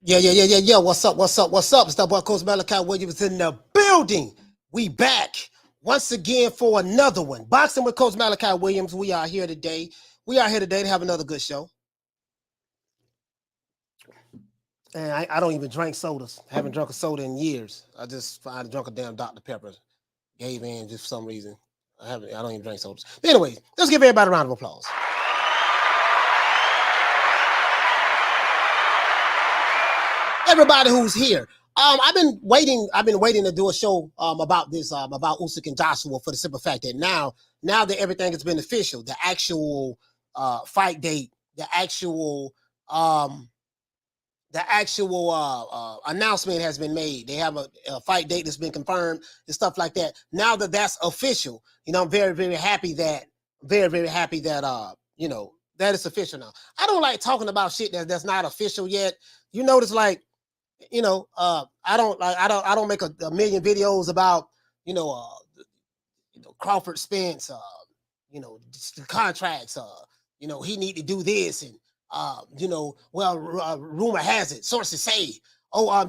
Yeah. What's up? It's the boy Coach Malachi Williams in the building. We back once again for another one. Boxing with Coach Malachi Williams. We are here today. To have another good show. And I don't even drink sodas. I haven't drunk a soda in years. I just finally drunk a damn Dr. Pepper. Gave in just for some reason. I don't even drink sodas. But anyways, let's give everybody a round of applause. Everybody who's here. I've been waiting to do a show about this about Usyk and Joshua for the simple fact that now that everything has been official, the actual fight date, the actual announcement has been made. They have a fight date that's been confirmed and stuff like that. Now that that's official, I'm very, very happy that that it's official now. I don't like talking about shit that's not official yet. You notice, like, I don't make a million videos about, Crawford Spence, the contracts, he need to do this. And, rumor has it, sources say, Errol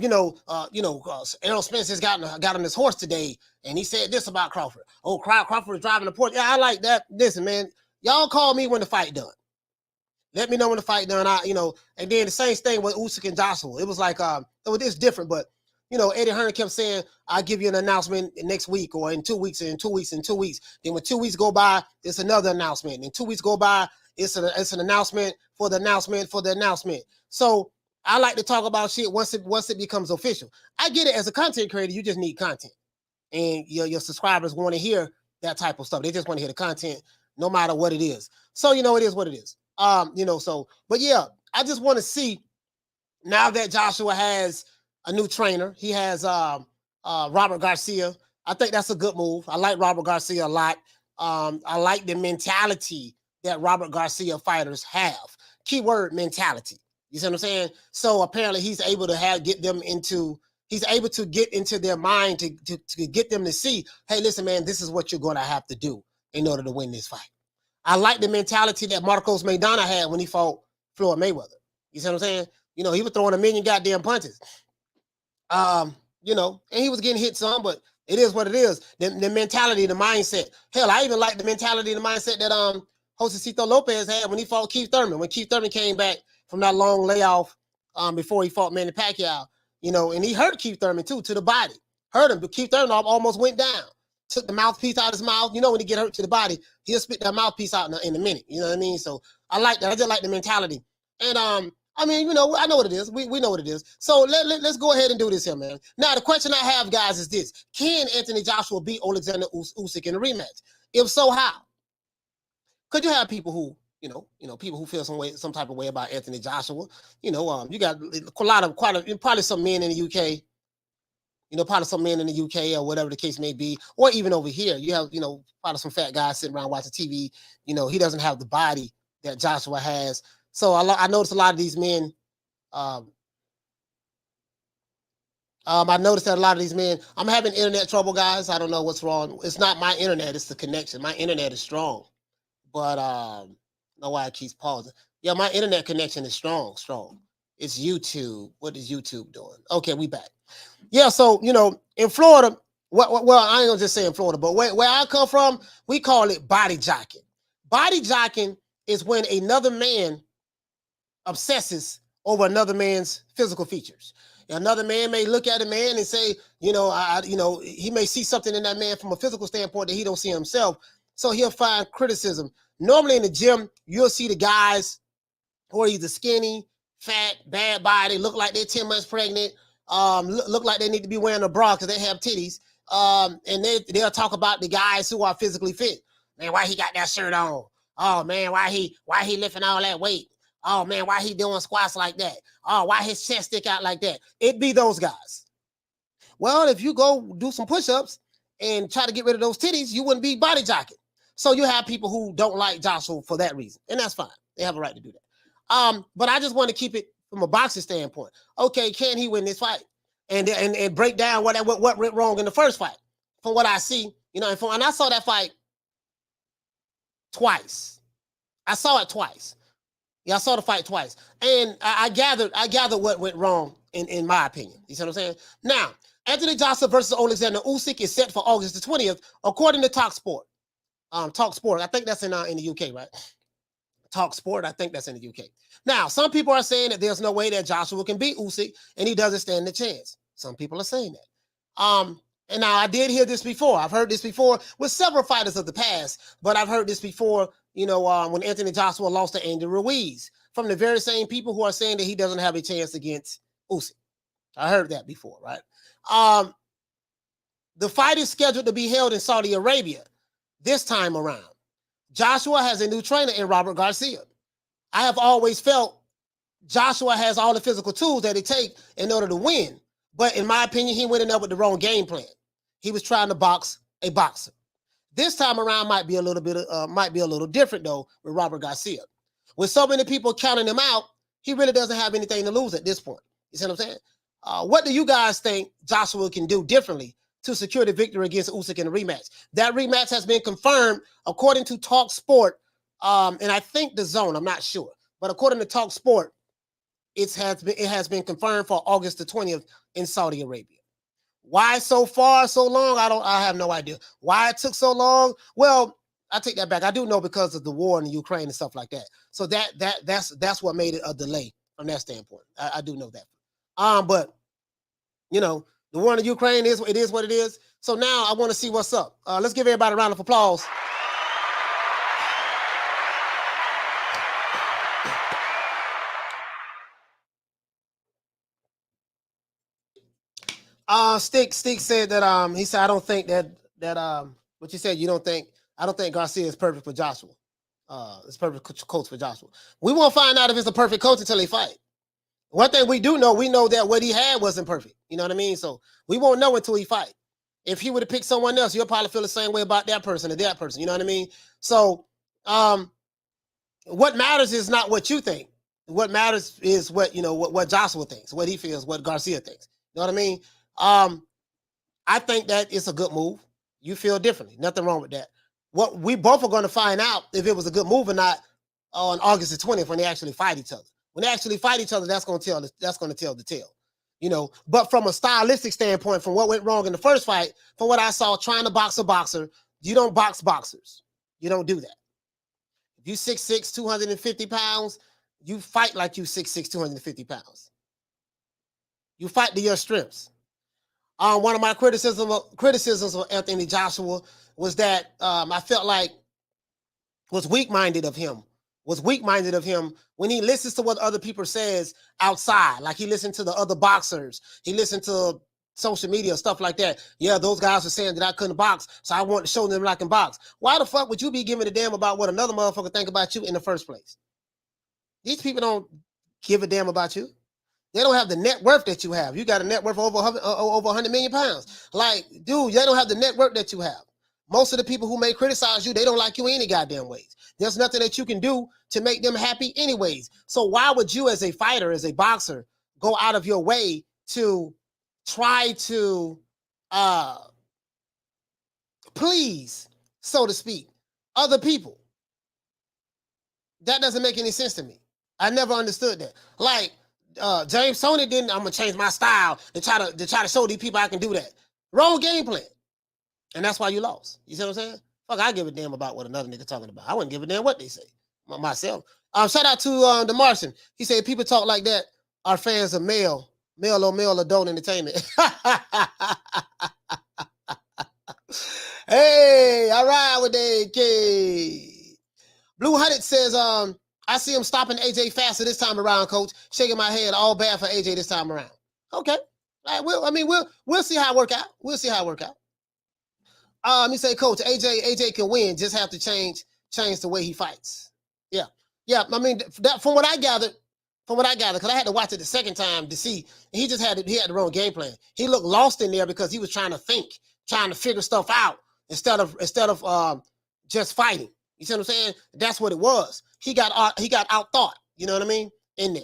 Spence has got on his horse today. And he said this about Crawford. Oh, Crawford is driving the port. Yeah, I like that. Listen, man, y'all call me when the fight done. Let me know when the fight done. And then the same thing with Usyk and Joshua. It was like, it's different, but Eddie Hearn kept saying, I'll give you an announcement next week or in 2 weeks, and in 2 weeks, and 2 weeks. Then when 2 weeks go by, it's another announcement. And 2 weeks go by, it's an announcement for the announcement. So I like to talk about shit once it becomes official. I get it. As a content creator, you just need content. And your subscribers want to hear that type of stuff. They just want to hear the content no matter what it is. So, it is what it is. But yeah, I just want to see now that Joshua has a new trainer. He has Robert Garcia. I think that's a good move. I like Robert Garcia a lot. I like the mentality that Robert Garcia fighters have. Keyword mentality. You see what I'm saying? So apparently he's able to get into their mind to get them to see, hey, listen, man, this is what you're going to have to do in order to win this fight. I like the mentality that Marcos Maidana had when he fought Floyd Mayweather. You see what I'm saying? He was throwing a million goddamn punches. And he was getting hit some, but it is what it is. The mentality, the mindset. Hell, I even like the mentality, the mindset that Josecito Lopez had when he fought Keith Thurman. When Keith Thurman came back from that long layoff before he fought Manny Pacquiao, and he hurt Keith Thurman too, to the body. Hurt him, but Keith Thurman almost went down. Took the mouthpiece out of his mouth. When he get hurt to the body, he'll spit that mouthpiece out in a minute. You know what I mean? So I like that. I just like the mentality. And I know what it is. We know what it is. So let's go ahead and do this here, man. Now, the question I have, guys, is this. Can Anthony Joshua beat Oleksandr Usyk in a rematch? If so, how? Could you have people who, people who feel some type of way about Anthony Joshua? You got probably some men in the UK, probably some men in the UK or whatever the case may be, or even over here, you have, probably some fat guys sitting around watching TV. He doesn't have the body that Joshua has. So I noticed a lot of these men. I noticed that a lot of these men. I'm having internet trouble, guys. I don't know what's wrong. It's not my internet; it's the connection. My internet is strong, but I don't know why it keeps pausing. Yeah, my internet connection is strong. It's YouTube. What is YouTube doing? Okay, we back. Yeah, so in Florida, well, I ain't gonna just say in Florida, but where I come from, we call it body jocking. Body jocking is when another man obsesses over another man's physical features. Another man may look at a man and say, he may see something in that man from a physical standpoint that he don't see himself. So he'll find criticism. Normally in the gym, you'll see the guys who are either skinny, fat, bad body, look like they're 10 months pregnant, look like they need to be wearing a bra because they have titties. And they'll talk about the guys who are physically fit. Man, why he got that shirt on? Oh man, why he lifting all that weight? Oh man, why he doing squats like that? Oh, why his chest stick out like that? It be those guys. Well, if you go do some push-ups and try to get rid of those titties, you wouldn't be body jocking. So you have people who don't like Joshua for that reason, and that's fine. They have a right to do that. But I just want to keep it from a boxing standpoint. Okay, can he win this fight? And break down what went wrong in the first fight. From what I see, and I saw that fight twice. I saw it twice. Yeah, I saw the fight twice, and I gathered what went wrong in my opinion. You see what I'm saying? Now, Anthony Joshua versus Oleksandr Usyk is set for August the 20th, according to Talk Sport. Talk Sport, I think that's in the UK, right? Talk Sport, I think that's in the UK. Now, some people are saying that there's no way that Joshua can beat Usyk, and he doesn't stand a chance. Some people are saying that. And now I did hear this before. I've heard this before with several fighters of the past, but I've heard this before, when Anthony Joshua lost to Andy Ruiz, from the very same people who are saying that he doesn't have a chance against Usyk. I heard that before, right? The fight is scheduled to be held in Saudi Arabia this time around. Joshua has a new trainer in Robert Garcia. I have always felt Joshua has all the physical tools that it takes in order to win. But in my opinion, he went in there with the wrong game plan. He was trying to box a boxer. This time around might be a little different though with Robert Garcia. With so many people counting him out, he really doesn't have anything to lose at this point. You see what I'm saying? What do you guys think Joshua can do differently to secure the victory against Usyk in the rematch? That rematch has been confirmed according to Talk Sport, and I think the Zone. I'm not sure, but according to Talk Sport, it has been confirmed for August the 20th in Saudi Arabia. Why so far, so long? I have no idea. Why it took so long? Well, I take that back. I do know because of the war in the Ukraine and stuff like that. So that's what made it a delay from that standpoint. I do know that. But the war in the Ukraine is what it is. So now I want to see what's up. Let's give everybody a round of applause. Stick said that he said I don't think that what you said I don't think Garcia is perfect for Joshua. It's perfect coach for Joshua. We won't find out if it's a perfect coach until they fight. One thing we know that what he had wasn't perfect. You know what I mean? So we won't know until he fight. If he would have picked someone else, you'll probably feel the same way about that person or that person. You know what I mean? So what matters is not what you think. What matters is what Joshua thinks, what he feels, what Garcia thinks. You know what I mean? I think that it's a good move. You feel differently. Nothing wrong with that. What we both are going to find out if it was a good move or not on August the 20th when they actually fight each other. When they actually fight each other, that's going to tell the tale. But from a stylistic standpoint, from what went wrong in the first fight, from what I saw, trying to box a boxer, you don't box boxers. You don't do that. If you 6'6", 250 pounds, you fight like you 6'6", 250 pounds. You fight to your strengths. One of my criticisms of Anthony Joshua was that I felt like was weak-minded of him when he listens to what other people says outside. Like he listened to the other boxers. He listened to social media, stuff like that. Yeah, those guys were saying that I couldn't box, so I wanted to show them that I can box. Why the fuck would you be giving a damn about what another motherfucker think about you in the first place? These people don't give a damn about you. They don't have the net worth that you have. You got a net worth of over 100 million pounds. Like, dude, they don't have the net worth that you have. Most of the people who may criticize you, they don't like you any goddamn ways. There's nothing that you can do to make them happy anyways. So why would you as a fighter, as a boxer, go out of your way to try to please, so to speak, other people? That doesn't make any sense to me. I never understood that. Like, James Toney didn't. I'm gonna change my style to try to show these people I can do that. Wrong game plan, and that's why you lost. You see what I'm saying? Fuck, I give a damn about what another nigga talking about. I wouldn't give a damn what they say. Myself. Shout out to the Martian. He said people talk like that are fans of male adult entertainment. Hey, all right with AK. Blue Hunted says, I see him stopping AJ faster this time around, coach. Shaking my head, all bad for AJ this time around. Okay. All right, we'll see how it work out. We'll see how it work out. He say, coach, AJ can win, just have to change the way he fights. Yeah. Yeah. I mean, that from what I gathered, because I had to watch it the second time to see, he had the wrong game plan. He looked lost in there because he was trying to think, trying to figure stuff out instead of just fighting. You see what I'm saying? That's what it was. He got out-thought. You know what I mean? In there.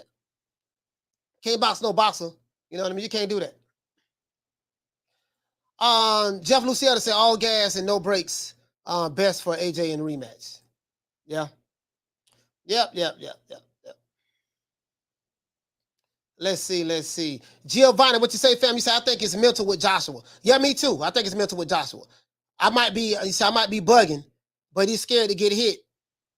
Can't box no boxer. You know what I mean? You can't do that. Jeff Lucietta said all gas and no brakes. Best for AJ in rematch. Yeah. Yep. Let's see. Giovanni, what you say, fam? You say, I think it's mental with Joshua. Yeah, me too. I think it's mental with Joshua. I might be bugging, but he's scared to get hit.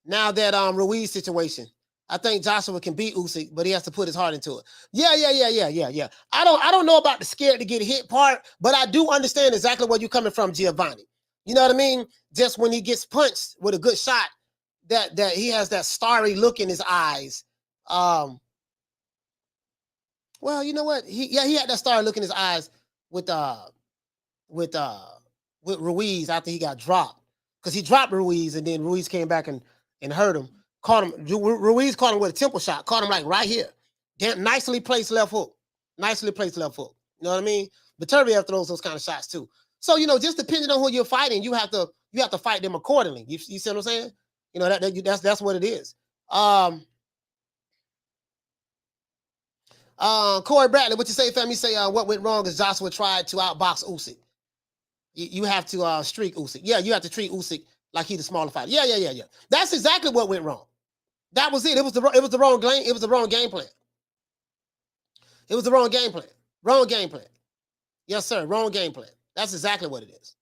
Now that Ruiz situation. I think Joshua can beat Usyk, but he has to put his heart into it. Yeah. I don't know about the scared to get hit part, but I do understand exactly where you're coming from, Giovanni. You know what I mean? Just when he gets punched with a good shot, that he has that starry look in his eyes. Well, you know what? He had that starry look in his eyes with Ruiz after he got dropped, because he dropped Ruiz and then Ruiz came back and hurt him. Caught him. Ruiz caught him with a temple shot. Caught him like right here. Damn, nicely placed left hook. Nicely placed left hook. You know what I mean? Beterbiev throws those kind of shots too. So just depending on who you're fighting, you have to fight them accordingly. You see what I'm saying? That's what it is. Corey Bradley, what you say, fam? You say what went wrong is Joshua tried to outbox Usyk. You have to streak Usyk. Yeah, you have to treat Usyk like he's the smaller fighter. Yeah. That's exactly what went wrong. That was it. It was the wrong game. It was the wrong game plan. It was the wrong game plan. Wrong game plan. Yes, sir. Wrong game plan. That's exactly what it is.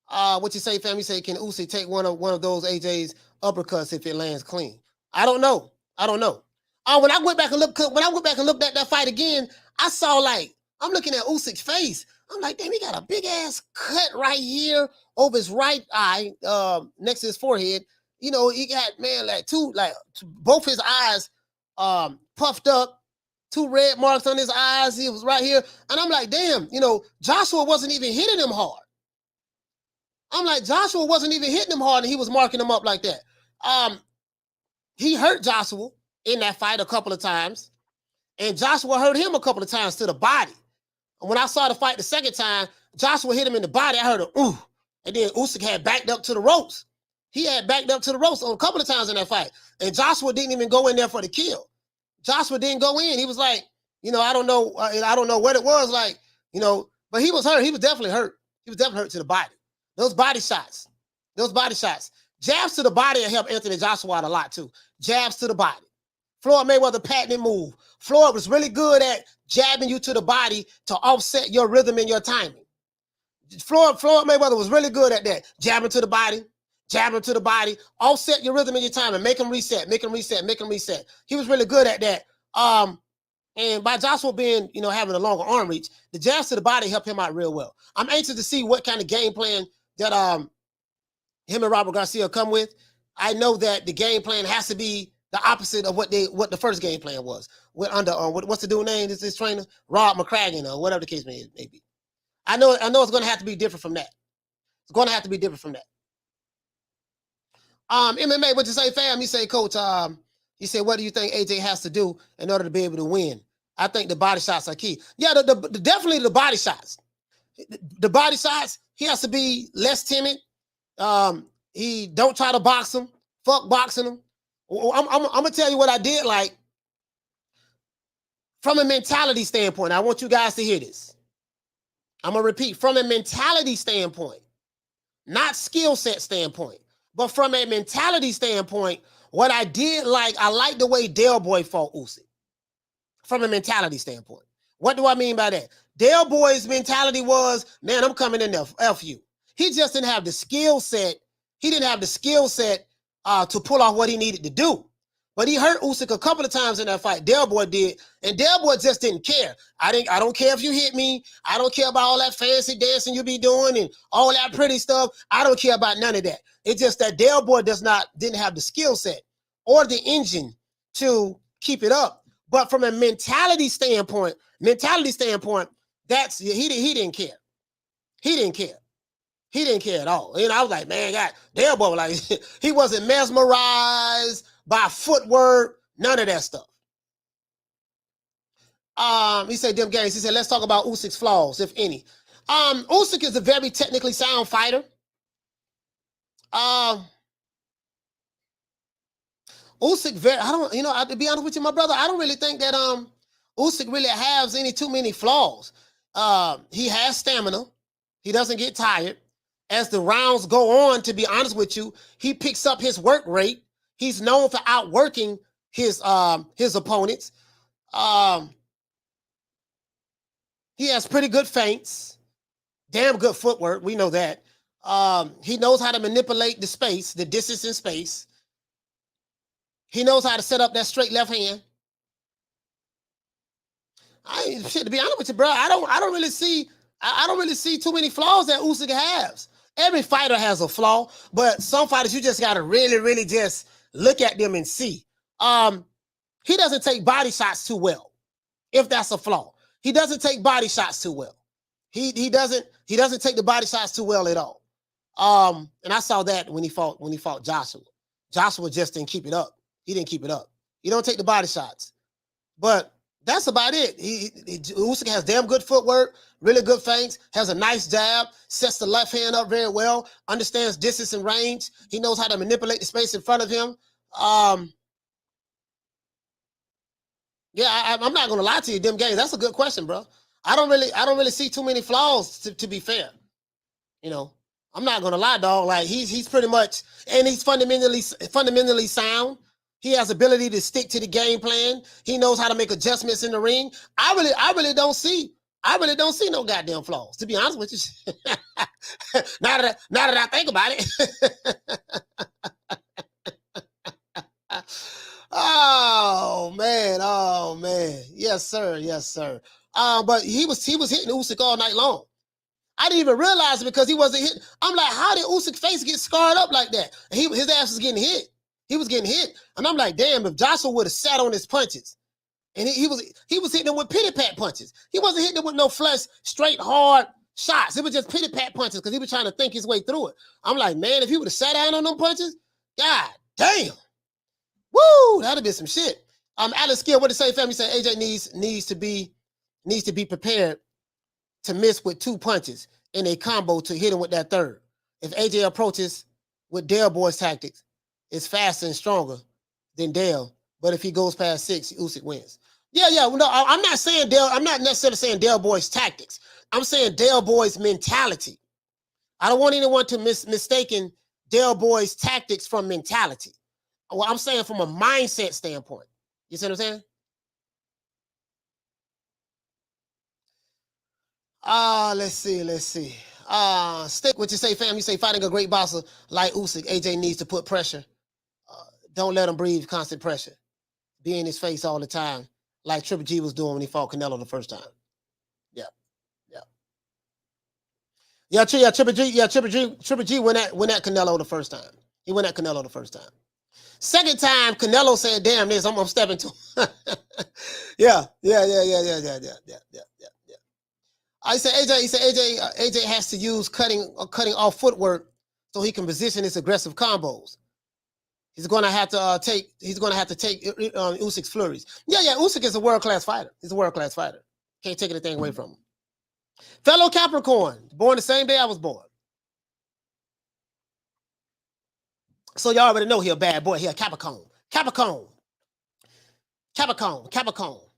What you say, fam? You say, can Usyk take one of those AJ's uppercuts if it lands clean? I don't know. When I went back and looked at that fight again, I saw I'm looking at Usyk's face. I'm like, damn, he got a big ass cut right here over his right eye, next to his forehead. He got both his eyes puffed up, 2 red marks on his eyes. He was right here. And I'm like, damn, Joshua wasn't even hitting him hard. I'm like, Joshua wasn't even hitting him hard, and he was marking him up like that. He hurt Joshua in that fight a couple of times, and Joshua hurt him a couple of times to the body. And when I saw the fight the second time, Joshua hit him in the body. I heard a ooh, and then Usyk had backed up to the ropes. He had backed up to the ropes a couple of times in that fight, and Joshua didn't even go in there for the kill. Joshua didn't go in. He was like, I don't know what it was like, but he was hurt. He was definitely hurt. He was definitely hurt to the body. Those body shots. Jabs to the body help Anthony Joshua out a lot too. Jabs to the body. Floyd Mayweather patented move. Floyd was really good at jabbing you to the body to offset your rhythm and your timing. Floyd Mayweather was really good at that. Jabbing to the body, offset your rhythm and your timing, make him reset. He was really good at that. And by Joshua being, having a longer arm reach, the jabs to the body helped him out real well. I'm anxious to see what kind of game plan that him and Robert Garcia come with. I know that the game plan has to be the opposite of what the first game plan was. What's the dude's name? This trainer, Rob McCracken, or whatever the case may be. I know it's going to have to be different from that. MMA, what you say, fam? You say, coach. You say, what do you think AJ has to do in order to be able to win? I think the body shots are key. Yeah, definitely the body shots. The body shots. He has to be less timid. He don't try to box him. Fuck boxing him. I'm gonna tell you what I did like from a mentality standpoint. I want you guys to hear this. I'm gonna repeat, from a mentality standpoint, not skill set standpoint, but from a mentality standpoint, what I did like, I like the way Del Boy fought Usyk. From a mentality standpoint. What do I mean by that? Del Boy's mentality was, man, I'm coming in there, F you. He just didn't have the skill set. He didn't have the skill set to pull off what he needed to do. But he hurt Usyk a couple of times in that fight. Del Boy did, and Del Boy just didn't care. I don't care if you hit me. I don't care about all that fancy dancing you be doing and all that pretty stuff. I don't care about none of that. It's just that Del Boy didn't have the skill set or the engine to keep it up. But from a mentality standpoint, that's he didn't care. He didn't care. He didn't care at all. I was like, man, God, Del Boy was like, he wasn't mesmerized by footwork, none of that stuff. He said, them games. He said, let's talk about Usyk's flaws, if any. Usyk is a very technically sound fighter. Usyk, to be honest with you, my brother, I don't really think that Usyk really has too many flaws. He has stamina. He doesn't get tired. As the rounds go on, to be honest with you, he picks up his work rate. He's known for outworking his opponents. He has pretty good feints, damn good footwork. We know that. He knows how to manipulate the space, the distance in space. He knows how to set up that straight left hand. To be honest with you, bro, I don't really see too many flaws that Usyk has. Every fighter has a flaw, but some fighters you just gotta really, really just look at them and see. He doesn't take body shots too well, if that's a flaw. He doesn't take body shots too well. He doesn't take the body shots too well at all. And I saw that when he fought Joshua. Joshua just didn't keep it up. He didn't keep it up. He don't take the body shots. But that's about it. Usyk has damn good footwork, really good feints, has a nice jab, sets the left hand up very well, understands distance and range. He knows how to manipulate the space in front of him. Yeah, I'm not gonna lie to you, them games. That's a good question, bro. I don't really see too many flaws to be fair. You know, I'm not gonna lie, dog. Like he's pretty much, and he's fundamentally sound. He has ability to stick to the game plan. He knows how to make adjustments in the ring. I really don't see no goddamn flaws, to be honest with you. now that I think about it. Oh man. Yes, sir. But he was hitting Usyk all night long. I didn't even realize it because he wasn't hit. I'm like, how did Usyk's face get scarred up like that? And his ass was getting hit. He was getting hit. And I'm like, damn, if Joshua would have sat on his punches, and he was hitting him with pity-pat punches. He wasn't hitting him with no flush, straight, hard shots. It was just pity-pat punches because he was trying to think his way through it. I'm like, man, if he would have sat down on them punches, god damn. Woo, that'd have been some shit. Alex Skill, what to say, family? Say AJ needs to be prepared to miss with 2 punches in a combo to hit him with that third. If AJ approaches with Dale Boy's tactics, it's faster and stronger than Dale. But if he goes past 6, Usyk wins. Yeah. No, I'm not saying Dale. I'm not necessarily saying Dale Boy's tactics. I'm saying Dale Boy's mentality. I don't want anyone to mistaken Dale Boy's tactics from mentality. Well, I'm saying from a mindset standpoint. You see what I'm saying? Let's see. Stick what you say, fam. You say fighting a great boxer like Usyk, AJ needs to put pressure. Don't let him breathe constant pressure. Be in his face all the time, like Triple G was doing when he fought Canelo the first time. Yeah. Triple G went at Canelo the first time. He went at Canelo the first time. Second time, Canelo said, "Damn this, I'm stepping to." Yeah. I said AJ has to use cutting off footwork so he can position his aggressive combos. He's going to have to take Usyk's flurries. Yeah. Usyk is a world-class fighter. He's a world-class fighter. Can't take anything away from him. Fellow Capricorn, born the same day I was born. So y'all already know he a bad boy. He a Capricorn.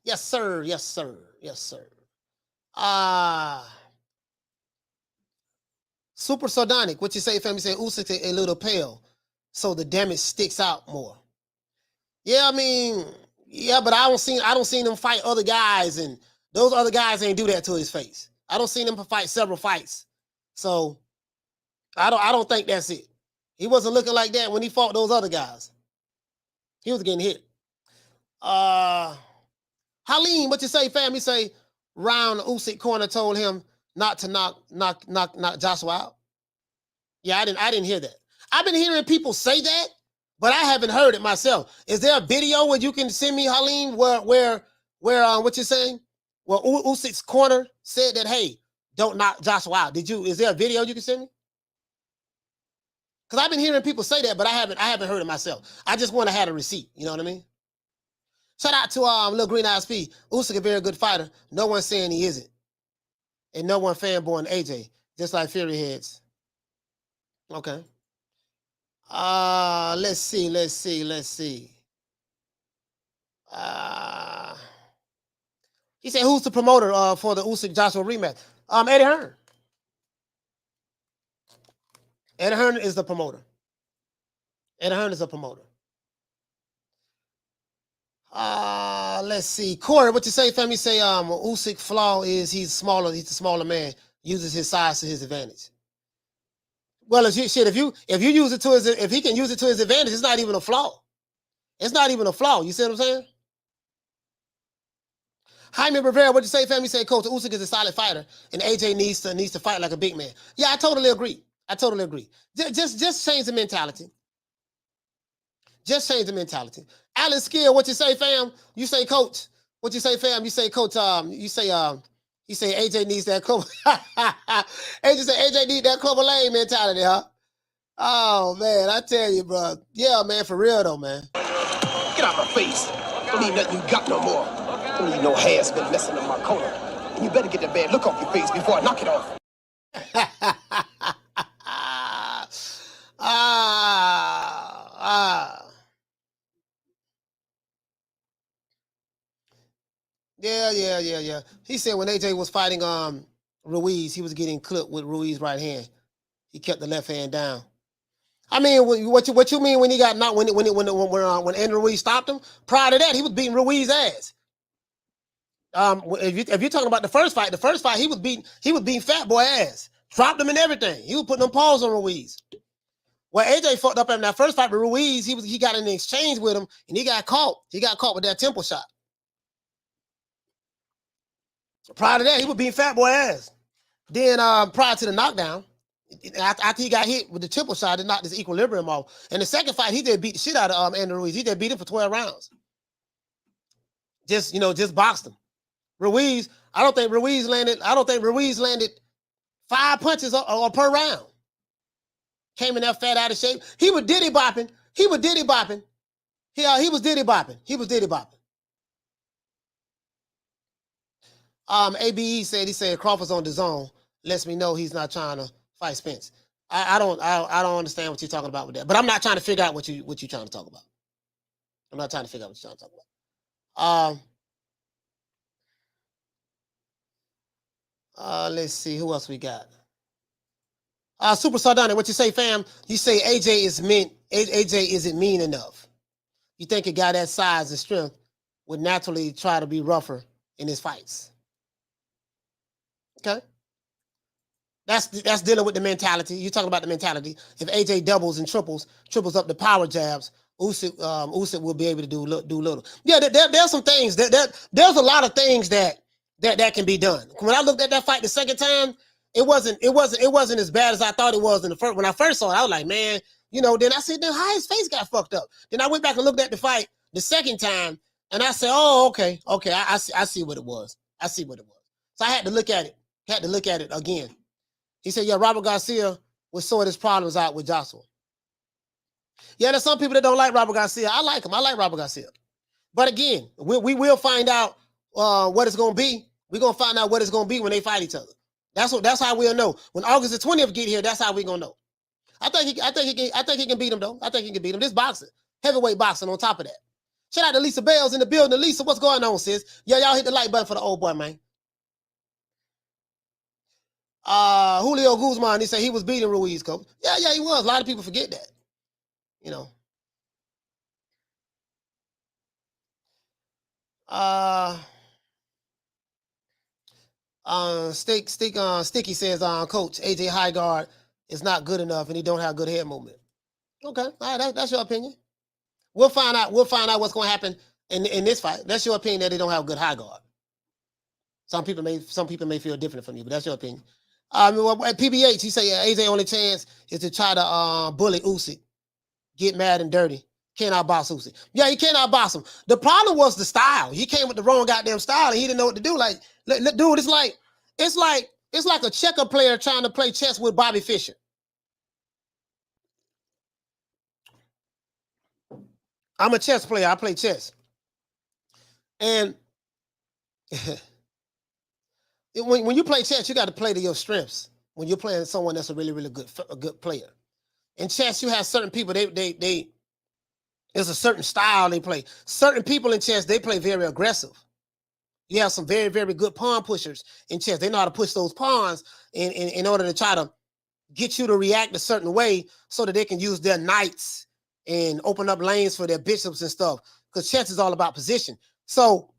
Yes, sir. Super sardonic. What you say, family? Say Usyk a little pale, so the damage sticks out more. Yeah, I mean, but I don't see them fight other guys, and those other guys ain't do that to his face. I don't see them fight several fights, so I don't think that's it. He wasn't looking like that when he fought those other guys. He was getting hit. Halim, what you say, fam? You say round Usyk corner told him not to knock Joshua out. Yeah, I didn't hear that. I've been hearing people say that, but I haven't heard it myself. Is there a video where you can send me, Halim, where what you saying? Well, Usyk's corner said that, hey, don't knock Joshua out. Is there a video you can send me? Because I've been hearing people say that, but I haven't heard it myself. I just want to have a receipt. You know what I mean? Shout out to Lil Green Eyes P. Usyk a very good fighter. No one's saying he isn't. And no one fanboying AJ. Just like Fury heads. Okay. Let's see. He said, who's the promoter for the Usyk Joshua rematch? Eddie Hearn. Eddie Hearn is the promoter. Let's see. Corey, what you say, fam? You say Usyk flaw is he's smaller, he's a smaller man, uses his size to his advantage. Well, if you use it to his, if he can use it to his advantage, it's not even a flaw. It's not even a flaw. You see what I'm saying? Jaime Rivera, what you say, fam? You say, Coach, Usyk is a solid fighter, and AJ needs to fight like a big man. Yeah, I totally agree. Just change the mentality. Just change the mentality. Alan Skill, what you say, fam? You say, Coach. What you say, fam? You say, Coach. You say AJ needs that Clover. AJ say AJ need that Clover Lane mentality, huh? Oh man, I tell you, bro. Yeah, man, for real though, man. Get out my face. Don't need nothing you got no more. Don't need no hair's been messing up my corner. And you better get that bad look off your face before I knock it off. Yeah. He said when AJ was fighting Ruiz, he was getting clipped with Ruiz right hand. He kept the left hand down. I mean, what you mean when he got knocked when Andy Ruiz stopped him? Prior to that, he was beating Ruiz's ass. If you're talking about the first fight he was beating Fat Boy ass, dropped him and everything. He was putting them paws on Ruiz. Well, AJ fucked up in that first fight with Ruiz. He got in an exchange with him and he got caught. He got caught with that temple shot. Prior to that, he was beating Fat Boy ass. Then prior to the knockdown, after he got hit with the triple shot, it knocked his equilibrium off. And the second fight, he did beat the shit out of Andy Ruiz. He did beat him for 12 rounds. Just boxed him. Ruiz, I don't think Ruiz landed 5 punches or per round. Came in there fat out of shape. He was diddy bopping. He was diddy bopping. He was diddy bopping. ABE said, he said Crawford's on the zone. Lets me know he's not trying to fight Spence. I don't understand what you're talking about with that. But I'm not trying to figure out what you're trying to talk about. I'm not trying to figure out what you're trying to talk about. Let's see who else we got. Super Sardonic, what you say, fam? You say AJ isn't mean enough. You think a guy that size and strength would naturally try to be rougher in his fights. Okay. That's dealing with the mentality. You're talking about the mentality. If AJ doubles and triples up the power jabs, Usyk will be able to do little. Yeah, there's some things there's a lot of things that can be done. When I looked at that fight the second time, it wasn't as bad as I thought it was in the first. When I first saw it, I was like, man, then I said, then how his face got fucked up. Then I went back and looked at the fight the second time, and I said, oh, okay, I see what it was. So I had to look at it again. He said, yeah, Robert Garcia will sort his problems out with Joshua. Yeah, there's some people that don't like Robert Garcia. I like him. I like Robert Garcia. But again, we will find out what it's going to be. We're going to find out what it's going to be when they fight each other. That's how we'll know. When August the 20th get here, that's how we're going to know. I think he can beat him, though. I think he can beat him. This boxing, heavyweight boxing on top of that. Shout out to Lisa Bell's in the building. Lisa, what's going on, sis? Yeah, y'all hit the like button for the old boy, man. Julio Guzman, he said he was beating Ruiz, coach. Yeah, he was. A lot of people forget that. Sticky says, Coach, AJ Highguard is not good enough and he don't have good head movement. Okay, all right, that's your opinion. We'll find out what's going to happen in this fight. That's your opinion that they don't have good high guard. Some people may feel different from you, but that's your opinion. At PBH, he say AJ only chance is to try to bully Usyk, get mad and dirty. Cannot box Usyk. Yeah, he cannot box him. The problem was the style. He came with the wrong goddamn style and he didn't know what to do. Like, dude, it's like a checker player trying to play chess with Bobby Fischer. I'm a chess player. I play chess. And when you play chess, you got to play to your strengths. When you're playing someone that's a really, really good player. In chess, you have certain people, there's a certain style they play. Certain people in chess, they play very aggressive. You have some very, very good pawn pushers in chess. They know how to push those pawns in order to try to get you to react a certain way so that they can use their knights and open up lanes for their bishops and stuff. Because chess is all about position. So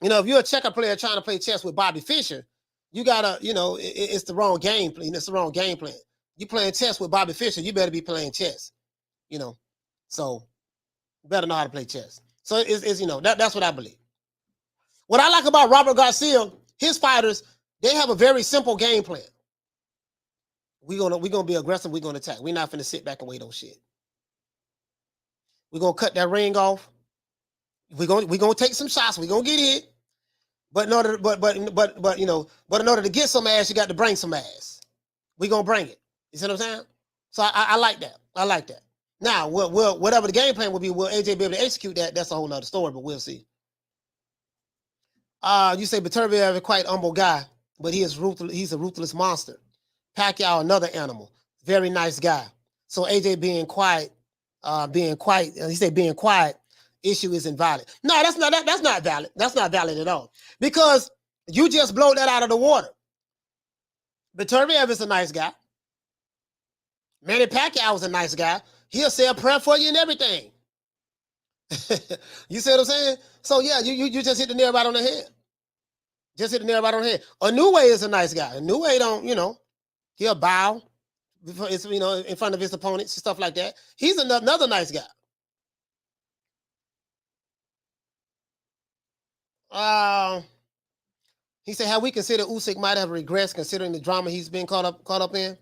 You know, if you're a checker player trying to play chess with Bobby Fischer, you gotta, you know, it's the wrong game plan. It's the wrong game plan. You playing chess with Bobby Fischer, you better be playing chess. You know, so you better know how to play chess. So it's you know, that's what I believe. What I like about Robert Garcia, his fighters, they have a very simple game plan. We're gonna be aggressive, we're gonna attack. We're not gonna sit back and wait on shit. We're gonna cut that ring off. We're gonna take some shots, we're gonna get hit. But in order, you know, but in order to get some ass, you got to bring some ass. We're gonna bring it. You see what I'm saying? So I like that. I like that. Now, whatever the game plan will be, will AJ be able to execute that? That's a whole nother story, but we'll see. You say Beterbiev is quite humble guy, but he is ruthless. He's a ruthless monster. Pacquiao, another animal, very nice guy. So AJ being quiet, he said being quiet, issue isn't valid. No, that's not valid. That's not valid at all. Because you just blow that out of the water. Beterbiev is a nice guy. Manny Pacquiao is a nice guy. He'll say a prayer for you and everything. You see what I'm saying? So yeah, you just hit the nail right on the head. Just hit the nail right on the head. Inoue is a nice guy. Inoue don't, you know, he'll bow before it's, you know, in front of his opponents and stuff like that. He's another nice guy. He said, have we considered Usyk might have regressed considering the drama he's been caught up in?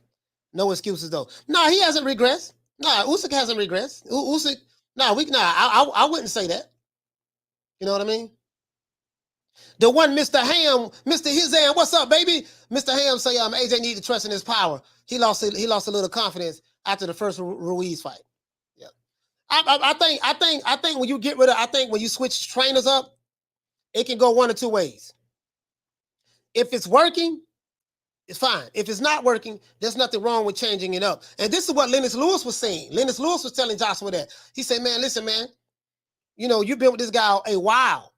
No excuses though. No, he hasn't regressed. No, Usyk hasn't regressed. Usyk, I wouldn't say that. You know what I mean? The one Mr. Ham, Mr. Hizam, what's up, baby? Mr. Ham say AJ need to trust in his power. He lost a little confidence after the first Ruiz fight. Yeah. I think when you get rid of, I think when you switch trainers up, it can go one or two ways. If it's working, it's fine. If it's not working, there's nothing wrong with changing it up. And this is what Lennox Lewis was saying. Lennox Lewis was telling Joshua that. He said, man, listen, man, you know, you've been with this guy a while,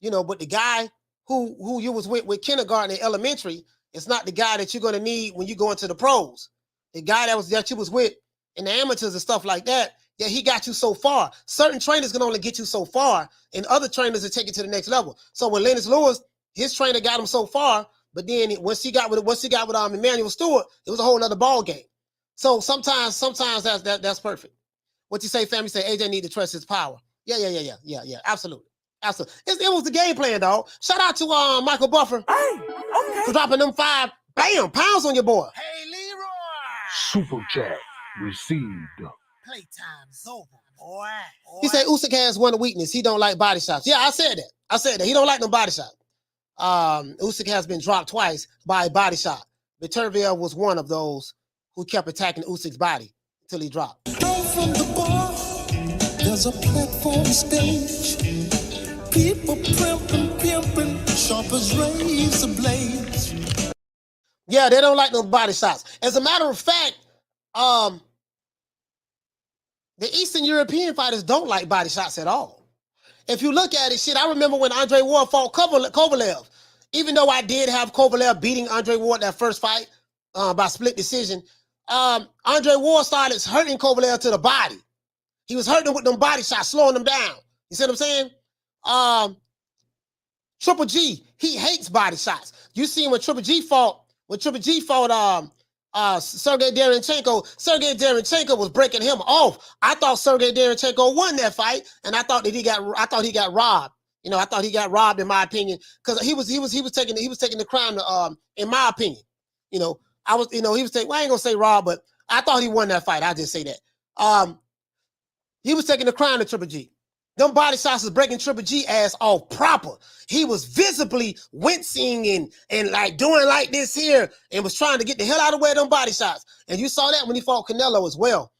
you know, but the guy who you was with kindergarten and elementary, it's not the guy that you're going to need when you go into the pros. The guy that you was with in the amateurs and stuff like that, yeah, he got you so far. Certain trainers can only get you so far, and other trainers will take you to the next level. So when Lennox Lewis, his trainer got him so far, but then once he got with Emmanuel Stewart, it was a whole other ball game. So sometimes that's perfect. What you say, family? Say AJ need to trust his power. Yeah, absolutely. It was the game plan, dog. Shout out to Michael Buffer for dropping them 5 pounds on your boy. Hey, Leroy! Super chat received. Playtime's over, boy. He said Usyk has one weakness. He don't like body shots. Yeah, I said that. He don't like no body shots. Usyk has been dropped twice by a body shot. Beterbiev was one of those who kept attacking Usyk's body until he dropped. Down from the bar, there's a platform stage. People pimping, sharp as razor blades. Yeah, they don't like no body shots. As a matter of fact, the Eastern European fighters don't like body shots at all. If you look at it, shit, I remember when Andre Ward fought Kovalev. Even though I did have Kovalev beating Andre Ward that first fight by split decision, Andre Ward started hurting Kovalev to the body. He was hurting him with them body shots, slowing him down. You see what I'm saying? Triple G, he hates body shots. You see when Triple G fought Sergey Derenchenko was breaking him off. I thought Sergey Derenchenko won that fight, and I thought he got robbed. You know, I thought he got robbed in my opinion, because he was taking the crown in my opinion. You know, he was taking, well, I ain't gonna say robbed, but I thought he won that fight. I just say that. He was taking the crown to Triple G. Them body shots was breaking Triple G ass off proper. He was visibly wincing and like doing like this here and was trying to get the hell out of the way of them body shots. And you saw that when he fought Canelo as well.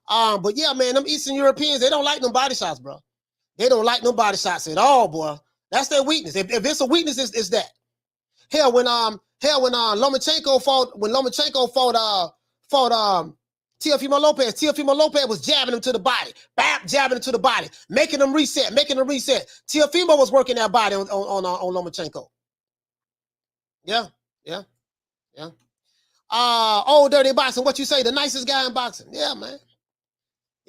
But yeah, man, them Eastern Europeans, they don't like them body shots, bro. They don't like them body shots at all, boy. That's their weakness. If it's a weakness, it's that. Hell, when Lomachenko fought Teofimo Lopez was jabbing him to the body, jabbing him to the body, making him reset. Teofimo was working that body on Lomachenko. Yeah. Old Dirty Boxing, what you say, the nicest guy in boxing. Yeah, man.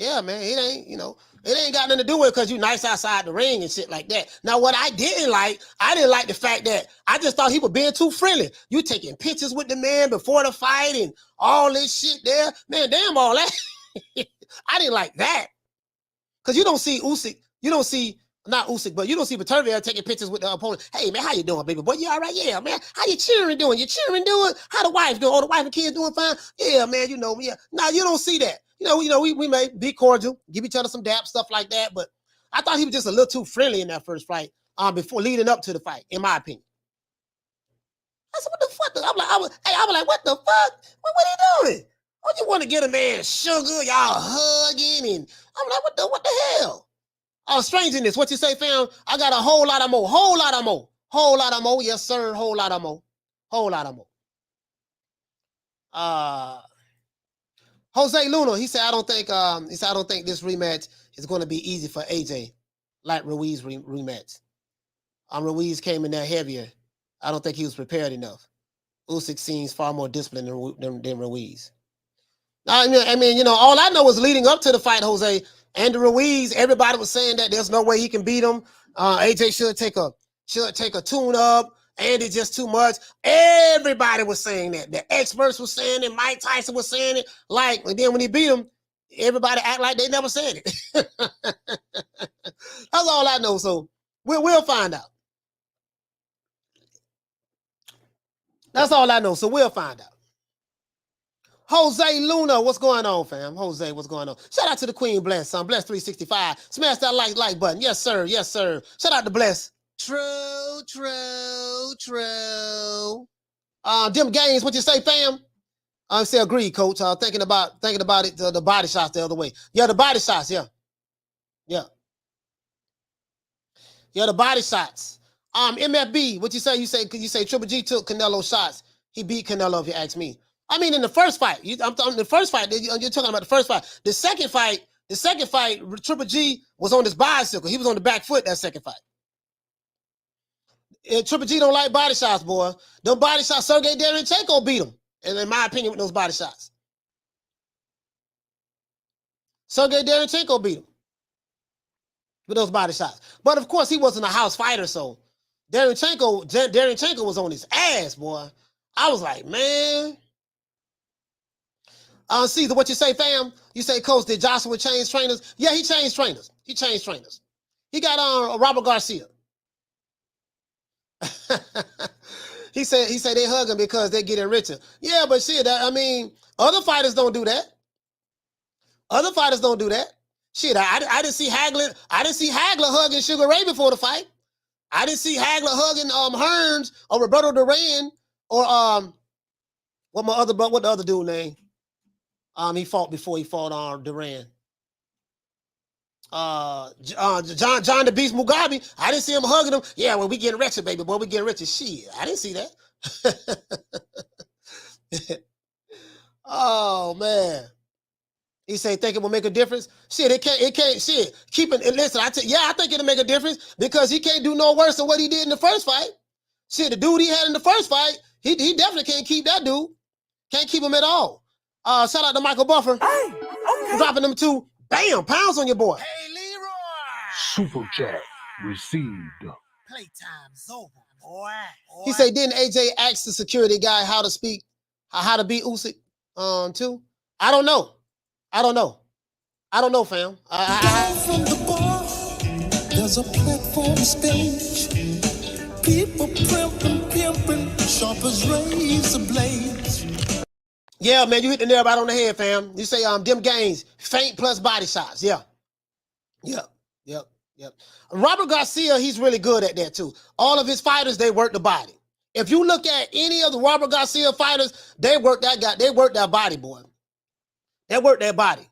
Yeah, man, it ain't, it ain't got nothing to do with it because you nice outside the ring and shit like that. Now, what I didn't like the fact that I just thought he was being too friendly. You taking pictures with the man before the fight and all this shit there. Man, damn all that. I didn't like that. Because you don't see Usyk, not Usyk, but you don't see Beterbiev taking pictures with the opponent. Hey, man, how you doing, baby boy? You all right? Yeah, man. How you cheering doing? You cheering doing? How the wife doing? Oh, the wife and kids doing fine? Yeah, man, yeah. Now, you don't see that. We may be cordial, give each other some dap, stuff like that, but I thought he was just a little too friendly in that first fight before leading up to the fight, in my opinion. I said, what the fuck? I was like, what the fuck? What are you doing? Oh, you want to get a man sugar, y'all hugging, and I'm like, what the hell? Oh, strangeness, what you say, fam? I got a whole lot of more. Yes, sir, whole lot of more. Jose Luna, he said, I don't think this rematch is going to be easy for AJ, like Ruiz rematch. Ruiz came in there heavier. I don't think he was prepared enough. Usyk seems far more disciplined than Ruiz. I mean, all I know is leading up to the fight, Jose, Andy Ruiz, everybody was saying that there's no way he can beat him. AJ should take a tune up. Andy just too much. Everybody was saying that. The experts were saying it. Mike Tyson was saying it. And then when he beat him, everybody act like they never said it. That's all I know. So we'll find out. That's all I know. So we'll find out. Jose Luna, what's going on, fam? Jose, what's going on? Shout out to the Queen Bless, son. Bless 365. Smash that like button. Yes, sir. Yes, sir. Shout out to Bless. True. Them games, what you say, fam? I say agree, coach. Thinking about it, the body shots the other way. Yeah, the body shots, yeah. Yeah, the body shots. MFB, what you say? You say Triple G took Canelo shots. He beat Canelo, if you ask me. I mean, in the first fight, I'm talking the first fight. You're talking about the first fight. The second fight, Triple G was on his bicycle. He was on the back foot that second fight. Triple G don't like body shots, boy. Them body shots, Sergey Derenchenko beat him, and in my opinion, with those body shots. Sergey Derenchenko beat him with those body shots. But of course, he wasn't a house fighter, so Derenchenko was on his ass, boy. I was like, man. Caesar, what you say, fam? You say, Coach, did Joshua change trainers? Yeah, he changed trainers. He got Robert Garcia. he said they hug him because they're getting richer. Yeah, but shit, other fighters don't do that. Shit, I didn't see Hagler. I didn't see Hagler hugging Sugar Ray before the fight. I didn't see Hagler hugging Hearns or Roberto Duran or what the other dude name? He fought before he fought on Duran. John the Beast Mugabe. I didn't see him hugging him. Yeah, well, we getting richer, baby boy. We getting richer. Shit, I didn't see that. Oh man. He say, think it will make a difference? Shit, it can't, shit. Listen, I think it'll make a difference because he can't do no worse than what he did in the first fight. Shit, the dude he had in the first fight, he definitely can't keep that dude. Can't keep him at all. Shout out to Michael Buffer. Hey, okay. Dropping them 2, bam, pounds on your boy. Hey, Leroy. Super chat received. Playtime's over, boy. He said, didn't AJ ask the security guy how to beat Usyk too? I don't know, fam. Down from the bar, there's a platform stage. People pimping, sharp as razor blades. Yeah, man, you hit the nail right on the head, fam. You say them gains, feint plus body shots. Yeah. Robert Garcia, he's really good at that too. All of his fighters, they work the body. If you look at any of the Robert Garcia fighters, they work that body, boy. They work that body.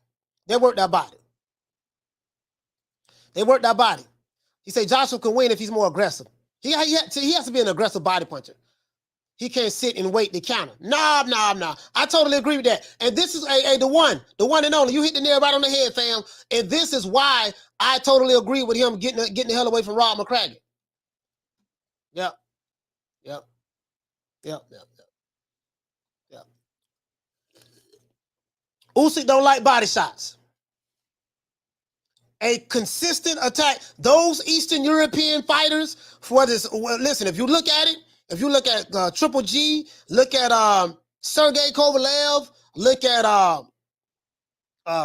He say Joshua can win if he's more aggressive. He has to be an aggressive body puncher. He can't sit and wait the counter. Nah. I totally agree with that. And this is the one and only. You hit the nail right on the head, fam. And this is why I totally agree with him getting the hell away from Rob McCracken. Yep. Usyk don't like body shots. A consistent attack. Those Eastern European fighters, for this, listen, if you look at Triple G, look at Sergey Kovalev, look at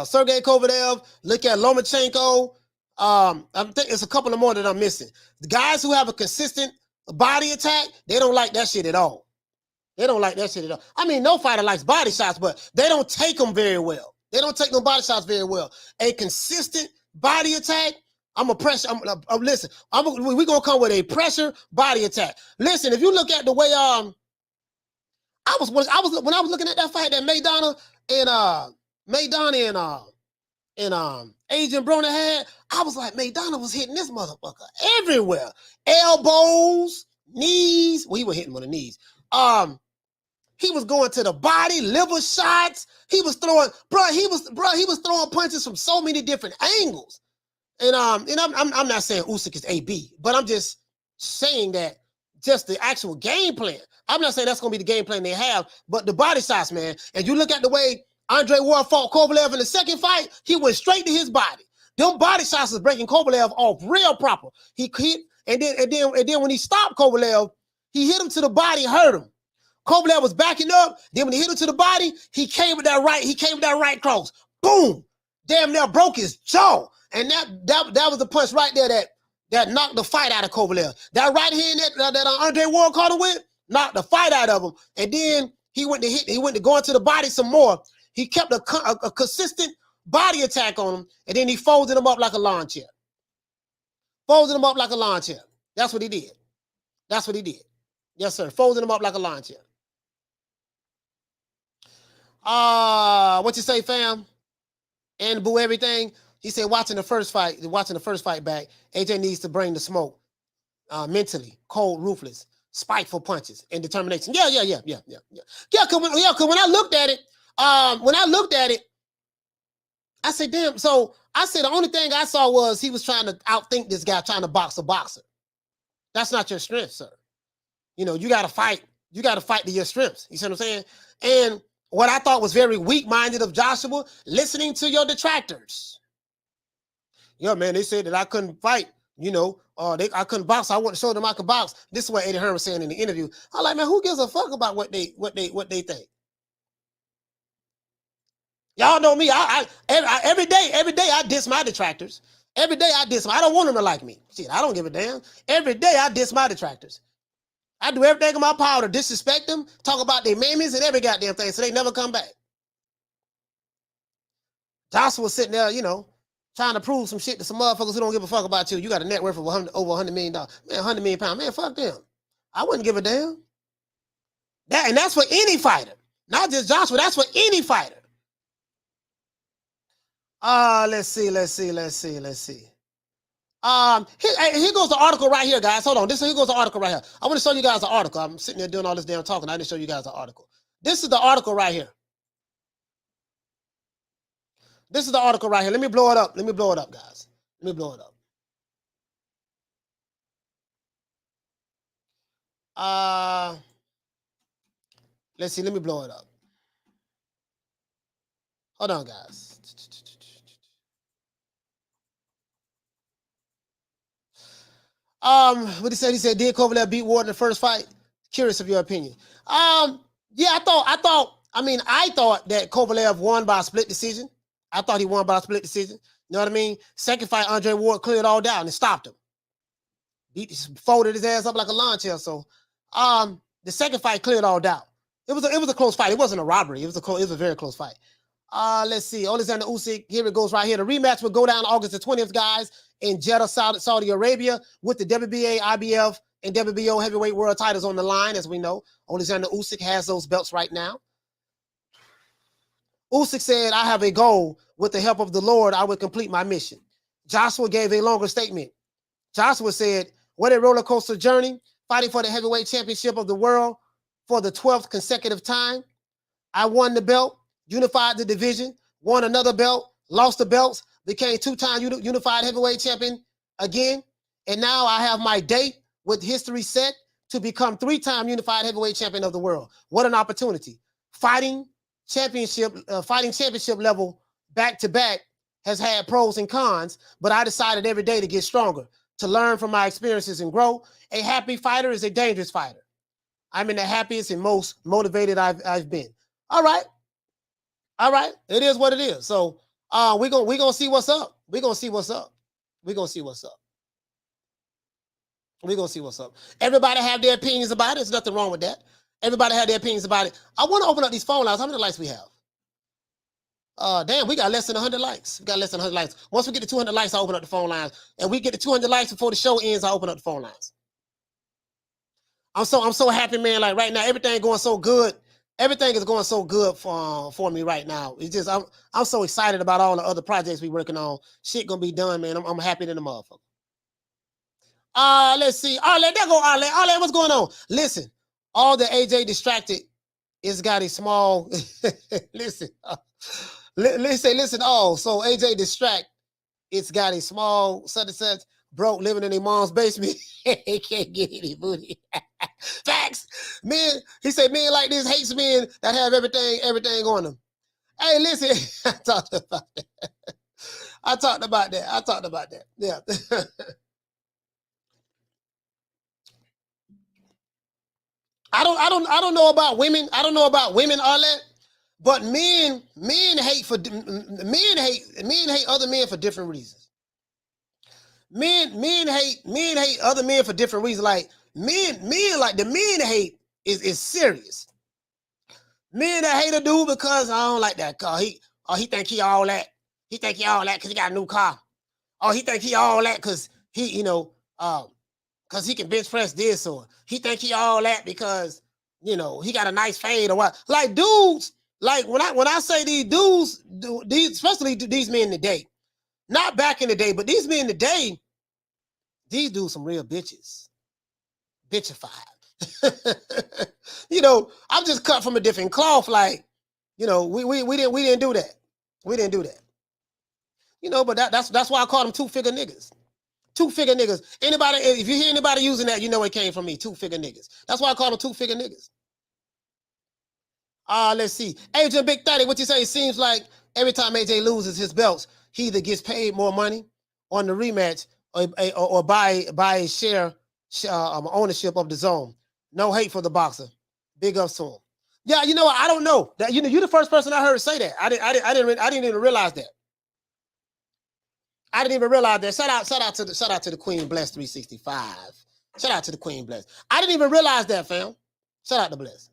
Sergey Kovalev, look at Lomachenko. I think it's a couple of more that I'm missing. The guys who have a consistent body attack, they don't like that shit at all. They don't like that shit at all. I mean, no fighter likes body shots, but they don't take them very well. They don't take no body shots very well. A consistent body attack, listen, we're going to come with a pressure body attack. Listen, if you look at the way, when I was looking at that fight that Maidana and Adrian Broner had, I was like, Maidana was hitting this motherfucker everywhere. Elbows, knees. Well, he was hitting on the knees. He was going to the body, liver shots. He was throwing, he was throwing punches from so many different angles. And I'm not saying Usyk is AB, but I'm just saying that just the actual game plan. I'm not saying that's going to be the game plan they have, but the body shots, man. And you look at the way Andre Ward fought Kovalev in the second fight, he went straight to his body. Them body shots was breaking Kovalev off real proper. He hit, and then when he stopped Kovalev, he hit him to the body, hurt him. Kovalev was backing up. Then when he hit him to the body, he came with that right cross. Boom! Damn near broke his jaw. And that was the punch right there that knocked the fight out of Kovalev. That right hand that Andre Ward caught him with knocked the fight out of him. And then he went to go into the body some more. He kept a consistent body attack on him, and then he folded him up like a lawn chair. That's what he did. Yes, sir. Folded him up like a lawn chair. What you say, fam? And boo everything. He said, watching the first fight back, AJ needs to bring the smoke. Mentally, cold, ruthless, spiteful punches, and determination. Yeah. Yeah, because when I looked at it, I said, damn. So I said the only thing I saw was he was trying to outthink this guy, trying to box a boxer. That's not your strength, sir. You know, you gotta fight to your strengths. You see what I'm saying? And what I thought was very weak-minded of Joshua, listening to your detractors. Yeah, man, they said that I couldn't fight. You know, I couldn't box. I want to show them I could box. This is what Eddie Hearn was saying in the interview. I'm like, man, who gives a fuck about what they think? Y'all know me. Every day I diss my detractors. Every day I diss them. I don't want them to like me. Shit, I don't give a damn. Every day I diss my detractors. I do everything in my power to disrespect them, talk about their mammies and every goddamn thing, so they never come back. Joshua was sitting there, you know, trying to prove some shit to some motherfuckers who don't give a fuck about you. You got a net worth of over $100 million. Man, £100 million. Man, fuck them. I wouldn't give a damn. And that's for any fighter. Not just Joshua. That's for any fighter. Let's see. Here goes the article right here, guys. Hold on. Here goes the article right here. I want to show you guys the article. I'm sitting there doing all this damn talking. I didn't show you guys the article. This is the article right here. This is the article right here. Let me blow it up. Guys. Let me blow it up. Let's see. Let me blow it up. Hold on, guys. What he said, did Kovalev beat Ward in the first fight? Curious of your opinion. Yeah, I thought that Kovalev won by a split decision. I thought he won by a split decision. You know what I mean? Second fight, Andre Ward cleared all down and stopped him. He folded his ass up like a lawn chair. So, the second fight cleared all down. It was a close fight. It wasn't a robbery. It was a very close fight. Let's see. Oleksandr Usyk. Here it goes right here. The rematch will go down August the 20th, guys, in Jeddah, Saudi Arabia, with the WBA, IBF, and WBO heavyweight world titles on the line, as we know. Oleksandr Usyk has those belts right now. Usyk said, I have a goal. With the help of the Lord, I will complete my mission. Joshua gave a longer statement. Joshua said, what a roller coaster journey, fighting for the heavyweight championship of the world for the 12th consecutive time. I won the belt, unified the division, won another belt, lost the belts, became two-time unified heavyweight champion again. And now I have my date with history set to become three-time unified heavyweight champion of the world. What an opportunity. Fighting championship level back-to-back has had pros and cons, but I decided every day to get stronger, to learn from my experiences and grow. A happy fighter is a dangerous fighter. I'm in the happiest and most motivated I've been. All right. All right. It is what it is. So we're gonna see what's up. We're gonna see what's up. We're gonna see what's up. We're gonna see what's up. Everybody have their opinions about it. There's nothing wrong with that. Everybody have their opinions about it. I want to open up these phone lines. How many likes we have? Damn, we got less than 100 likes. We got less than 100 likes. Once we get to 200 likes, I open up the phone lines. And we get to 200 likes before the show ends, I open up the phone lines. I'm so happy, man. Like right now, everything going so good. Everything is going so good for me right now. It's just I'm so excited about all the other projects we working on. Shit gonna be done, man. I'm happy than the motherfucker. Let's see. Arlette, there go Arlette. Arlette, what's going on? Listen, all the AJ distracted is got a small. Listen, listen. Oh, so AJ distract. It's got a small such and such broke living in their mom's basement. He can't get any booty. Facts. Men, he said men like this hates men that have everything on them. Hey, listen, I talked about that. Yeah. I don't know about women. I don't know about women, Arlette, but men hate other men for different reasons. Men hate other men for different reasons. Like men like the men hate is serious. Men that hate a dude because I don't like that car. He think he all that. He think he all that because he got a new car. Oh, he think he all that because he, because he can bench press this, or he think he all that because, he got a nice fade or what. Like dudes, like when I say these dudes, especially these men today, not back in the day, but these men today, these dudes some real bitches. Bitchified. I'm just cut from a different cloth. Like, we didn't do that. We didn't do that. But that's why I call them two-figure niggas. Two-figure niggas. Anybody, if you hear anybody using that, it came from me. Two-figure niggas. That's why I call them two-figure niggas. Let's see. Agent Big 30, what you say? It seems like every time AJ loses his belts, he either gets paid more money on the rematch or buy a share ownership of the zone. No hate for the boxer. Big ups to him. Yeah, what? I don't know. That you're the first person I heard say that. I didn't even realize that. I didn't even realize that. Shout out to the Queen Bless 365. Shout out to the Queen Bless. I didn't even realize that, fam. Shout out to Bless.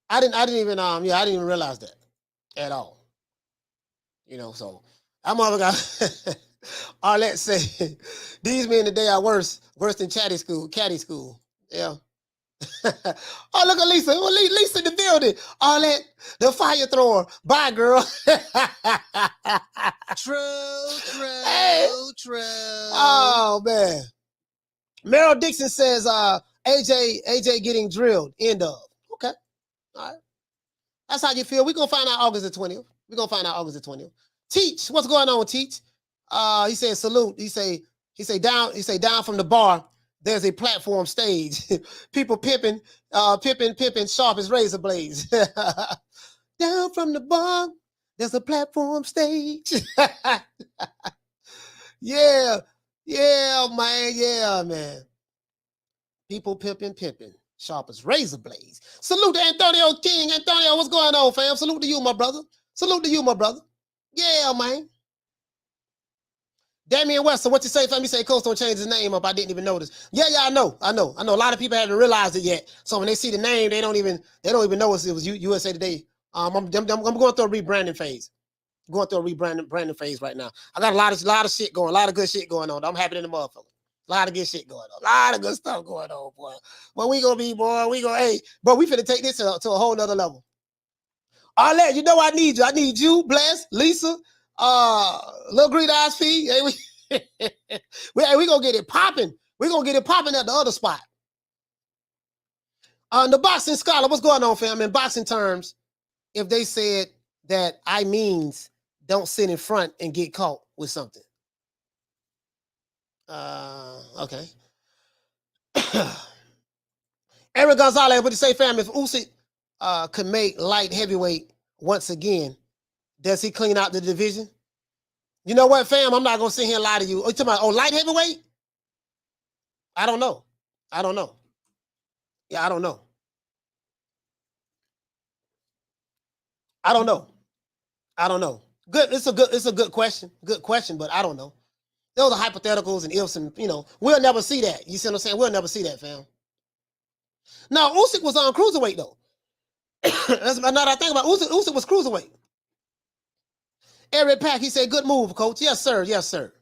I didn't even realize that at all. So I'm all got Arlette say these men today are worse than caddy school. Yeah. Oh, look at Lisa. Oh, Lisa in the building. Arlette, the fire thrower. Bye, girl. True. Hey. Oh, man. Meryl Dixon says AJ getting drilled. End of. Okay. All right. That's how you feel. We're going to find out August the 20th. Teach. What's going on, Teach? He said salute. He say down from the bar. There's a platform stage. People pimping sharp as razor blades. Down from the bar, there's a platform stage. Yeah, man. People pimping sharp as razor blades. Salute to Antonio King. Antonio, what's going on, fam? Salute to you, my brother. Yeah, man. Damian Wester, what you say, fam? You say Coach don't change his name up. I didn't even notice. Yeah, I know. A lot of people haven't realized it yet. So when they see the name, they don't even know it was USA Today. I'm going through a rebranding phase. Branding phase right now. I got a lot of shit going, a lot of good shit going on. I'm happy in the motherfucker. A lot of good shit going on. A lot of good stuff going on, boy. But we gonna be, boy. But we finna take this to a whole nother level. Arlette, I need you. I need you, Bless, Lisa, Little Green Eyes Fee. Hey, we gonna get it popping. We're gonna get it popping at the other spot. The boxing scholar, what's going on, fam? In boxing terms, if they said that I means don't sit in front and get caught with something. Okay. Eric Gonzalez, what do you say, fam? If Usyk could make light heavyweight once again, Does he clean out the division? You know what, fam? I'm not gonna sit here and lie to you. Oh, you talking about light heavyweight? I don't know. I don't know. Yeah, I don't know. I don't know. I don't know. Good. It's a good question. Good question, but I don't know. Those are hypotheticals and ifs, and we'll never see that. You see what I'm saying? We'll never see that, fam. Now, Usyk was on cruiserweight though. That's another thing about Usyk. Usyk was cruiserweight. Eric Pack, he said, "Good move, coach." Yes, sir. Yes, sir.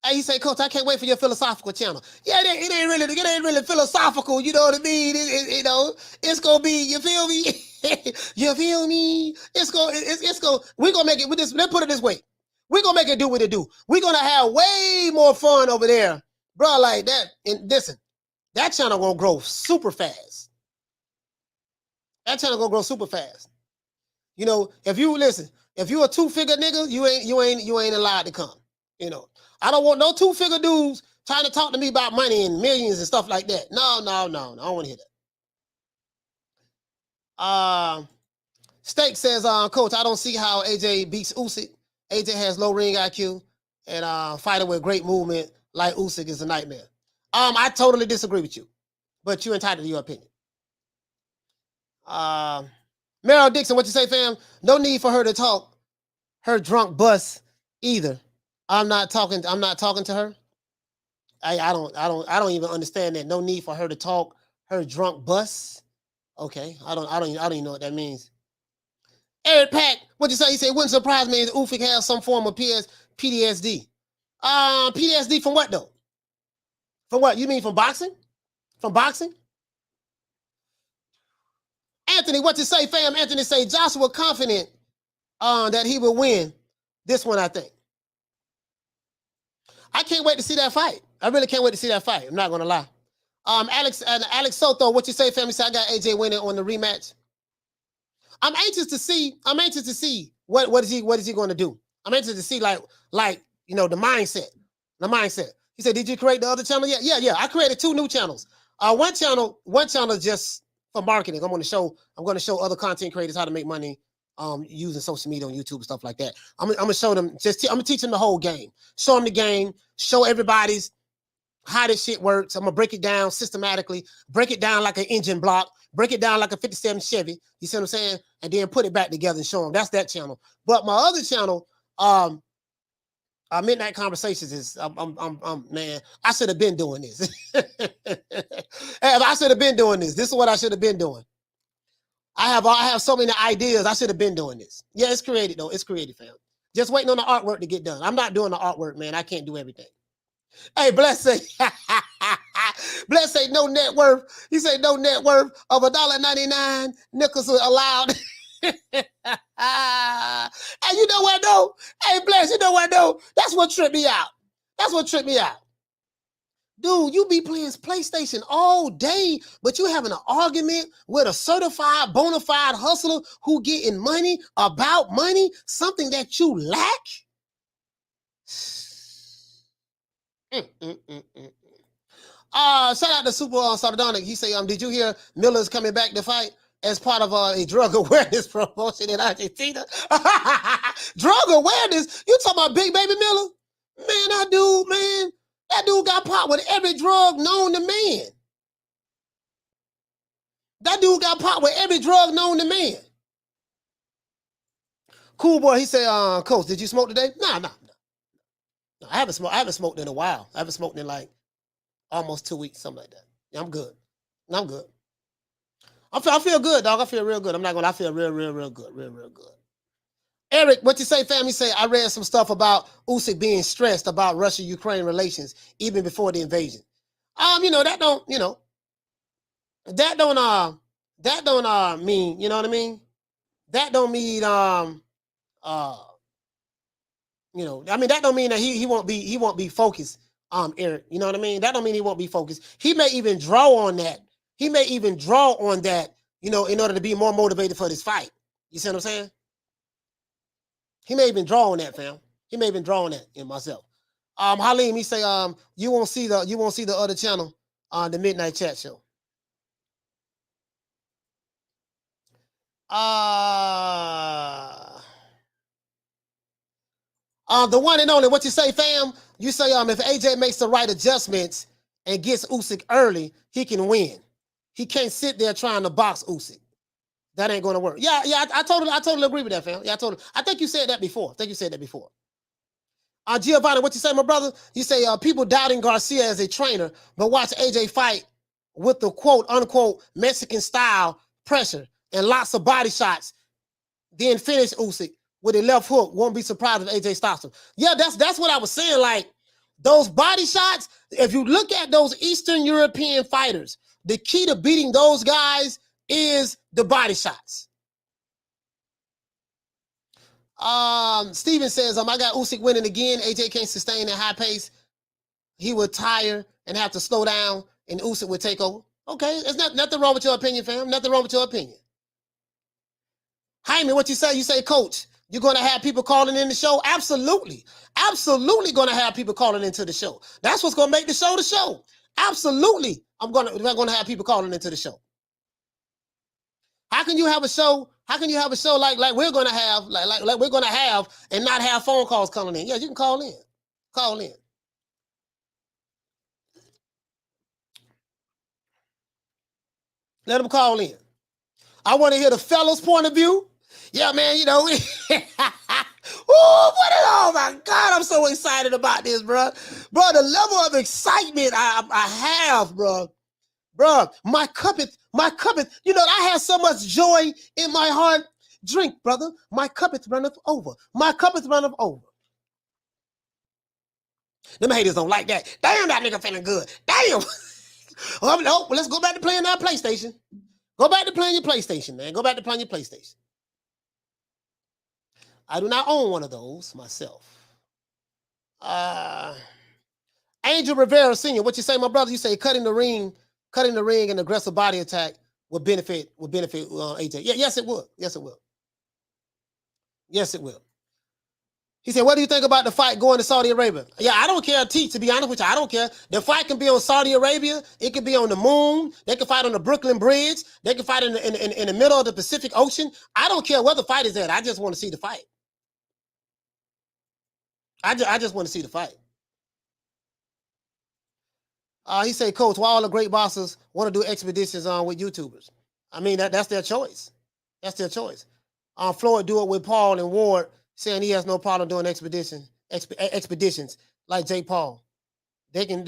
Hey, he said, "Coach, I can't wait for your philosophical channel." Yeah, it ain't really philosophical. You know what I mean? It's gonna be. You feel me? You feel me? It's gonna. We're gonna make it with this. Let's put it this way. We're gonna make it do what it do. We're gonna have way more fun over there, bro. Like that. And listen, that channel gonna grow super fast. That channel gonna grow super fast. If you listen, if you a 2-figure nigga, you ain't allowed to come. I don't want no 2-figure dudes trying to talk to me about money and millions and stuff like that. No. I don't want to hear that. Steak says, Coach, I don't see how AJ beats Usyk. AJ has low ring IQ and fighting with great movement like Usyk is a nightmare. I totally disagree with you, but you're entitled to your opinion. Meryl Dixon, what you say, fam? No need for her to talk her drunk bus either. I'm not talking to her. I don't even understand that. No need for her to talk her drunk bus. Okay, I don't even know what that means. Eric Pack, what you say? He said, wouldn't surprise me if Usyk has some form of PTSD. PTSD from what though? From what? You mean from boxing? From boxing? Anthony, what you say, fam? Anthony say Joshua confident that he will win this one, I think. I can't wait to see that fight. I really can't wait to see that fight. I'm not gonna lie. Alex Soto, what you say, family? Say I got AJ winning on the rematch. I'm anxious to see what is he going to do. I'm anxious to see like the mindset. The mindset. He said, "Did you create the other channel?" Yeah. I created 2 new channels. One channel just for marketing. I'm going to show other content creators how to make money using social media on YouTube and stuff like that. I'm going to show them I'm going to teach them the whole game. Show them the game. Show everybody's how this shit works. I'm going to break it down systematically, break it down like an engine block, break it down like a 57 Chevy. You see what I'm saying? And then put it back together and show them. That's that channel. But my other channel, Midnight Conversations is, man, I should have been doing this. I should have been doing this. This is what I should have been doing. I have so many ideas. I should have been doing this. Yeah, it's created though. It's created, fam. Just waiting on the artwork to get done. I'm not doing the artwork, man. I can't do everything. Hey, Bless say, Bless say no net worth. He said no net worth of $1.99. Nickels are allowed. Hey, you know what though? Hey, Bless, you know what though? That's what tripped me out. Dude, you be playing PlayStation all day, but you having an argument with a certified, bona fide hustler who getting money about money, something that you lack? Shout out to Super Sardonic. He say, did you hear Miller's coming back to fight as part of a drug awareness promotion in Argentina? Drug awareness? You talking about Big Baby Miller? Man, that dude got popped with every drug known to man. That dude got popped with every drug known to man. Cool boy, he say, Coach, did you smoke today? Nah. I haven't smoked in a while. I haven't smoked in like almost 2 weeks, something like that. Yeah, I'm good. I feel good, dog. I feel real good. I'm not gonna. I feel real good. Real good. Eric, what you say, family? Say I read some stuff about Usyk being stressed about Russia-Ukraine relations even before the invasion. That don't mean, you know what I mean? That don't mean that don't mean that he won't be focused, Eric. You know what I mean? That don't mean he won't be focused. He may even draw on that. In order to be more motivated for this fight. You see what I'm saying? He may even draw on that, fam. He may even draw on that in myself. Halim, he say, you won't see the other channel on the Midnight Chat Show. The one and only, what you say, fam? You say, if AJ makes the right adjustments and gets Usyk early, he can win. He can't sit there trying to box Usyk. That ain't gonna work. Yeah, I totally agree with that, fam. Yeah, I think you said that before. Giovanni, what you say, my brother? You say people doubting Garcia as a trainer, but watch AJ fight with the quote unquote Mexican style pressure and lots of body shots, then finish Usyk with a left hook. Won't be surprised if AJ stops him. Yeah, that's what I was saying. Like those body shots, if you look at those Eastern European fighters, the key to beating those guys is the body shots. Steven says, I got Usyk winning again. AJ can't sustain that high pace. He would tire and have to slow down, and Usyk would take over. Okay, there's nothing wrong with your opinion, fam. Nothing wrong with your opinion. Jaime, what you say? You say, Coach, you're going to have people calling in the show? Absolutely. Absolutely going to have people calling into the show. That's what's going to make the show. Absolutely. I'm going to have people calling into the show. How can you have a show? How can you have a show like we're going to have, like we're going to have and not have phone calls calling in? Yeah, you can call in. Call in. Let them call in. I want to hear the fellas' point of view. Yeah, man, you know. Oh my God, I'm so excited about this, bro. Bro, the level of excitement I have, bro. Bro, my cup is, you know, I have so much joy in my heart. Drink, brother. My cup is runneth over. My cup is runneth over. Them haters don't like that. Damn, that nigga feeling good. Damn. Oh, let's go back to playing our PlayStation. Go back to playing your PlayStation, man. Go back to playing your PlayStation. I do not own one of those myself. Angel Rivera Sr., what you say, my brother? You say cutting the ring and aggressive body attack would benefit AJ. Yeah, yes, it would. Yes, it will. Yes, it will. He said, what do you think about the fight going to Saudi Arabia? Yeah, I don't care, T, to be honest with you. I don't care. The fight can be on Saudi Arabia. It can be on the moon. They can fight on the Brooklyn Bridge. They can fight in the middle of the Pacific Ocean. I don't care where the fight is at. I just want to see the fight. I just want to see the fight. He said, Coach, why all the great bosses want to do expeditions with YouTubers? I mean, that's their choice. That's their choice. Floyd do it with Paul and Ward, saying he has no problem doing expeditions like Jake Paul. They can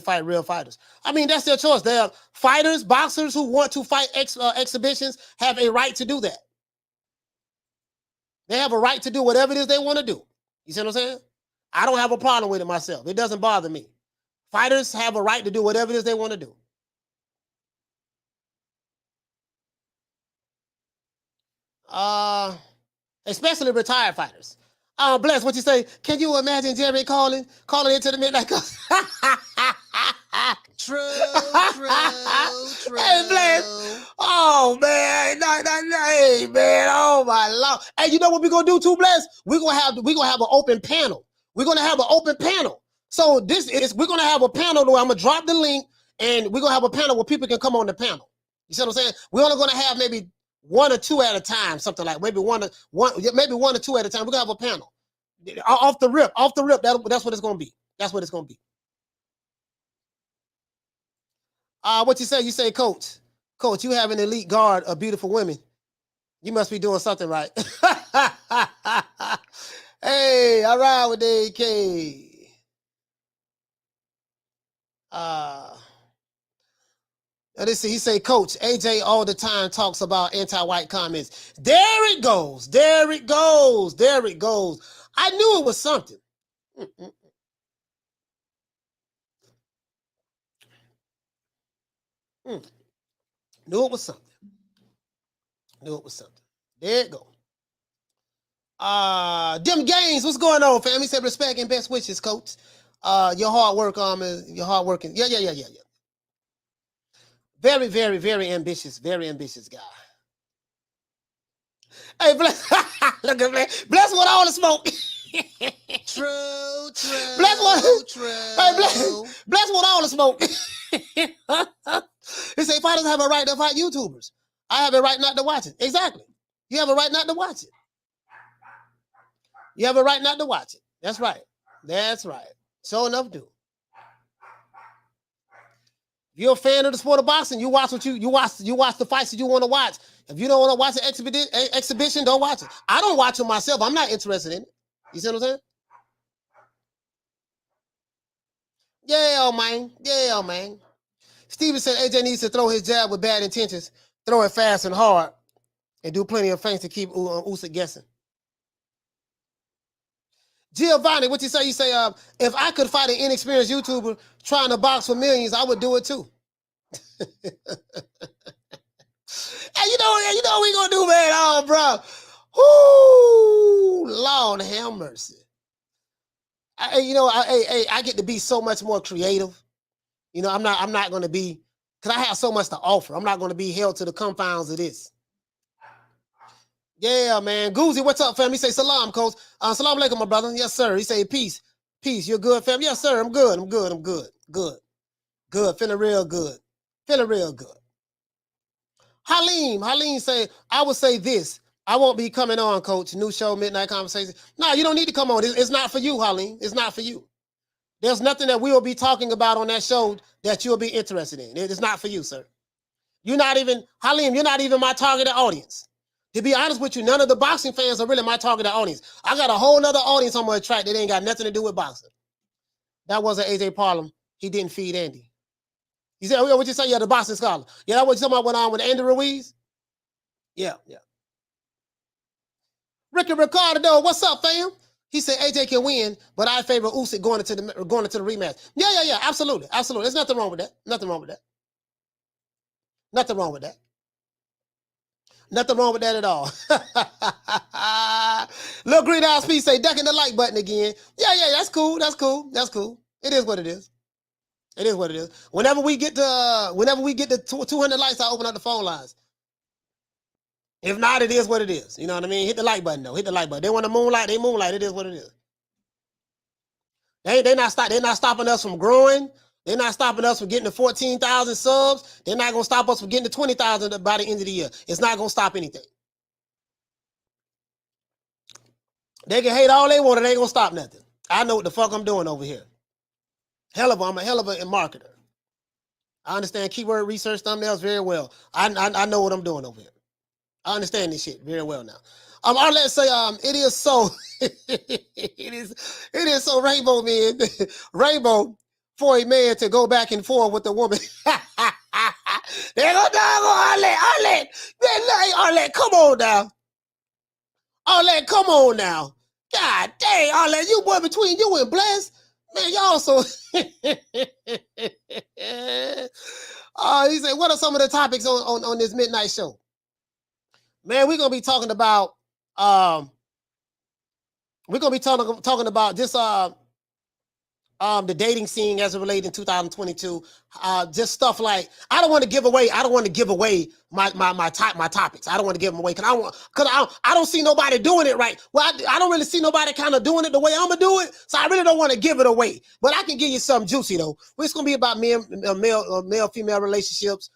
fight real fighters. I mean, that's their choice. They are fighters, boxers who want to fight exhibitions have a right to do that. They have a right to do whatever it is they want to do. You see what I'm saying? I don't have a problem with it myself. It doesn't bother me. Fighters have a right to do whatever it is they want to do. Especially retired fighters. Bless, what you say? Can you imagine Jerry calling into the midnight? True. Hey, Bless. Oh, man. Hey, man. Oh, my Lord. Hey, you know what we're going to do too, Bless? We're going to have an open panel. We're going to have an open panel. So we're going to have a panel where I'm going to drop the link, and we're going to have a panel where people can come on the panel. You see what I'm saying? We're only going to have maybe one or two at a time, something like maybe one or two at a time. We're gonna have a panel. Off the rip. That's what it's gonna be. That's what it's gonna be. What you say? You say, Coach, you have an elite guard of beautiful women. You must be doing something right. Hey, I ride with the AK. Let's see, he say, Coach, AJ all the time talks about anti-white comments. There it goes. I knew it was something. Knew it was something. There it go. Dim Gaines, what's going on, fam? He said, respect and best wishes, Coach. Your hard work, your hard working. Yeah. Very, very, very ambitious guy. Hey, Bless, look at Bless. Bless with all the smoke. True. True. Hey, Bless with all the smoke. He say fighters have a right to fight YouTubers. I have a right not to watch it. Exactly. You have a right not to watch it. You have a right not to watch it. That's right. That's right. Sure enough, do. If you're a fan of the sport of boxing, you watch the fights that you want to watch. If you don't want to watch an exhibition, don't watch it. I don't watch it myself. I'm not interested in it. You see what I'm saying? Yeah, man. Yeah, man. Steven said AJ needs to throw his jab with bad intentions, throw it fast and hard, and do plenty of things to keep Usyk guessing. Giovanni, what you say? You say, if I could fight an inexperienced YouTuber trying to box for millions, I would do it too. Hey, you know what we gonna do, man? Oh, bro. Whoo, Lord have mercy. I get to be so much more creative. You know, I'm not gonna be, because I have so much to offer. I'm not gonna be held to the confines of this. Yeah, man. Goozy, what's up, fam? He say, salam, coach. Salam alaikum, my brother. Yes, sir. He say, peace. Peace. You're good, fam? Yes, sir. I'm good. I'm good. I'm good. Good. Good. Feeling real good. Feeling real good. Halim say, I would say this. I won't be coming on, coach. New show, Midnight Conversation. No, you don't need to come on. It's not for you, Halim. It's not for you. There's nothing that we will be talking about on that show that you'll be interested in. It's not for you, sir. You're not even, Halim, you're not even my targeted audience. To be honest with you, none of the boxing fans are really my targeted audience. I got a whole nother audience on my track that ain't got nothing to do with boxing. That wasn't AJ Parham. He didn't feed Andy. You said, what you say? Yeah, the boxing scholar. Yeah, that was something I went on with Andy Ruiz. Yeah. Ricky Ricardo, what's up, fam? He said AJ can win, but I favor Usyk going into the rematch. Yeah, absolutely. There's nothing wrong with that. Nothing wrong with that. Nothing wrong with that. Nothing wrong with that at all. Little Green Eyes P say, ducking the like button again. Yeah, that's cool. It is what it is. It is what it is. Whenever we get to 200 likes, I open up the phone lines. If not, it is what it is. You know what I mean? Hit the like button, though. Hit the like button. They want to moonlight, they moonlight. It is what it is. They're not stopping us from growing. They're not stopping us from getting to 14,000 subs. They're not going to stop us from getting to 20,000 by the end of the year. It's not going to stop anything. They can hate all they want and they ain't going to stop nothing. I know what the fuck I'm doing over here. I'm a hell of a marketer. I understand keyword research thumbnails very well. I know what I'm doing over here. I understand this shit very well now. Let's say it is so it is so Rainbow, man. Rainbow, for a man to go back and forth with a woman. They go down on Arlette. Arlette, come on now. Arlette, come on now. God dang, Arlette, you boy, between you and Bless, man, y'all so. He said, what are some of the topics on this midnight show? Man, we're gonna be talking about just the dating scene as it relates in 2022. Just stuff like I don't want to give away my topics. I don't want to give them away because I don't see nobody doing it right. Well, I don't really see nobody kind of doing it the way I'm gonna do it. So I really don't want to give it away. But I can give you something juicy though. It's gonna be about male female relationships.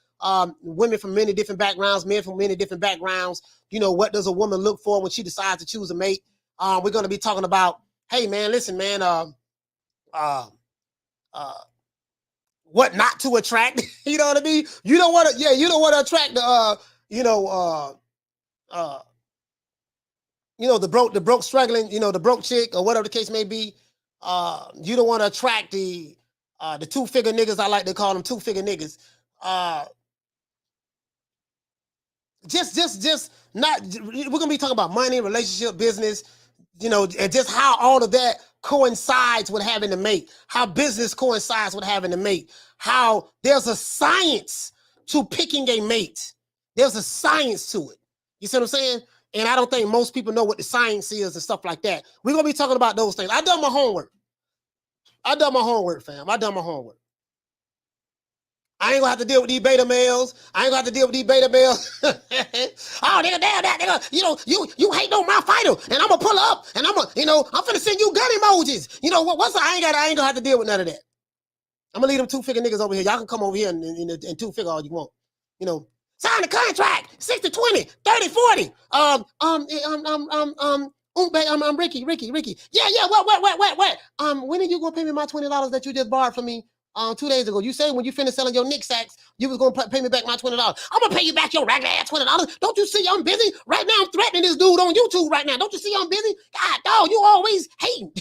Women from many different backgrounds, men from many different backgrounds. You know, what does a woman look for when she decides to choose a mate? We're going to be talking about, hey man, listen, man, what not to attract. You know what I mean? You don't want to attract the the broke struggling, the broke chick or whatever the case may be. You don't want to attract the two-figure niggas. I like to call them two-figure niggas. Just not, we're gonna be talking about money, relationship, business, and just how all of that coincides with having a mate, how business coincides with having a mate, how there's a science to picking a mate. There's a science to it. You see what I'm saying? And I don't think most people know what the science is and stuff like that. We're gonna be talking about those things. I done my homework, fam. I done my homework. I ain't gonna have to deal with these beta males. Oh, nigga, damn that, nigga. You hate on my fighter, and I'm gonna pull up, and I'm finna send you gun emojis. I ain't gonna have to deal with none of that. I'm gonna leave them two-figure niggas over here. Y'all can come over here and two-figure all you want. Sign the contract. 60-20, 30-40. I'm Ricky. Yeah. Wait. When are you gonna pay me my $20 that you just borrowed from me 2 days ago? You say when you finish selling your Knick sacks, you was gonna pay me back my $20. I'm gonna pay you back your ragged ass $20. Don't you see I'm busy? Right now I'm threatening this dude on YouTube right now. Don't you see I'm busy? God dog, you always hating.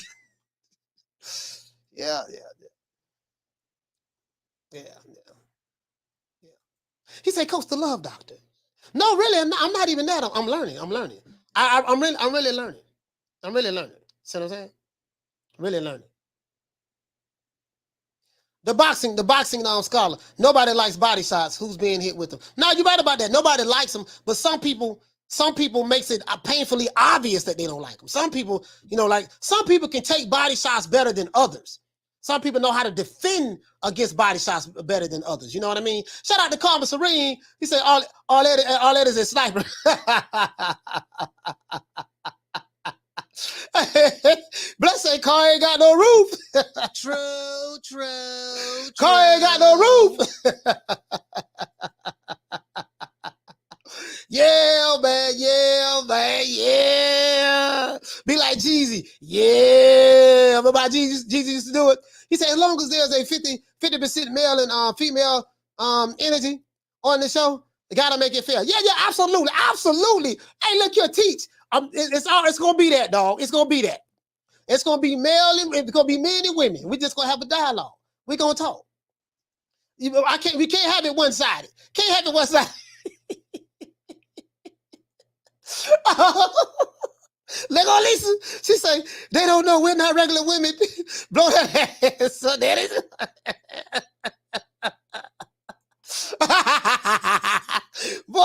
Yeah. He said, Coach, the love doctor. No, really, I'm not even that. I'm learning. I'm really learning. See what I'm saying? Really learning. The boxing scholar. Nobody likes body shots. Who's being hit with them? No, you're right about that. Nobody likes them, but some people makes it painfully obvious that they don't like them. Some people, some people can take body shots better than others. Some people know how to defend against body shots better than others. You know what I mean? Shout out to Karma Serene. He said, all that is a sniper. Bless say car ain't got no roof. True. Car ain't got no roof. Yeah, man. Be like Jeezy. Yeah. Remember how Jeezy used to do it? He said, as long as there's a 50% male and female energy on the show, you gotta make it fair. Yeah, absolutely. Hey, look here, teach. It's gonna be that, dog. It's gonna be that. It's gonna be male and it's gonna be men and women. We just gonna have a dialogue. We're gonna talk. We can't have it one-sided. Can't have it one-sided. Look on Lisa. She say, they don't know we're not regular women. Blow that ass. So that is boy.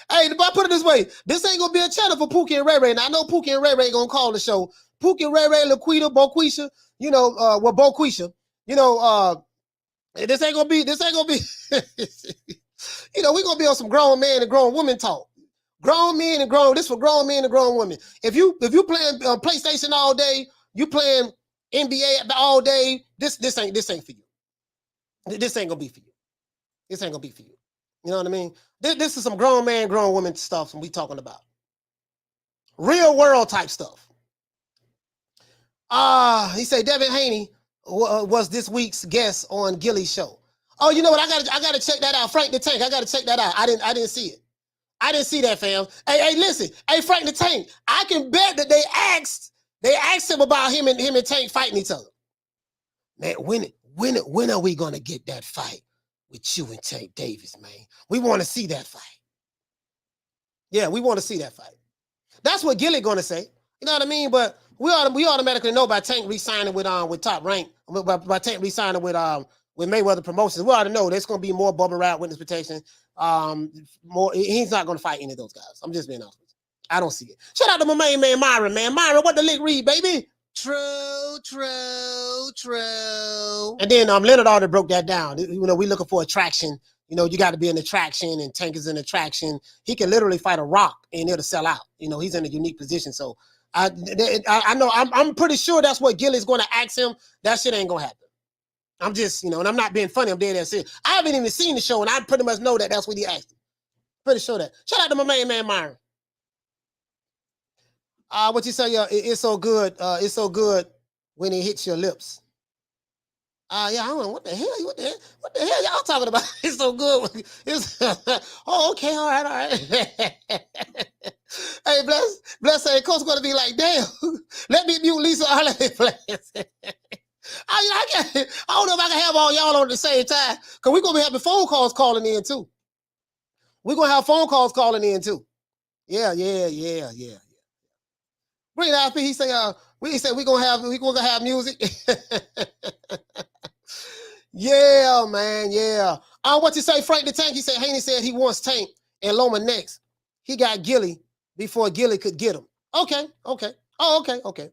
Hey, but I put it this way. This ain't gonna be a channel for Pookie and Ray Ray. Now I know Pookie and Ray Ray gonna call the show. Pookie and Ray Ray, Laquita, Boquisha, Boquisha, this ain't gonna be, we're gonna be on some grown man and grown woman talk. Grown men and grown, this for grown men and grown women. If you playing PlayStation all day, you playing NBA all day, this ain't for you. This ain't gonna be for you. This ain't gonna be for you. You know what I mean? This is some grown man, grown woman stuff we talking about. Real world type stuff. He said Devin Haney was this week's guest on Gilly's show. Oh, you know what? I gotta check that out. Frank the Tank. I gotta check that out. I didn't see it. I didn't see that, fam. Hey, listen. Hey, Frank the Tank. I can bet that they asked him about him and Tank fighting each other. Man, when are we gonna get that fight with you and Tank Davis, man? We want to see that fight. Yeah, we want to see that fight. That's what Gilly gonna say. You know what I mean? But we automatically know by Tank re-signing with Top Rank, by Tank re-signing with Mayweather Promotions. We already know there's gonna be more bubble wrap witness protection. He's not gonna fight any of those guys. I'm just being honest with you. I don't see it. Shout out to my main man Myron, man. Myron, what the lick read, baby? True. And then Leonard already broke that down. We looking for attraction. You got to be an attraction, and Tank is an attraction. He can literally fight a rock and it'll sell out. He's in a unique position. So I know I'm pretty sure that's what Gilly's going to ask him. That shit ain't gonna happen. I'm just, and I'm not being funny. I'm dead ass serious. I haven't even seen the show, and I pretty much know that that's what he asked him. Pretty sure that. Shout out to my main man Myron. What you say? It's so good. It's so good when it hits your lips. Yeah, I don't know what the hell y'all talking about. It's so good. It's oh, okay, all right. Hey, bless say Coach gonna be like, damn. Let me mute Lisa all of it, please. I don't know if I can have all y'all on at the same time, because we're gonna be having phone calls calling in too. We're gonna have phone calls calling in too. Yeah. Bring it IP. He said we're gonna have music. Yeah, man. Yeah. What you say, Frank the Tank? He said Haney said he wants Tank and Loma next. He got Gilly before Gilly could get him. Okay. Oh, okay.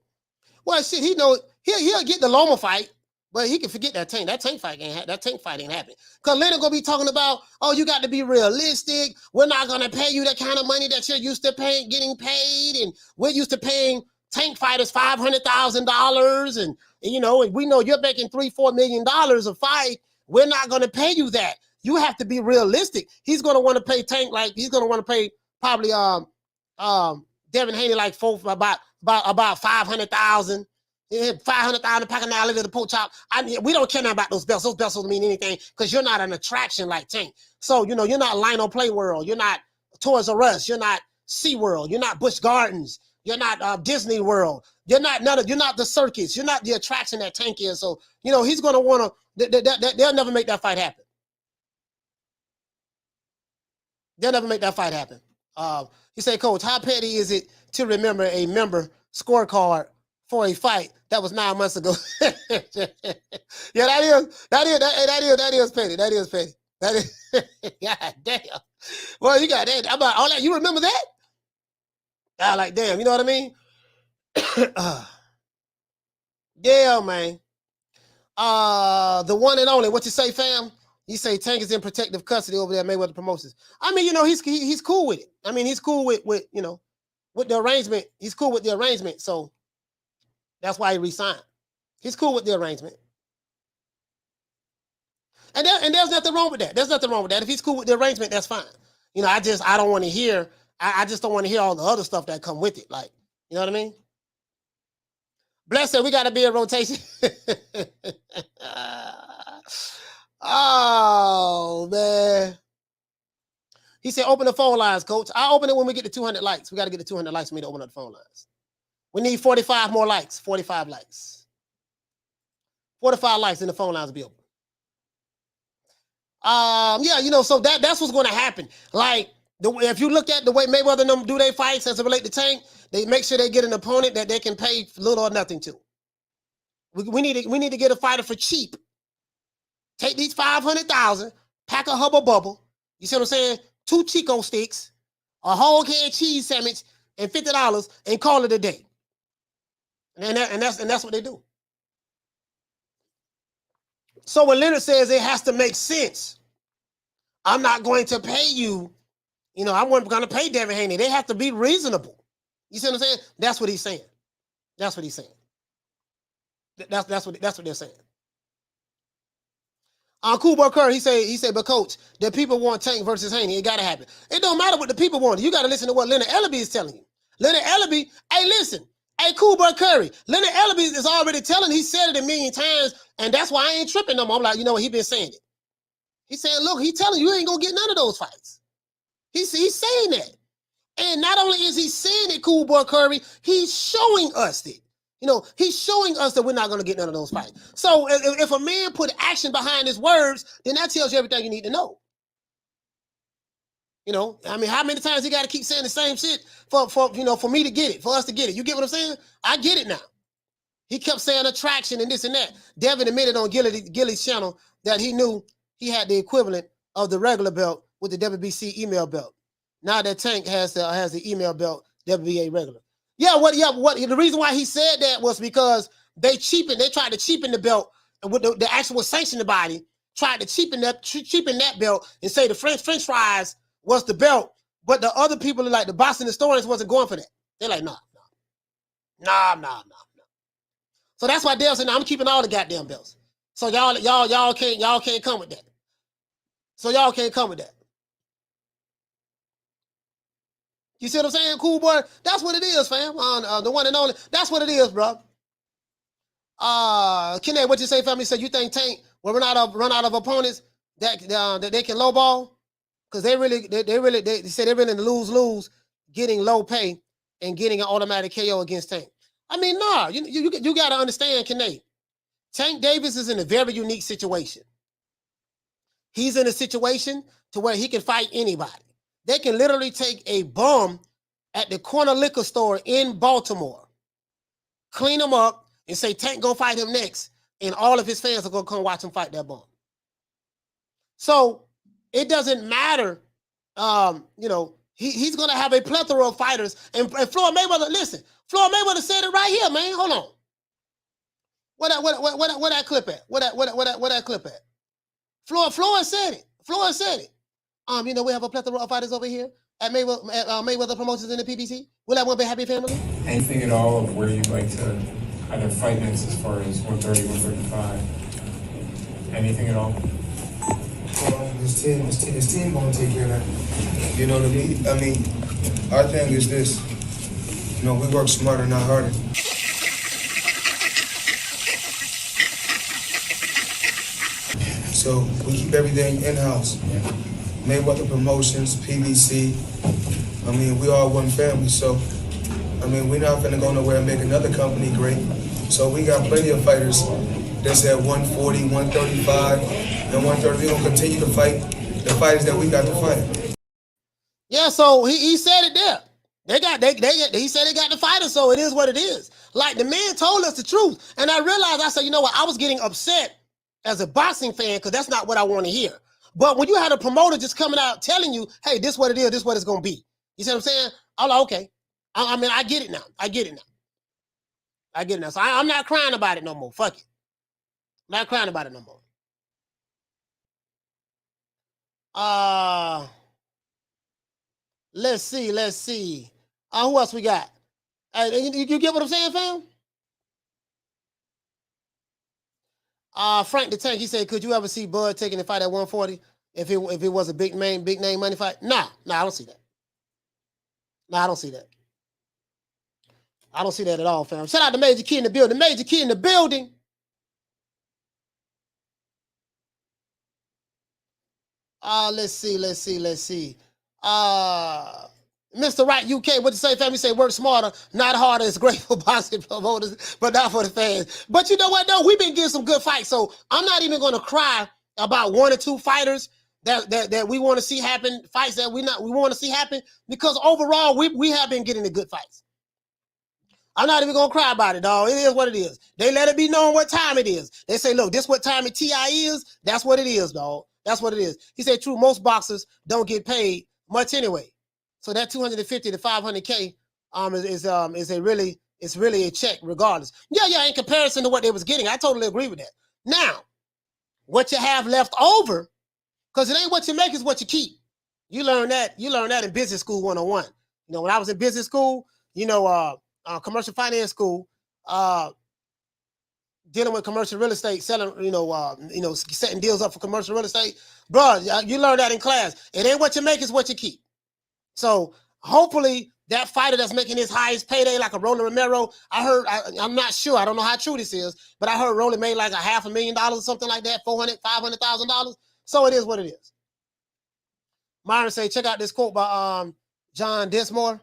Well, shit, he know he'll get the Loma fight, but he can forget that Tank. That Tank fight ain't happening. Because Leonard gonna be talking about, oh, you got to be realistic. We're not gonna pay you that kind of money that you're used to getting paid, and we're used to paying Tank fighters $500,000, and we know you're making $3-4 million a fight. We're not gonna pay you that. you have to be realistic. He's going to want to pay Tank like he's going to want to pay probably Devin Haney like about 500,000. 500,000 pack of now look at the pork chop. We don't care about those belts. Those belts don't mean anything because you're not an attraction like Tank. So you're not Lionel Play World. You're not Toys R Us. You're not SeaWorld. You're not Busch Gardens. You're not Disney World. You're not the circus. You're not the attraction that Tank is. So he's going to want to. They'll never make that fight happen. They'll never make that fight happen. He said, Coach, how petty is it to remember a member scorecard for a fight that was 9 months ago? Yeah, that is petty. That is petty. That is, God damn. Well, you got that. I'm like, all that. You remember that? I like, damn. You know what I mean? Yeah, man. The one and only. What you say, fam? You say Tank is in protective custody over there at Mayweather Promotions. I mean, he's cool with it. I mean, he's cool with the arrangement. He's cool with the arrangement. So that's why he resigned. He's cool with the arrangement. And there's nothing wrong with that. There's nothing wrong with that. If he's cool with the arrangement, that's fine. I don't want to hear, I just don't want to hear all the other stuff that come with it. Like, you know what I mean? Bless it, we got to be in rotation. Oh, man. He said, open the phone lines, Coach. I'll open it when we get to 200 likes. We got to get to 200 likes for me to open up the phone lines. We need 45 more likes. 45 likes. 45 likes and the phone lines will be open. Yeah, so that's what's going to happen. Like, if you look at the way Mayweather and them do their fights as it relates to Tank, they make sure they get an opponent that they can pay little or nothing to. We need to get a fighter for cheap. Take these 500,000, pack a Hubba Bubble. You see what I'm saying? 2 Chico sticks, a whole can cheese sandwich, and $50, and call it a day. And that's what they do. So when Leonard says it has to make sense, I'm not going to pay you. I'm going to pay Devin Haney. They have to be reasonable. You see what I'm saying? That's what he's saying. That's what he's saying. That's what they're saying. Cool Boy Curry, he said, but Coach, the people want Tank versus Haney. It got to happen. It don't matter what the people want. You got to listen to what Leonard Ellaby is telling you. Leonard Ellaby, hey, listen. Hey, Cool Boy Curry, Leonard Ellaby is already telling. He said it a million times, and that's why I ain't tripping no more. I'm like, he been saying it. He's saying, look, he telling you ain't going to get none of those fights. He's saying that. And not only is he saying it, Cool Boy Curry, he's showing us it. He's showing us that we're not going to get none of those fights. So if a man put action behind his words, then that tells you everything you need to know. I mean, how many times he got to keep saying the same shit for me to get it, for us to get it? You get what I'm saying? I get it now. He kept saying attraction and this and that. Devin admitted on Gilly's channel that he knew he had the equivalent of the regular belt with the WBC email belt. Now that Tank has the email belt, WBA regular. What the reason why he said that was because they tried to cheapen the belt with the actual sanctioned body, tried to cheapen that belt and say the French fries was the belt, but the other people like the Boston historians wasn't going for that. They're like, nah. So that's why Dale said, I'm keeping all the goddamn belts. So y'all can't come with that. So y'all can't come with that. You see what I'm saying, Cool Boy? That's what it is, fam. The one and only. That's what it is, bro. Kenneth, what you say, family? Said you think Tank will run out of opponents that they can lowball? Because they say they're really lose getting low pay and getting an automatic KO against Tank. I mean, nah. You got to understand, Kenneth. Tank Davis is in a very unique situation. He's in a situation to where he can fight anybody. They can literally take a bum at the corner liquor store in Baltimore, clean him up, and say, Tank gonna fight him next, and all of his fans are gonna come watch him fight that bum. So it doesn't matter. He's gonna have a plethora of fighters. And Floyd Mayweather, listen, Floyd Mayweather said it right here, man. Hold on. Where that clip at? Where that clip at? Floyd said it. Floyd said it. We have a plethora of fighters over here at Mayweather Promotions in the PBC. Will that one be happy family? Anything at all of where you'd like to either fight next as far as 130, 135? Anything at all? Well, His team gonna take care of that. You know what I mean? I mean, our thing is this. You know, we work smarter, not harder. So we keep everything in-house. Mayweather Promotions, PBC. I mean, we all one family, so I mean, we're not gonna go nowhere and make another company great. So we got plenty of fighters that's at 140, 135, and 130. We're gonna continue to fight the fighters that we got to fight. Yeah, so he said it there. He said they got the fighters, so it is what it is. Like, the man told us the truth. And I realized, I said, you know what, I was getting upset as a boxing fan because that's not what I want to hear. But when you had a promoter just coming out telling you, hey, this what it is, this what it's gonna be. You see what I'm saying? I'm like, okay. I mean, I get it now. I get it now. So I'm not crying about it no more. Fuck it. I'm not crying about it no more. Let's see. Who else we got? You get what I'm saying, fam? Frank the Tank, he said, could you ever see Bud taking the fight at 140 if it was a big name money fight? Nah, I don't see that. Nah, I don't see that. I don't see that at all, fam. Shout out to Major Key in the building. Major Key in the building. Let's see. Mr. Right UK, what you say, fam? You say work smarter, not harder. It's great for boxing promoters, but not for the fans. But you know what, though? We've been getting some good fights, so I'm not even going to cry about one or two fighters that we want to see happen, fights that we want to see happen, because overall, we have been getting the good fights. I'm not even going to cry about it, dog. It is what it is. They let it be known what time it is. They say, look, this what time TI is. That's what it is, dog. That's what it is. He said, true, most boxers don't get paid much anyway. So that 250 to 500K is really a check regardless. Yeah, in comparison to what they was getting. I totally agree with that. Now, what you have left over, because it ain't what you make, it's what you keep. You learn that in business school 101. You know, when I was in business school, commercial finance school, dealing with commercial real estate, selling, setting deals up for commercial real estate. Bro, you learn that in class. It ain't what you make, it's what you keep. So hopefully that fighter that's making his highest payday, like a Rolly Romero, I'm not sure, I don't know how true this is, but I heard Rolly made like $500,000 or something like that, $500,000. So it is what it is. Myron say, check out this quote by John Desmore.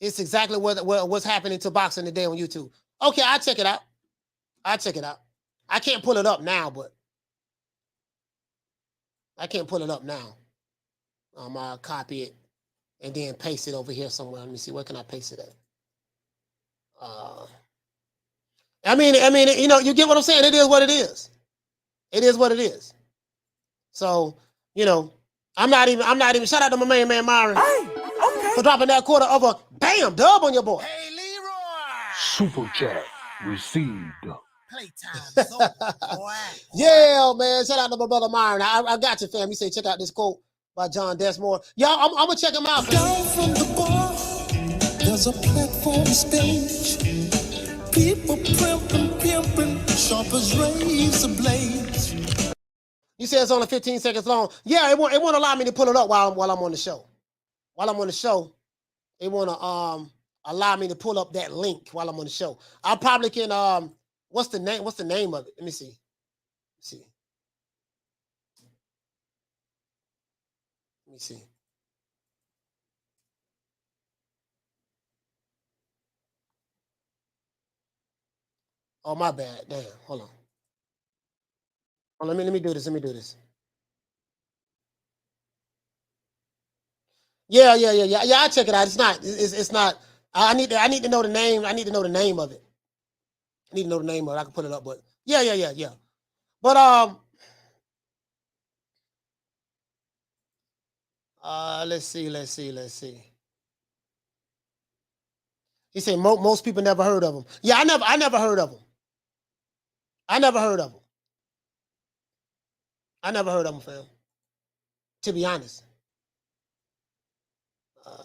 It's exactly what's happening to boxing today on YouTube. Okay, I'll check it out. I can't pull it up now, but I'll copy it and then paste it over here somewhere. Let me see, where can I paste it at? I mean, you get what I'm saying? It is what it is. It is what it is. So, I'm not even shout out to my man Myron. Hey, okay. For dropping that quarter of a bam dub on your boy. Hey, Leroy. Super chat received. Playtime's over, boy. Yeah, man. Shout out to my brother Myron. I got you, fam. You say check out this quote by John Desmore. Y'all, I'm gonna check him out. Down from the bar, there's a platform stage. People pimping, sharp as razor blades. You say it's only 15 seconds long. Yeah, it won't allow me to pull it up while I'm on the show. While I'm on the show, it won't allow me to pull up that link while I'm on the show. I probably can what's the name of it? Let me see. Let me see. Oh, my bad. Damn. Hold on. Oh, let me do this. Yeah. I'll check it out. It's not. I need to know the name. I need to know the name of it. I can put it up, but yeah. But let's see. He said most people never heard of him. Yeah, I never heard of him. I never heard of him, fam. To be honest. Let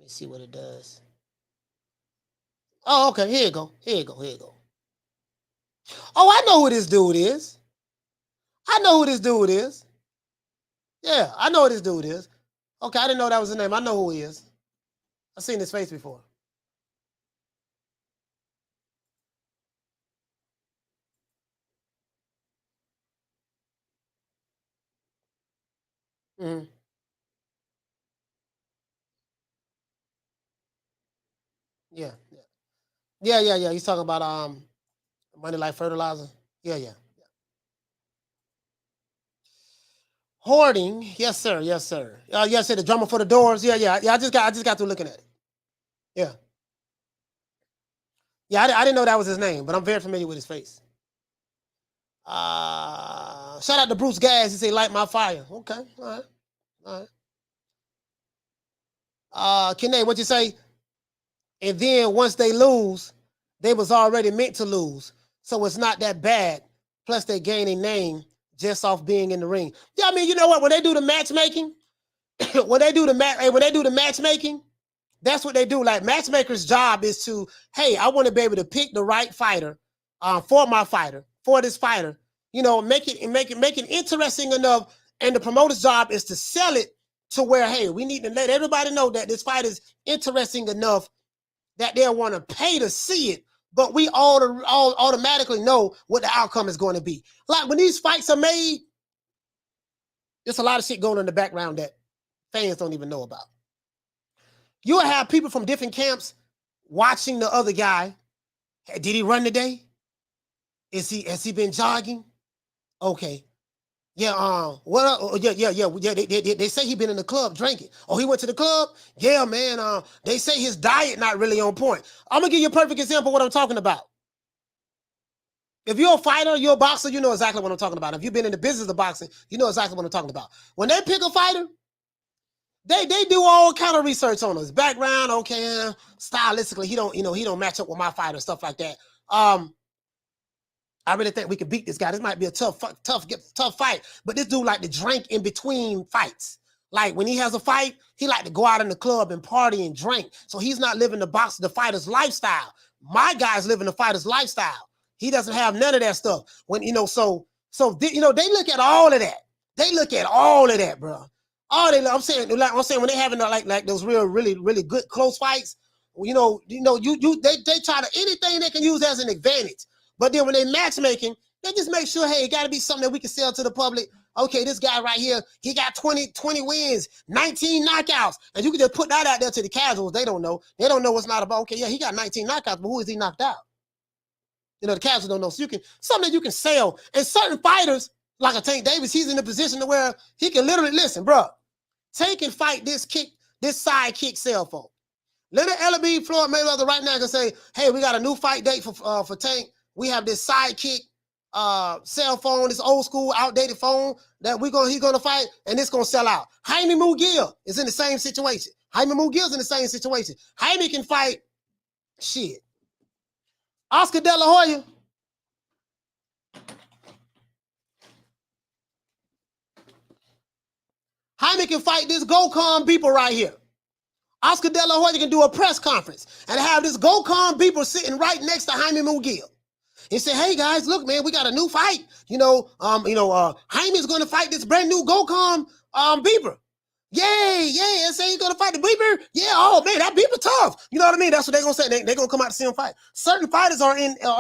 me see what it does. Oh, okay. Here you go. Oh, I know who this dude is. I know who this dude is. Yeah, I know who this dude is. Okay, I didn't know that was his name. I know who he is. I've seen his face before. Mm-hmm. Yeah, yeah. He's talking about money like fertilizer. Yeah. Hoarding, yes sir. Yes sir. The drummer for the Doors. Yeah. I just got through looking at it. Yeah. Yeah, I didn't know that was his name, but I'm very familiar with his face. Shout out to Bruce Gas. He said, "Light my fire." Okay, all right. Kene, what you say? And then once they lose, they was already meant to lose, so it's not that bad. Plus, they gain a name just off being in the ring. Yeah, I mean, you know what? When they do the matchmaking, when they do the matchmaking, that's what they do. Like matchmaker's job is to, hey, I want to be able to pick the right fighter, for this fighter. You know, make it interesting enough. And the promoter's job is to sell it to where, hey, we need to let everybody know that this fight is interesting enough that they'll want to pay to see it. But we all automatically know what the outcome is going to be. Like when these fights are made, there's a lot of shit going on in the background that fans don't even know about. You'll have people from different camps watching the other guy. Hey, did he run today? Has he been jogging? Okay. Yeah, they say he been in the club drinking. Oh, he went to the club? Yeah, man. They say his diet not really on point. I'm gonna give you a perfect example of what I'm talking about. If you're a fighter, you're a boxer, you know exactly what I'm talking about. If you've been in the business of boxing, you know exactly what I'm talking about. When they pick a fighter, they do all kind of research on his background. Okay, stylistically, he don't match up with my fighter, stuff like that. I really think we could beat this guy. This might be a tough fight, but this dude like to drink in between fights. Like when he has a fight, he like to go out in the club and party and drink. So he's not living the fighter's lifestyle. My guy's living the fighter's lifestyle. He doesn't have none of that stuff. When they look at all of that. They look at all of that, bro. I'm saying when they having like those really good close fights, they try to anything they can use as an advantage. But then when they matchmaking, they just make sure, hey, it got to be something that we can sell to the public. Okay, this guy right here, he got 20 wins, 19 knockouts. And you can just put that out there to the casuals. They don't know. They don't know what's not about. Okay, yeah, he got 19 knockouts, but who is he knocked out? The casuals don't know. So something that you can sell. And certain fighters, like a Tank Davis, he's in a position to where he can literally, listen, bro, Tank can fight this side kick cell phone. Let LB Floyd Mayweather right now can say, hey, we got a new fight date for Tank. We have this sidekick cell phone, this old school, outdated phone that he's gonna fight, and it's gonna sell out. Jaime Mugiel is in the same situation. Jaime can fight shit. Oscar De La Hoya. Jaime can fight this Gokhan people right here. Oscar De La Hoya can do a press conference and have this Gokhan people sitting right next to Jaime Mugiel. And say, hey guys, look, man, we got a new fight. Jaime's gonna fight this brand new Gokhan beeper. Yay, and say he's gonna fight the beeper. Yeah, oh man, that beeper tough. You know what I mean? That's what they're gonna say. They're gonna come out to see him fight. Certain fighters are in it's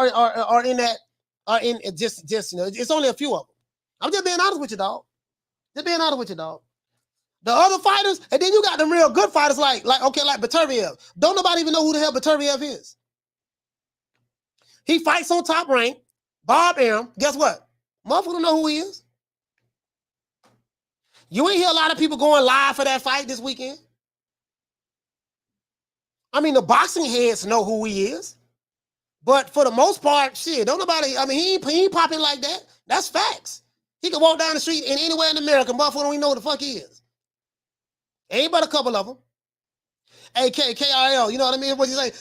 only a few of them. I'm just being honest with you, dog. The other fighters, and then you got them real good fighters like Beterbiev. Don't nobody even know who the hell Beterbiev is. He fights on Top Rank. Bob Arum. Guess what? Motherfucker don't know who he is. You ain't hear a lot of people going live for that fight this weekend. I mean, the boxing heads know who he is. But for the most part, shit, don't nobody, I mean, he ain't popping like that. That's facts. He can walk down the street and anywhere in America, motherfucker don't even know who the fuck he is. Ain't but a couple of them. Hey, KRL, you know what I mean? What he say?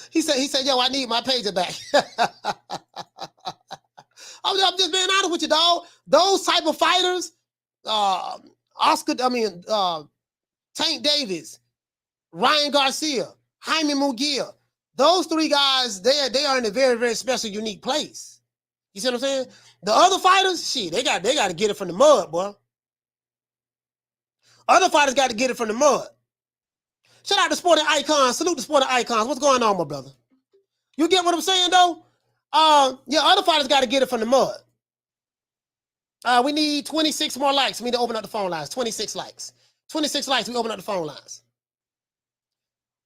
He said, yo, I need my pager back. I'm just being honest with you, dog. Those type of fighters, Tank Davis, Ryan Garcia, Jaime Mugiel, those three guys, they are in a very, very special, unique place. You see what I'm saying? The other fighters, shit, they got to get it from the mud, boy. Other fighters got to get it from the mud. Shout out to Sporting Icons. Salute the Sporting Icons. What's going on, my brother? You get what I'm saying, though? Yeah, other fighters got to get it from the mud. We need 26 more likes. We need to open up the phone lines. 26 likes. 26 likes, we open up the phone lines.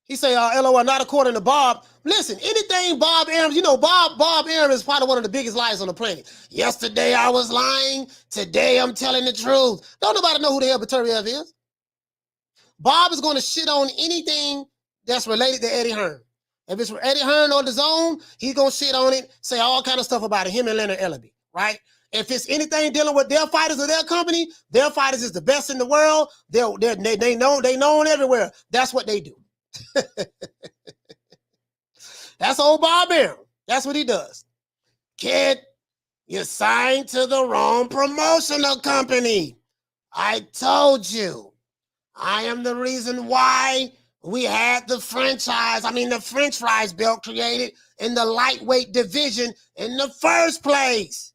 He say, LOL, not according to Bob. Listen, anything Bob Arum, you know, Bob Arum is probably one of the biggest liars on the planet. Yesterday I was lying. Today I'm telling the truth. Don't nobody know who the hell Beterbiev is. Bob is going to shit on anything that's related to Eddie Hearn. If it's Eddie Hearn or the Zone, he's going to shit on it, say all kind of stuff about it, him and Leonard Ellaby, right? If it's anything dealing with their fighters or their company, their fighters is the best in the world. They known everywhere. That's what they do. That's old Bob Arum. That's what he does. Kid, you signed to the wrong promotional company. I told you. I am the reason why we had the French fries belt created in the lightweight division in the first place.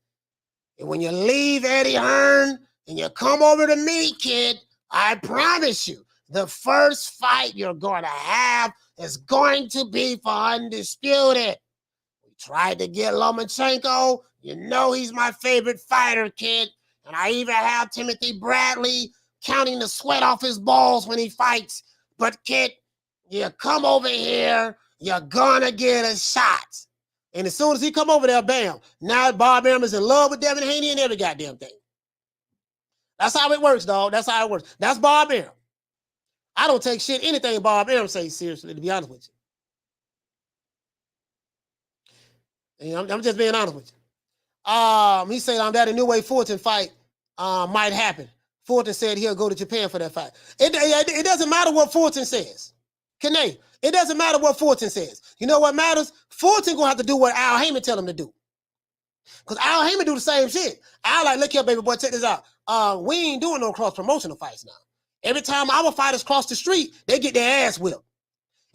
And when you leave Eddie Hearn and you come over to me, kid, I promise you, the first fight you're going to have is going to be for Undisputed. We tried to get Lomachenko. You know he's my favorite fighter, kid. And I even have Timothy Bradley counting the sweat off his balls when he fights. But, kid, you come over here, you're going to get a shot. And as soon as he come over there, bam, now Bob Arum is in love with Devin Haney and every goddamn thing. That's how it works, dog. That's how it works. That's Bob Arum. I don't take shit anything Bob Arum says seriously, to be honest with you. And I'm just being honest with you. He said that a new way Fulton fight might happen. Fulton said he'll go to Japan for that fight. It doesn't matter what Fulton says. Kane, it doesn't matter what Fulton says. You know what matters? Fulton gonna have to do what Al Heyman tell him to do. Because Al Heyman do the same shit. Al like, look here, baby boy, check this out. We ain't doing no cross-promotional fights now. Every time our fighters cross the street, they get their ass whipped.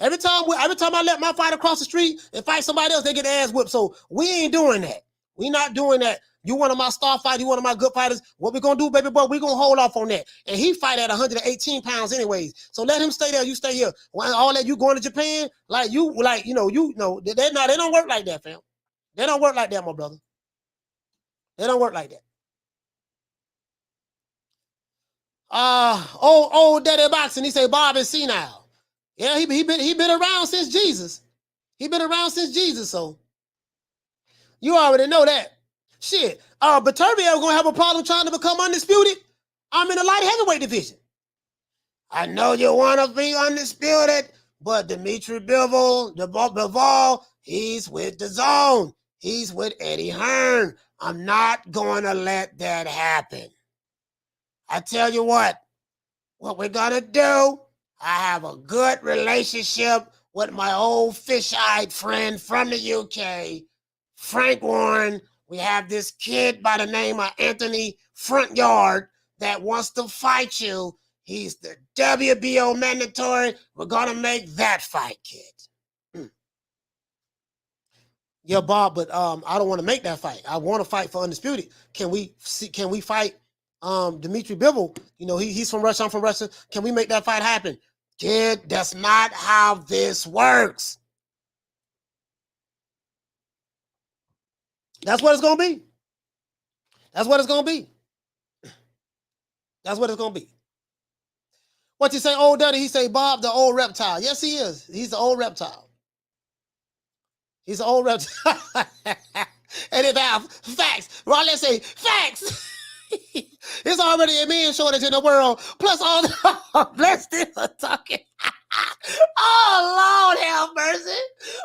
Every time I let my fighter cross the street and fight somebody else, they get their ass whipped. So we ain't doing that. We not doing that. You one of my star fighters, you one of my good fighters. What we gonna do, baby boy? We gonna hold off on that. And he fight at 118 pounds anyways. So let him stay there. You stay here. All that you going to Japan, they don't work like that, fam. They don't work like that, my brother. They don't work like that. Old Daddy Boxing, he say Bob is senile. Yeah, he been around since Jesus. He been around since Jesus, so you already know that. Shit, Beterbiev gonna have a problem trying to become undisputed. I'm in the light heavyweight division. I know you want to be undisputed, but Dimitri Bivol, he's with the Zone. He's with Eddie Hearn. I'm not going to let that happen. I tell you what we're going to do, I have a good relationship with my old fish-eyed friend from the UK, Frank Warren. We have this kid by the name of Anthony Front Yard that wants to fight you. He's the WBO mandatory. We're going to make that fight, kid. Yeah, Bob, but I don't want to make that fight. I want to fight for Undisputed. Can we fight Dimitri Bivol? You know, he's from Russia, I'm from Russia. Can we make that fight happen? Kid, that's not how this works. That's what it's going to be. That's what it's going to be. That's what it's going to be. What you say, old daddy? He say, Bob, the old reptile. Yes, he is. He's the old reptile. He's the old reptile. And if I have facts, well, let's say facts. It's already a man shortage in the world. Plus all the bless still talking. Oh, Lord have mercy.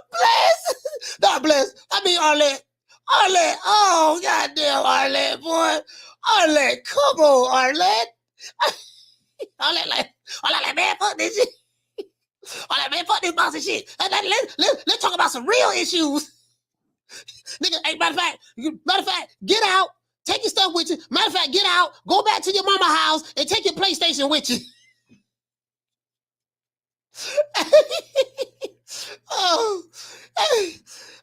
Bless. Not bless. I mean, Arlette. Arlette. Oh, goddamn, Arlette, boy. Arlette, come on, Arlette. Arlette, man, fuck this shit. Arlette, man, fuck this boss and shit. Let's talk about some real issues. Nigga, hey, matter of fact, get out. Take your stuff with you. Matter of fact, get out. Go back to your mama house and take your PlayStation with you. Oh, hey.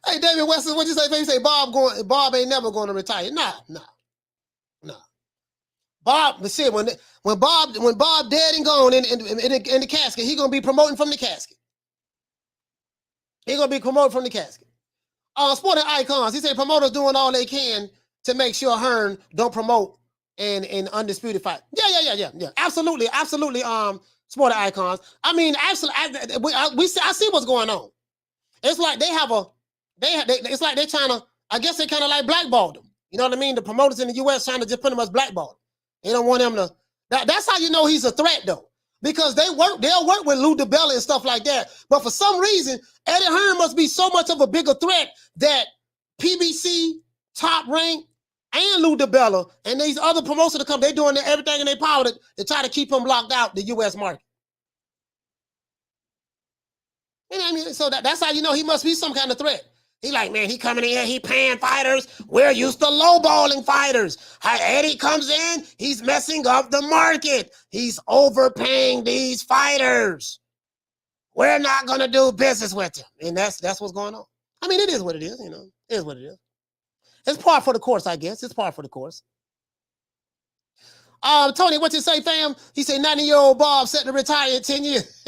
Hey, David Weston, what you say? You say Bob ain't never going to retire. No. Bob, but see, when Bob dead and gone in the casket, he gonna be promoting from the casket. He gonna be promoting from the casket. Sporting icons. He said promoters doing all they can to make sure Hearn don't promote in undisputed fight. Yeah. Absolutely. Sporting icons. I mean, absolutely. I see what's going on. It's like it's like they're trying to. I guess they kind of like blackballed him. You know what I mean? The promoters in the U.S. trying to just pretty much blackball him. They don't want him to. That's how you know he's a threat, though, because they'll work with Lou DiBella and stuff like that. But for some reason, Eddie Hearn must be so much of a bigger threat that PBC, Top Rank, and Lou DiBella and these other promoters to come, they're doing everything in their power to try to keep him locked out the U.S. market. You know what I mean? So that's how you know he must be some kind of threat. He like, man, he coming in here, he paying fighters. We're used to lowballing fighters. How Eddie comes in, he's messing up the market. He's overpaying these fighters. We're not gonna do business with him. And that's what's going on. I mean, it is what it is, you know. It is what it is. It's par for the course, I guess. It's par for the course. Tony, what you say, fam? He said 90-year-old Bob set to retire in 10 years.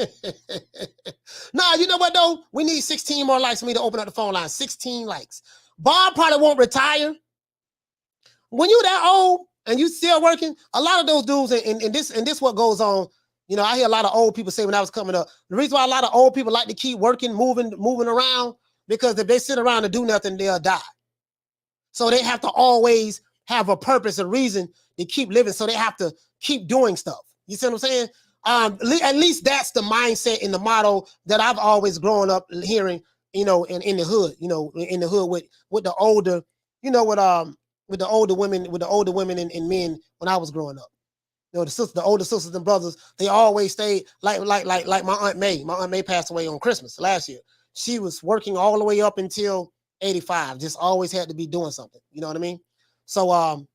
Nah, you know what, though? We need 16 more likes for me to open up the phone line. 16 likes. Bob probably won't retire. When you're that old and you still working, a lot of those dudes, and this what goes on, you know, I hear a lot of old people say when I was coming up, the reason why a lot of old people like to keep working, moving around, because if they sit around and do nothing, they'll die. So they have to always have a purpose, a reason to keep living. So they have to keep doing stuff. You see what I'm saying? At least that's the mindset and the motto that I've always grown up hearing, you know, in the hood, you know, in the hood with the older, you know, with the older women and men when I was growing up. You know, the older sisters and brothers, they always stayed like my Aunt May. My Aunt May passed away on Christmas last year. She was working all the way up until 85, just always had to be doing something. You know what I mean? So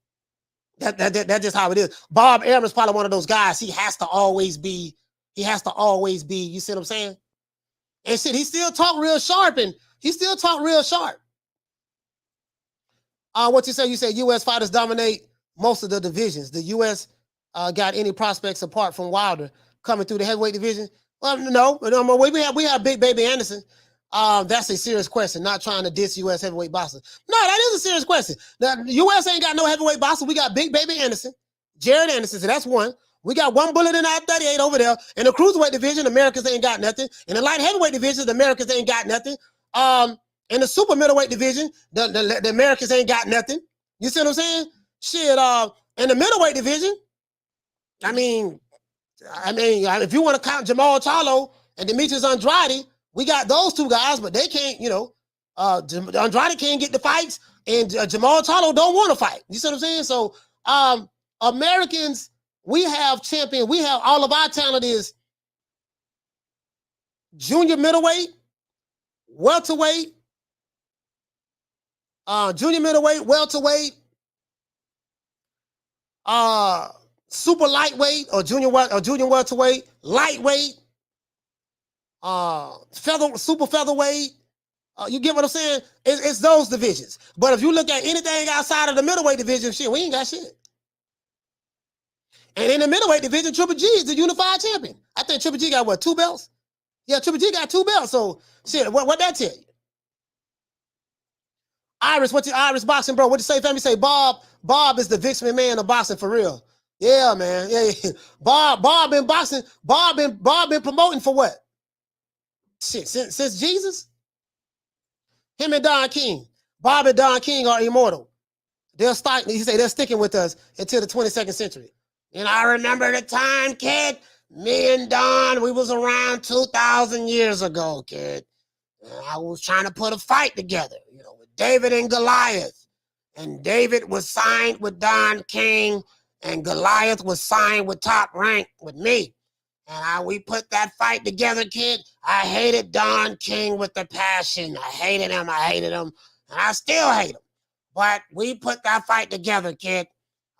that's just how it is. Bob Arum is probably one of those guys. He has to always be, you see what I'm saying? And shit, he still talk real sharp. What you say? You say U.S. fighters dominate most of the divisions. The U.S. Got any prospects apart from Wilder coming through the heavyweight division? Well, no. We have Big Baby Anderson. That's a serious question. Not trying to diss U.S. heavyweight boxers. No, that is a serious question. The U.S. ain't got no heavyweight boxer. We got Big Baby Anderson, Jared Anderson. So that's one. We got one bullet in our 38 over there. In the cruiserweight division, Americans ain't got nothing. In the light heavyweight division, the Americans ain't got nothing. In the super middleweight division, the Americans ain't got nothing. You see what I'm saying? Shit. In the middleweight division, I mean, if you want to count Jamal Charlo and Demetrius Andrade, we got those two guys, but they can't, you know, Andrade can't get the fights, and Jamal Charlo don't want to fight. You see what I'm saying? So, Americans, we have champion. We have all of our talent is junior middleweight, welterweight, junior middleweight, welterweight, super lightweight or junior welterweight, lightweight, super featherweight. You get what I'm saying? It's those divisions. But if you look at anything outside of the middleweight division, shit, we ain't got shit. And in the middleweight division, Triple G is the unified champion. I think Triple G got what, 2 belts? Yeah, Triple G got 2 belts. So shit, what that tell you? Iris, what's your Iris boxing, bro? What you say, family? Say Bob is the Vince McMahon of boxing for real. Yeah, man. Yeah. Bob been boxing. Bob been promoting for what? Shit, since Jesus? Him and Don King. Bob and Don King are immortal. They're sticking with us until the 22nd century. And I remember the time, kid, me and Don, we was around 2,000 years ago, kid. And I was trying to put a fight together, you know, with David and Goliath. And David was signed with Don King, and Goliath was signed with Top Rank with me. And we put that fight together, kid. I hated Don King with a passion. I hated him, and I still hate him. But we put that fight together, kid.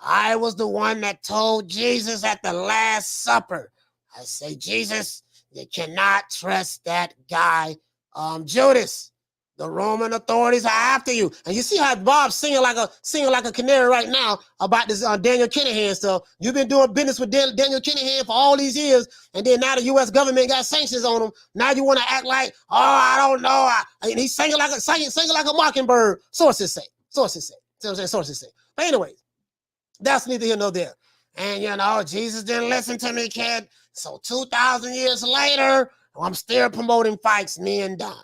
I was the one that told Jesus at the Last Supper. I say, Jesus, you cannot trust that guy, Judas. The Roman authorities are after you. And you see how Bob's singing like a canary right now about this Daniel Kinahan stuff. You've been doing business with Daniel Kinahan for all these years, and then now the U.S. government got sanctions on him. Now you want to act like, oh, I don't know. And he's singing like a mockingbird. Sources say. Sources say. See what I'm saying? Sources say. But anyways, that's neither here nor there. And, you know, Jesus didn't listen to me, kid. So 2,000 years later, I'm still promoting fights, me and Don.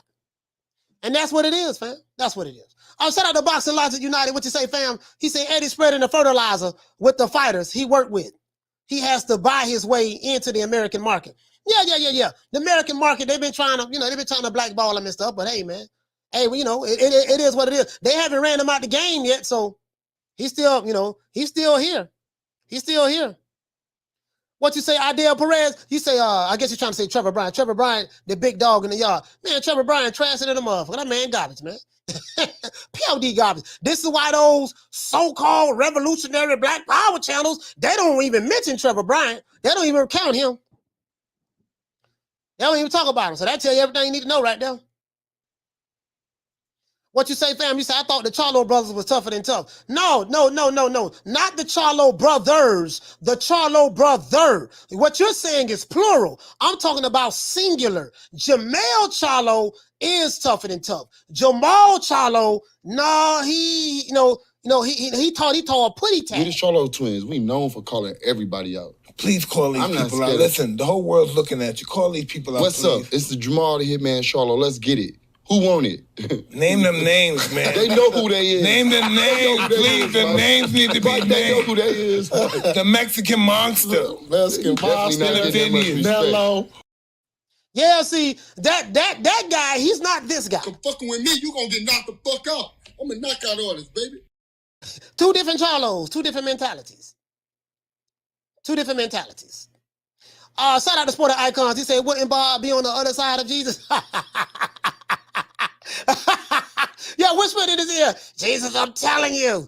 And that's what it is, fam. That's what it is. Shout out to Boxing Logic United. What you say, fam? He said Eddie spreading the fertilizer with the fighters he worked with. He has to buy his way into the American market. Yeah. The American market, they've been trying to blackball him and stuff, but hey, man. Hey, well, you know, it is what it is. They haven't ran him out the game yet, so he's still, you know, he's still here. He's still here. What you say, Adele Perez? You say, I guess you're trying to say Trevor Bryan. Trevor Bryan, the big dog in the yard. Man, Trevor Bryan trashing in the motherfucker. That man garbage, man. POD garbage. This is why those so-called revolutionary black power channels, they don't even mention Trevor Bryan. They don't even count him. They don't even talk about him. So that tell you everything you need to know right there. What you say, fam? You say, I thought the Charlo brothers was tougher than tough. No. Not the Charlo brothers. The Charlo brother. What you're saying is plural. I'm talking about singular. Jamel Charlo is tougher than tough. Jamal Charlo, no, he taught a putty tag. We the Charlo twins. We known for calling everybody out. Please call these people out. Listen, the whole world's looking at you. Call these people out, What's up? It's the Jamal the Hitman Charlo. Let's get it. Who want it? Name them names, man. They know who they is. Name them names, please. The names need to be named. They know who they is. The Mexican monster. Mexican monster. Mellow. Yeah, see, that guy, he's not this guy. Come fucking with me, you gonna get knocked the fuck out. I'm a knockout artist, baby. Two different Charlos, two different mentalities. Shout out to Sporting Icons. He said, wouldn't Bob be on the other side of Jesus? Yeah, whisper in his ear. Jesus, I'm telling you,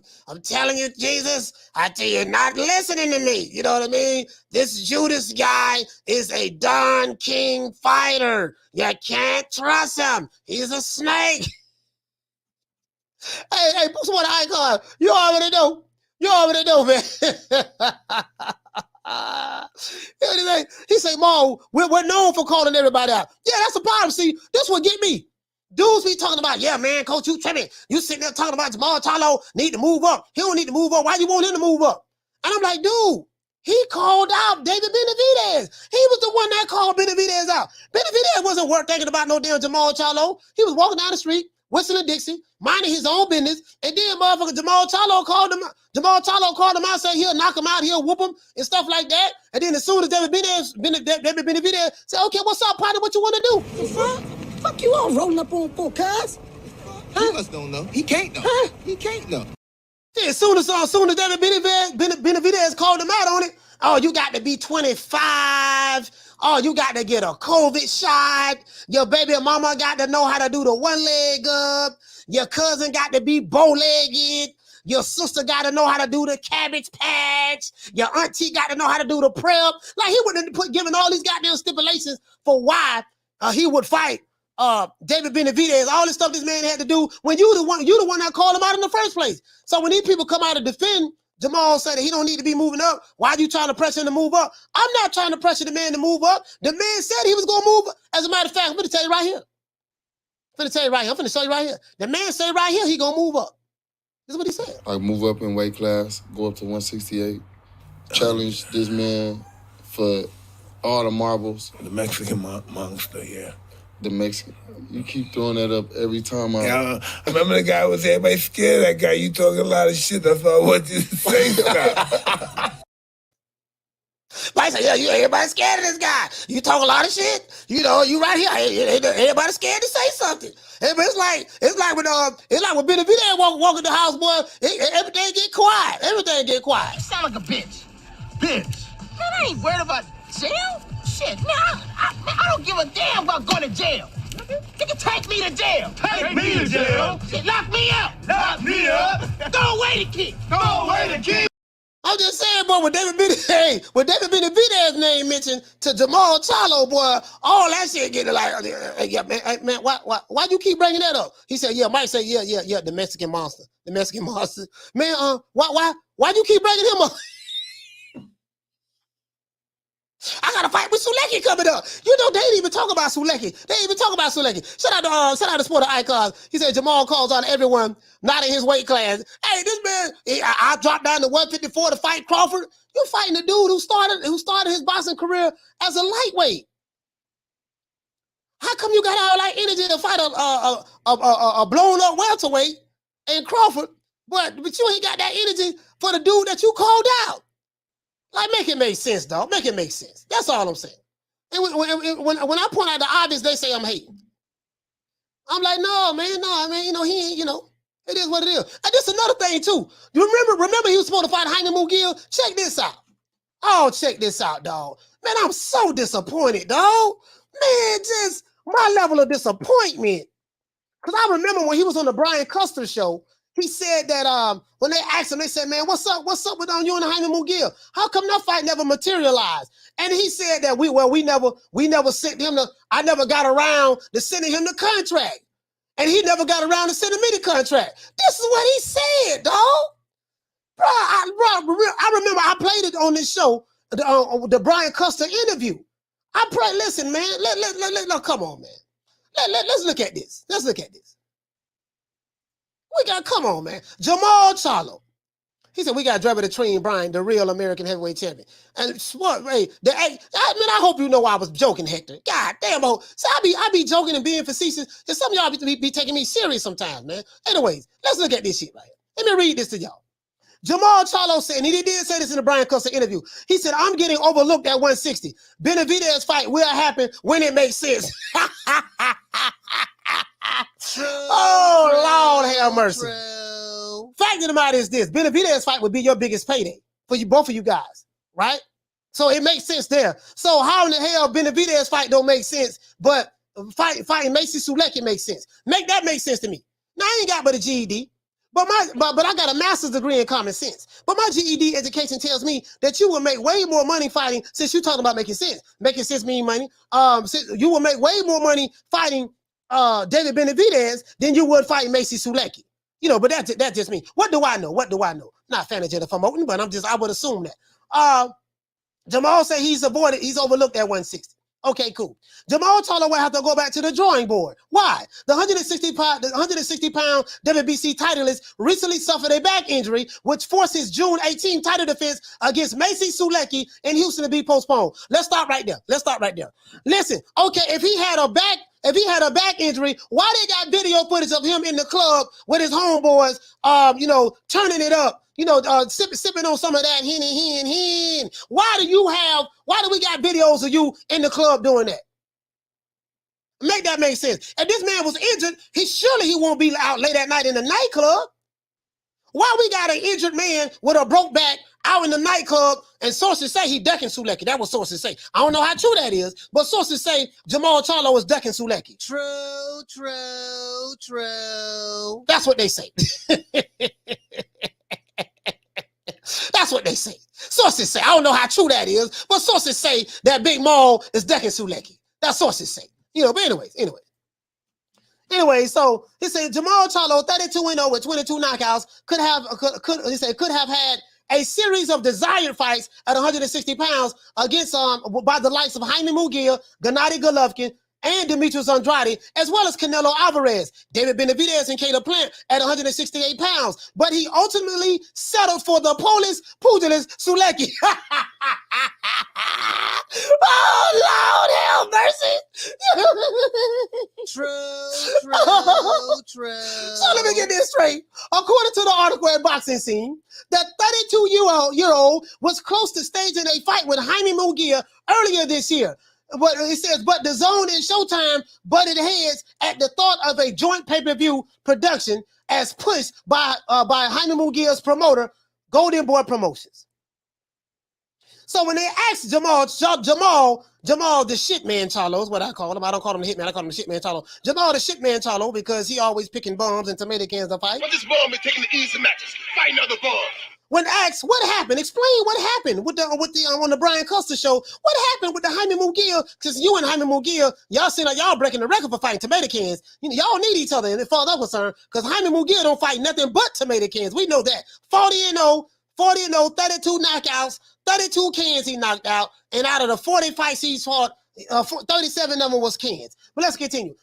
Jesus, I tell you, not listening to me. You know what I mean? This Judas guy is a Don King fighter. You can't trust him. He's a snake. Hey, Sporting Icon, you already know. Man. He say, Mo, we're known for calling everybody out. Yeah, that's the problem. See, this will get me. Dudes be talking about, yeah, man, coach, you tripping. You sitting there talking about Jamal Charlo need to move up. He don't need to move up. Why you want him to move up? And I'm like, dude, he called out David Benavidez. He was the one that called Benavidez out. Benavidez wasn't worth thinking about no damn Jamal Charlo. He was walking down the street, whistling Dixie, minding his own business, and then motherfucker Jamal Charlo called him out, said he'll knock him out, he'll whoop him, and stuff like that. And then as soon as David Benavidez said, okay, what's up, partner? What you want to do? The fuck? Fuck you all rolling up on for, cuz? He must don't know. He can't know. Huh? He can't know. Yeah, as soon as David Benavidez called him out on it, oh, you got to be 25. Oh, you got to get a COVID shot. Your baby mama got to know how to do the one leg up. Your cousin got to be bow-legged. Your sister got to know how to do the cabbage patch. Your auntie got to know how to do the prep. Like, he wouldn't put giving all these goddamn stipulations for why he would fight David Benavidez. All this stuff this man had to do when you the one that called him out in the first place. So when these people come out to defend Jamal, say that he don't need to be moving up, why are you trying to pressure him to move up? I'm not trying to pressure the man to move up. The man said he was going to move up. As a matter of fact, I'm going to tell you right here. I'm going to show you right here. The man said right here he going to move up. This is what he said. Like, move up in weight class, go up to 168, challenge this man for all the marbles. The Mexican monster, yeah. The Mexican. You keep throwing that up every time I remember the guy was everybody scared of that guy. You talking a lot of shit. That's all I want you to say stuff. Like I said, yeah, everybody's scared of this guy. You talk a lot of shit. You know, you right here. Everybody's scared to say something. It's like when Benavidez walk in the house, boy. Everything get quiet. You sound like a bitch. Bitch. Man, I ain't worried about jail. Shit, man, I don't give a damn about going to jail. You can take me to jail. Take me to jail? Shit, lock me up. Lock me up? Throw away the key. Throw away the key? I'm just saying, boy, when David Benavidez's name mentioned to Jamal Charlo, boy, all that shit getting like, yeah, man, why you keep bringing that up? He said, yeah, Mike said, yeah, the Mexican monster. Man, why you keep bringing him up? I got a fight with Sulecki coming up. You know, they didn't even talk about Sulecki. Shout out to Sport Icons. He said Jamal calls on everyone not in his weight class. Hey, this man, I dropped down to 154 to fight Crawford. You're fighting the dude who started his boxing career as a lightweight. How come you got all that energy to fight a blown up welterweight in Crawford, but you ain't got that energy for the dude that you called out? Like, make it make sense, dog. Make it make sense. That's all I'm saying. And when I point out the obvious, they say I'm hating. I'm like, no, man, you know, he ain't, you know, it is what it is. And this is another thing, too. You remember he was supposed to fight Jaime Mugiel? Check this out. Oh, check this out, dog. Man, I'm so disappointed, dog. Man, just my level of disappointment. Because I remember when he was on the Brian Custer show, he said that when they asked him, they said, man, what's up with you and Jaime Mugiel? How come that fight never materialized? And he said that we never sent him I never got around to sending him the contract. And he never got around to sending me the contract. This is what he said, dog. Bro, I remember I played it on this show, the Brian Custer interview. Listen, man, come on, man. Let's look at this. Come on, man. Jamal Charlo. He said, we got Drebber the Train Bryan, the real American heavyweight champion. And what, hey, I hope you know I was joking, Hector. God damn, so I be joking and being facetious. And some of y'all be taking me serious sometimes, man. Anyways, let's look at this shit right here. Let me read this to y'all. Jamal Charlo said, and he did say this in the Brian Custer interview. He said, I'm getting overlooked at 160. Benavidez fight will happen when it makes sense. Oh, Lord have mercy. Fact of the matter is this. Benavidez fight would be your biggest payday for you, both of you guys, right? So it makes sense there. So how in the hell Benavidez fight don't make sense, but fighting Macy Sulecki makes sense? Make that make sense to me. Now, I ain't got but a GED. But I got a master's degree in common sense. But my GED education tells me that you will make way more money fighting, since you're talking about making sense. Making sense mean money. You will make way more money fighting David Benavidez than you would fighting Macy Sulecki. You know, but that's just me. What do I know? Not a fan of Jennifer Moten, but I would assume that. Jamal said he's overlooked at 160. Okay, cool. Jamal Charlo will have to go back to the drawing board. Why? The 160-pound WBC titleist recently suffered a back injury, which forced his June 18 title defense against Macy Sulecki in Houston to be postponed. Let's stop right there. Listen, okay, if he had a back injury, why they got video footage of him in the club with his homeboys, turning it up, sipping on some of that hen. Why do we got videos of you in the club doing that? Make that make sense. If this man was injured, he won't be out late at night in the nightclub. Why we got an injured man with a broke back out in the nightclub, and sources say he ducking Sulecki? That's what sources say. I don't know how true that is, but sources say Jamal Charlo is ducking Sulecki. True. That's what they say. That's what they say. Sources say. I don't know how true that is, but sources say that Big Maul is ducking Sulecki. That's sources say. But anyway, so he said Jamal Charlo, 32-0 with 22 knockouts, could have had a series of desired fights at 160 pounds against by the likes of Jaime Mugiel, Gennady Golovkin, and Demetrius Andrade, as well as Canelo Alvarez, David Benavidez, and Caleb Plant at 168 pounds. But he ultimately settled for the Polish pugilist Sulecki. Oh, Lord, have mercy. True. So let me get this straight. According to the article at Boxing Scene, the 32-year-old was close to staging a fight with Jaime Mugiel earlier this year. But it says, but the Zone and Showtime butted heads at the thought of a joint pay-per-view production as pushed by Jaime Mugiel's promoter, Golden Boy Promotions. So when they asked Jamal the shitman Charlo is what I call him. I don't call him the hitman. I call him the shitman Charlo. Jamal the shitman Charlo, because he always picking bombs and tomato cans to fight. But this bum is taking the easy matches, fighting other bums. when asked what happened, explain what happened with the on the Brian Custer show. What happened with the Jaime Munguia? Because you and Jaime Munguia, y'all seem like y'all breaking the record for fighting tomato cans. You know, y'all need each other, and as far as I'm concerned, because Jaime Munguia don't fight nothing but tomato cans. We know that. 40-0, 32 knockouts, 32 cans he knocked out, and out of the 40 fights he's fought, 37 of them was cans. But let's continue.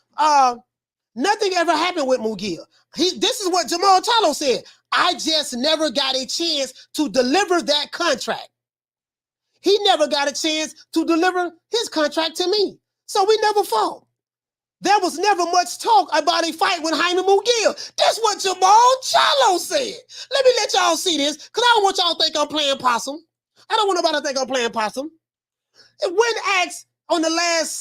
Nothing ever happened with Munguia. This is what Jamal Charlo said. I just never got a chance to deliver that contract. He never got a chance to deliver his contract to me. So we never fought. There was never much talk about a fight with Jaime Munguia. That's what Jamal Charlo said. Let me let y'all see this, because I don't want y'all to think I'm playing possum. I don't want nobody to think I'm playing possum. And when asked on the last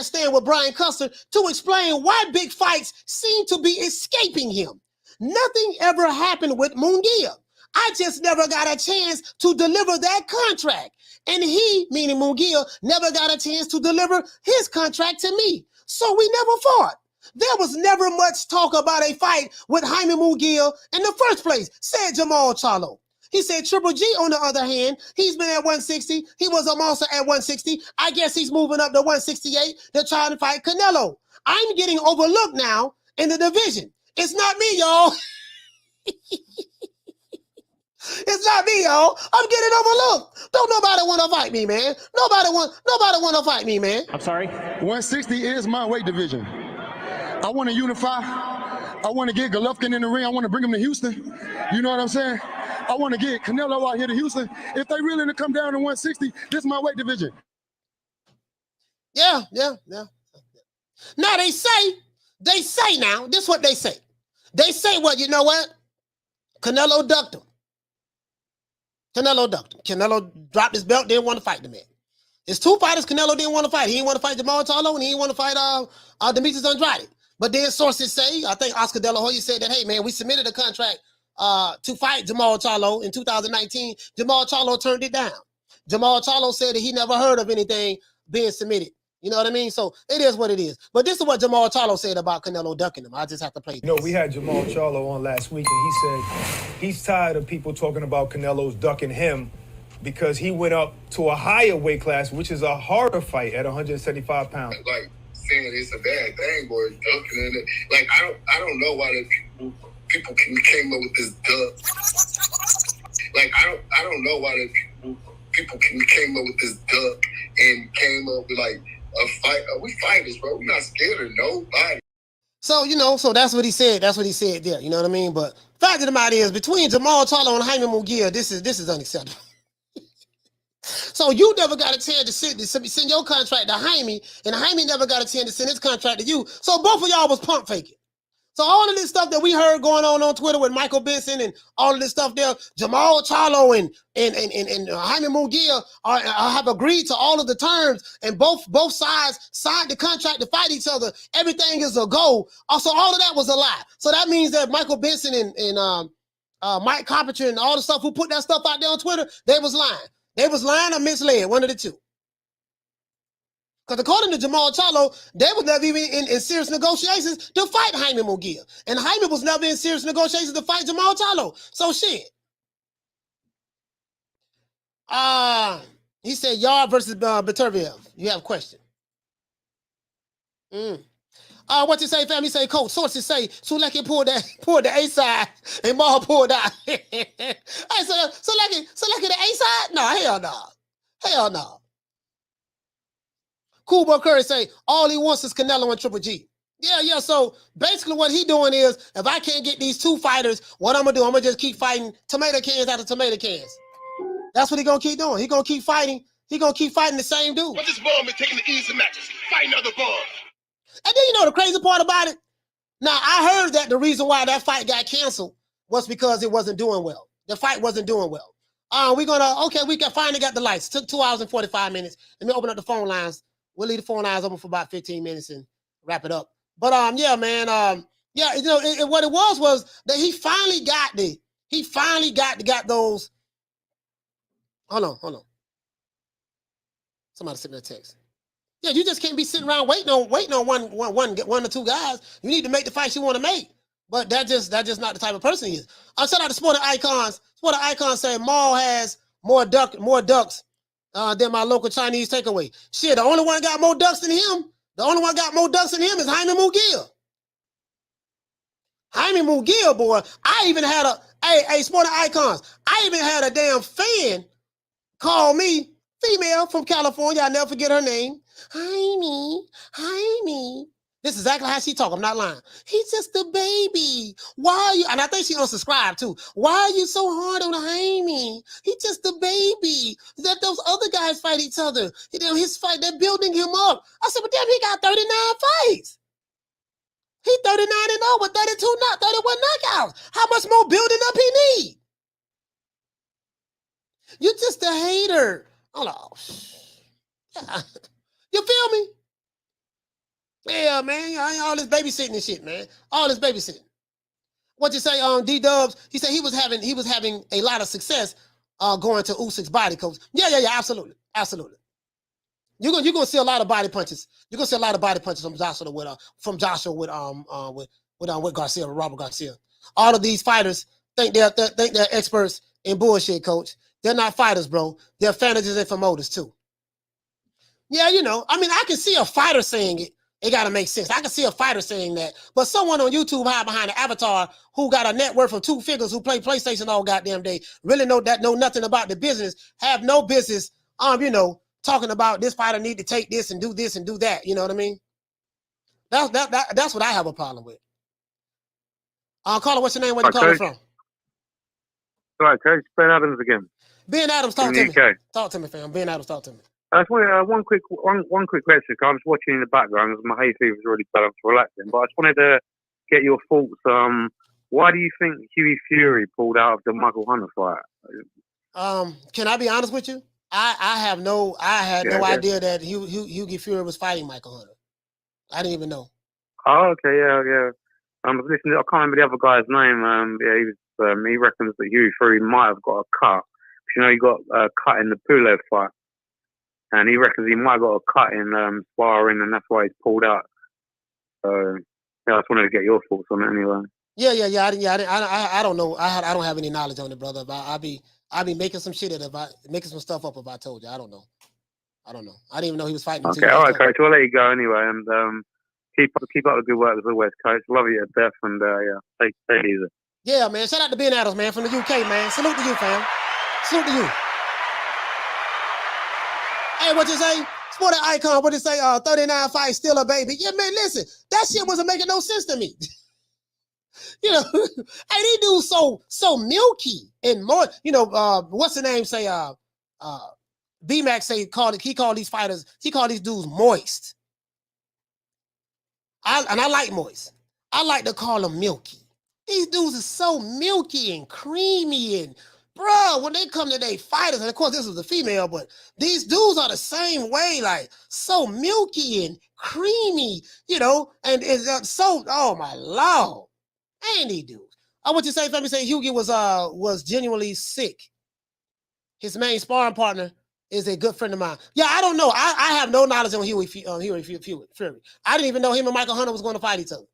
stand with Brian Custer to explain why big fights seem to be escaping him, nothing ever happened with Munguia. I just never got a chance to deliver that contract. And he, meaning Munguia, never got a chance to deliver his contract to me. So we never fought. There was never much talk about a fight with Jaime Munguia in the first place, said Jamal Charlo. He said Triple G, on the other hand, he's been at 160. He was a monster at 160. I guess he's moving up to 168 to try to fight Canelo. I'm getting overlooked now in the division. It's not me, y'all. It's not me, y'all. I'm getting overlooked. Don't nobody want to fight me, man. Nobody want to fight me, man. I'm sorry? 160 is my weight division. I want to unify. I want to get Golovkin in the ring. I want to bring him to Houston. You know what I'm saying? I want to get Canelo out here to Houston. If they really to come down to 160, this is my weight division. Yeah. Now they say now, this is what they say. They say what, you know what? Canelo ducked him. Canelo dropped his belt, didn't want to fight the man. There's two fighters Canelo didn't want to fight. He didn't want to fight Jamal Charlo, and he didn't want to fight Demetrius Andrade. But then sources say, I think Oscar De La Hoya said that, hey, man, we submitted a contract to fight Jamal Charlo in 2019. Jamal Charlo turned it down. Jamal Charlo said that he never heard of anything being submitted. You know what I mean? So it is what it is. But this is what Jamal Charlo said about Canelo ducking him. I just have to play this. No, we had Jamal Charlo on last week, and he said he's tired of people talking about Canelo's ducking him because he went up to a higher weight class, which is a harder fight at 175 pounds. Like saying it's a bad thing, or ducking in it. Like I don't know why the people came up with this duck. Like I don't know why the people came up with this duck and came up with like a fight. We fighters, bro. We're not scared of nobody. So, you know, so that's what he said. That's what he said there. You know what I mean? But fact of the matter is, between Jamal Charlo and Jaime Munguia, this is unacceptable. So you never got a chance to send your contract to Jaime, and Jaime never got a chance to send his contract to you. So both of y'all was pump faking. So all of this stuff that we heard going on Twitter with Michael Benson and all of this stuff there, Jamal Charlo and Jaime Munguia have agreed to all of the terms, and both sides signed the contract to fight each other. Everything is a go. Also, all of that was a lie. So that means that Michael Benson and Mike Carpenter and all the stuff who put that stuff out there on Twitter, they was lying. They was lying or misled, one of the two. Because according to Jamal Charlo, they was never even in serious negotiations to fight Jaime Munguia. And Jaime was never in serious negotiations to fight Jamal Charlo. So shit. He said Yard versus Beterbiev. You have a question. What you say, fam? He say, coach, sources say Suleki pulled the A side and Maul pulled out. Hey, Suleki the A side? No, hell no. Hell no. Cool Boy Curry say, all he wants is Canelo and Triple G. Yeah. So basically what he doing is, if I can't get these two fighters, what I'm going to do, I'm going to just keep fighting tomato cans after tomato cans. That's what he going to keep doing. He going to keep fighting. He going to keep fighting the same dude. But this bum is taking the easy matches, fighting other bums. And then you know the crazy part about it? Now, I heard that the reason why that fight got canceled was because it wasn't doing well. The fight wasn't doing well. We finally got the lights. Took 2 hours and 45 minutes. Let me open up the phone lines. We'll leave the phone lines open for about 15 minutes and wrap it up. But yeah, man. You know, what it was that he finally got those. Hold on. Somebody sent me a text. Yeah, you just can't be sitting around waiting on one or two guys. You need to make the fights you want to make. But that's just not the type of person he is. I shout out to Sporting Icons. Sporting Icons say Maul has more ducks than my local Chinese takeaway. Shit, the only one got more ducks than him. The only one got more ducks than him is Jaime Mugiel. Jaime Mugiel, boy. I even had hey, Sporting Icons. I even had a damn fan call me, female from California. I'll never forget her name. Jaime. This is exactly how she talk. I'm not lying. He's just a baby. Why are you? And I think she unsubscribed too. Why are you so hard on Jaime? He's just a baby. Let those other guys fight each other. His fight, they're building him up. I said, but damn, he got 39 fights. He 39-0 with 32, not 31 knockouts. How much more building up he need? You just a hater. Oh no. You feel me? Yeah, man. All this babysitting and shit, man. All this babysitting. What you say, D-Dubs? He said he was having a lot of success going to Usyk's body coach. Yeah, absolutely. You're gonna see a lot of body punches. You're gonna see a lot of body punches from Joshua with Garcia, with Robert Garcia. All of these fighters think they're experts in bullshit, coach. They're not fighters, bro. They're managers and promoters too. Yeah, I mean, I can see a fighter saying it. It got to make sense. I can see a fighter saying that. But someone on YouTube hide behind an avatar who got a net worth of 2 figures, who play PlayStation all goddamn day, really know nothing about the business, have no business, talking about this fighter need to take this and do that. You know what I mean? That's what I have a problem with. Caller, what's your name? Where you calling from? All right, Coach. Ben Adams again. Ben Adams, talk to me. Talk to me, fam. Ben Adams, talk to me. I just want one quick question. I'm just watching in the background. My hay fever is really bad. I'm relaxing, but I just wanted to get your thoughts. Why do you think Hughie Fury pulled out of the Michael Hunter fight? Can I be honest with you? I had no idea that Hughie Fury was fighting Michael Hunter. I didn't even know. Oh, okay, yeah. Listen, I can't remember the other guy's name. He reckons that Hughie Fury might have got a cut. He got a cut in the Pulev fight. And he reckons he might have got a cut in sparring, and that's why he's pulled out. So, I just wanted to get your thoughts on it anyway. Yeah. I don't know. I don't have any knowledge on it, brother. But I'll be making some shit making some stuff up if I told you. I don't know. I didn't even know he was fighting. Okay, all right, Coach. We'll let you go anyway, and keep up the good work as always, Coach. Love you to death, and take it easy. Yeah, man. Shout out to Ben Adams, man, from the UK, man. Salute to you, fam. Salute to you. Hey, what you say? Sporting Icon, what you say? 39 fights, still a baby. Yeah, man, listen. That shit wasn't making no sense to me. Hey, these dudes so milky and more, what's the name say? B-Mac say he called these dudes moist. I like moist. I like to call them milky. These dudes are so milky and creamy and bro, when they come to their fighters, and of course this was a female, but these dudes are the same way, like so milky and creamy, and it's so, oh my Lord, ain't these dudes. What you say, let me say Hughie was genuinely sick. His main sparring partner is a good friend of mine. Yeah, I don't know. I have no knowledge on Hughie Fury. I didn't even know him and Michael Hunter was going to fight each other.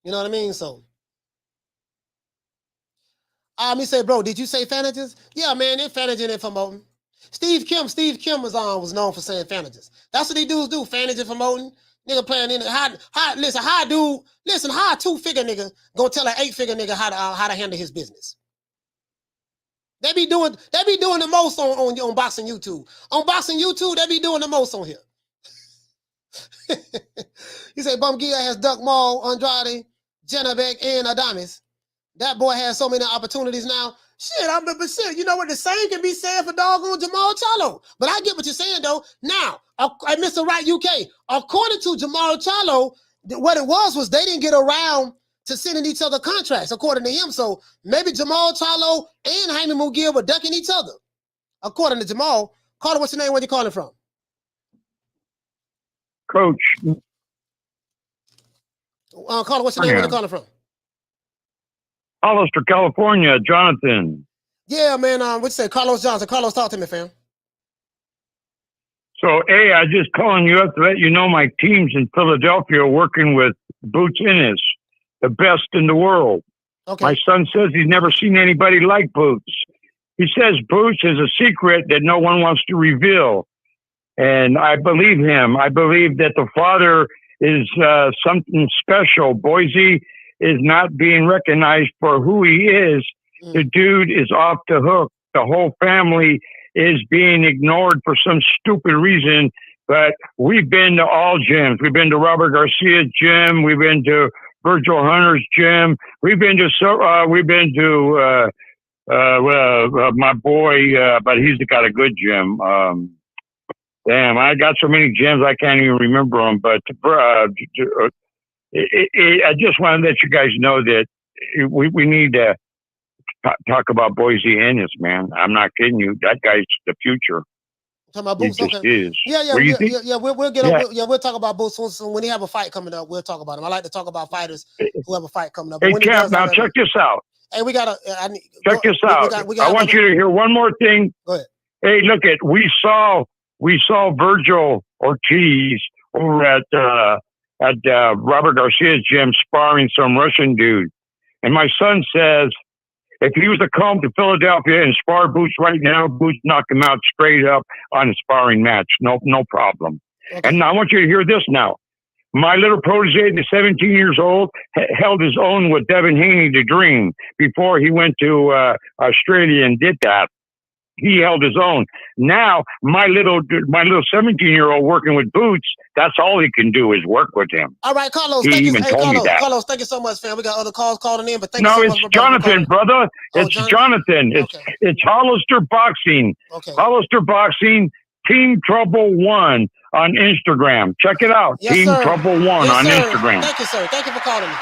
You know what I mean? So he said, bro, did you say Fanagers? Yeah, man, they're Fanaging and promoting. Steve Kim was known for saying Fanagers. That's what these dudes do, Fanaging, promoting. Nigga playing in it. How a 2-figure nigga gonna tell an 8-figure nigga how to handle his business? They be doing the most on boxing YouTube. On boxing YouTube, they be doing the most on here. He said Bumgia has Duck Maul, Andrade, Janabek, and Adames. That boy has so many opportunities now. Shit, you know what? The same can be said for doggone Jamal Charlo. But I get what you're saying, though. Now, Mr. Right UK, according to Jamal Charlo, what it was they didn't get around to sending each other contracts, according to him. So maybe Jamal Charlo and Jaime Mugiel were ducking each other. According to Jamal. Caller, what's your name? Where you calling from? Coach. Caller, what's your name? Where you calling from? Hollister, California, Jonathan. Yeah, man. What you say? Carlos Johnson. Carlos, talk to me, fam. So, I just calling you up to let you know my teams in Philadelphia are working with Boots Ennis, the best in the world. Okay. My son says he's never seen anybody like Boots. He says Boots is a secret that no one wants to reveal. And I believe him. I believe that the father is something special. Boise is not being recognized for who he is. The dude is off the hook. The whole family is being ignored for some stupid reason. But we've been to all gyms. We've been to Robert Garcia's gym. We've been to Virgil Hunter's gym. We've been to my boy, but he's got a good gym. Damn, I got so many gyms I can't even remember them. But I just want to let you guys know that we need to talk about Boise Ennis, man. I'm not kidding you. That guy's the future. Talking about He Boots, just okay. is. Yeah. We'll get on. Yeah, we'll talk about Boots when he have a fight coming up. We'll talk about him. I like to talk about fighters who have a fight coming up. Hey, Cap, now check this out. Hey, we gotta. Check this out. I want you to hear one more thing. Go ahead. Hey, look at we saw Virgil Ortiz over at Robert Garcia's gym sparring some Russian dude, and my son says if he was to come to Philadelphia and spar Boots right now, Boots knock him out straight up on a sparring match. No problem. Okay. And I want you to hear this now. My little protege, the 17 years old, held his own with Devin Haney, the Dream, before he went to Australia and did that. He held his own. Now, my little 17-year-old working with Boots, that's all he can do is work with him. All right, Carlos. He even told me that. Carlos, thank you so much, fam. We got other calls calling in, but thank you so much. No, it's Jonathan, brother. It's Jonathan. It's Hollister Boxing. Okay. Hollister Boxing, Team Trouble 1 on Instagram. Check it out. Yes, Team sir. Trouble 1 on Instagram. Thank you, sir. Thank you for calling me.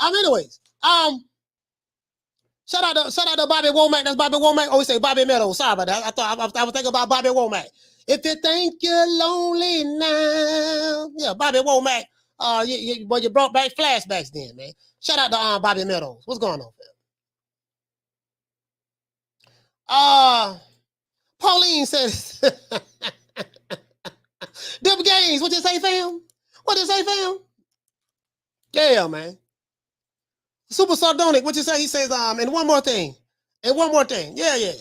Anyways, shout out to Bobby Womack. That's Bobby Womack. Oh, we say Bobby Meadows. Sorry about that. I was thinking about Bobby Womack. If you think you're lonely now, yeah, Bobby Womack. You brought back flashbacks then, man. Shout out to Bobby Meadows. What's going on, fam? Pauline says, Dip Gaines, what you say, fam? What you say, fam? Yeah, man. Super Sardonic, what you say? He says, and one more thing. Yeah.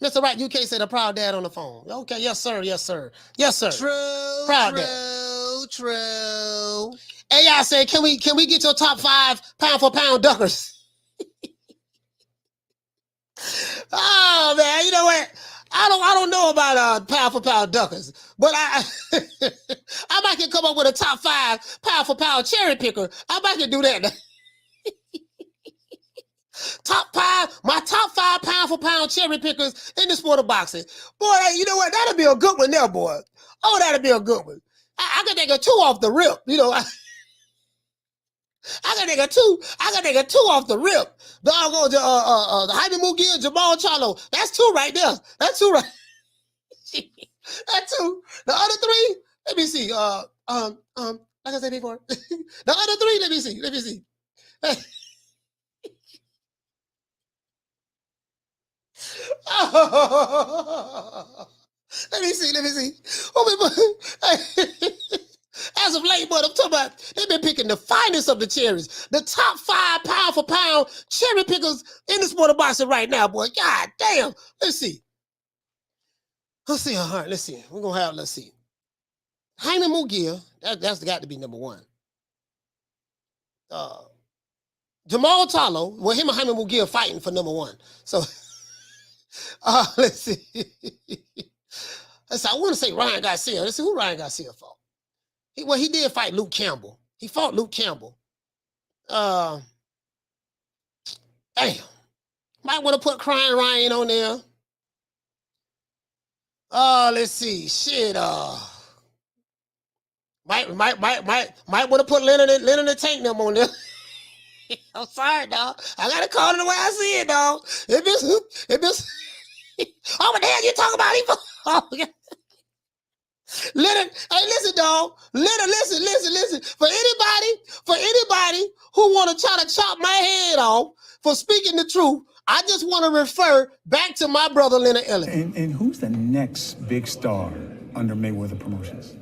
Mr. Right, UK said a proud dad on the phone. Okay, yes, sir. True. AI said, can we get your top 5 pound for pound duckers? Oh man, you know what? I don't know about pound for pound duckers, but I might can come up with a top 5 pound for pound cherry picker. I might can do that. My top 5 pound for pound cherry pickers in the sport of boxing. Boy, you know what? That'll be a good one there, boy. Oh, that'll be a good one. I can take a 2 off the rip. You know, I can take a 2 off the rip. Doggone the Jaime Mugia, Jamal Charlo. That's 2 right there. That's 2 right. That's 2. The other 3, let me see. Like I said before. The other 3, let me see. Let me see. As of late, but I'm talking about they've been picking the finest of the cherries. The top 5 pound for pound cherry pickers in the sport of boxing right now, boy. God damn. Let's see. All right, let's see. Let's see. Jaime Mugia, that's got to be number 1. Jamal Charlo, well, him and Jaime Mugia fighting for number 1. So, let's see. I want to say Ryan Garcia. Let's see who Ryan Garcia fought. He did fight Luke Campbell. He fought Luke Campbell. Damn. Might want to put Crying Ryan on there. Let's see. Shit. Might want to put Leonard and the Tank them on there. I'm sorry, dog. I gotta call it the way I see it, dog. It was. Oh, what the hell you talking about? Leonard, hey, listen, dog. Leonard, listen. For anybody who want to try to chop my head off for speaking the truth, I just want to refer back to my brother Leonard Elliott. And who's the next big star under Mayweather Promotions?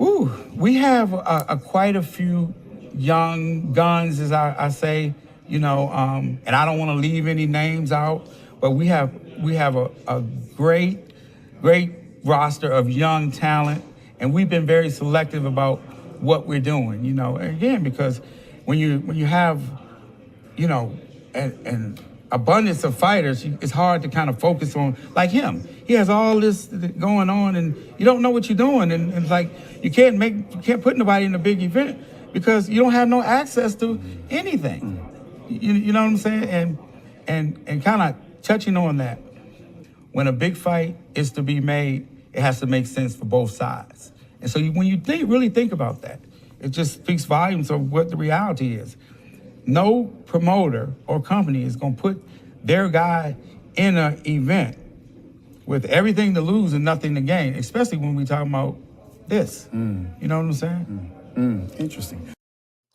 Ooh, we have quite a few young guns, as I say, and I don't want to leave any names out, but we have a great roster of young talent, and we've been very selective about what we're doing, again, because when you have, an abundance of fighters, it's hard to kind of focus on, like him. He has all this going on, and you don't know what you're doing, and it's like you can't put nobody in a big event because you don't have no access to anything. You know what I'm saying? And kind of touching on that, when a big fight is to be made, it has to make sense for both sides. And so when you really think about that, it just speaks volumes of what the reality is. No promoter or company is going to put their guy in an event with everything to lose and nothing to gain, especially when we talking about this. You know what I'm saying? Interesting.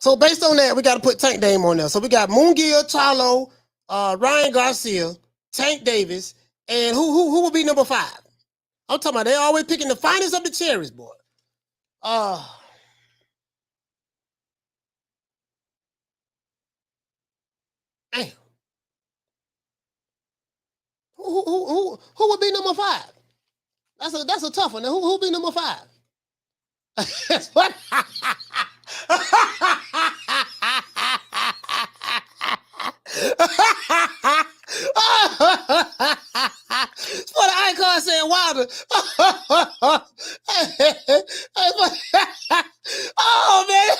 So based on that, we got to put Tank name on there. So we got Munguia, Charlo, Ryan Garcia, Tank Davis, and who will be number 5? I'm talking about they always picking the finest of the cherries, boy. Damn. Who would be number 5? That's a tough one. Who will be number 5? That's what. It's for the icon saying Wilder. Oh man.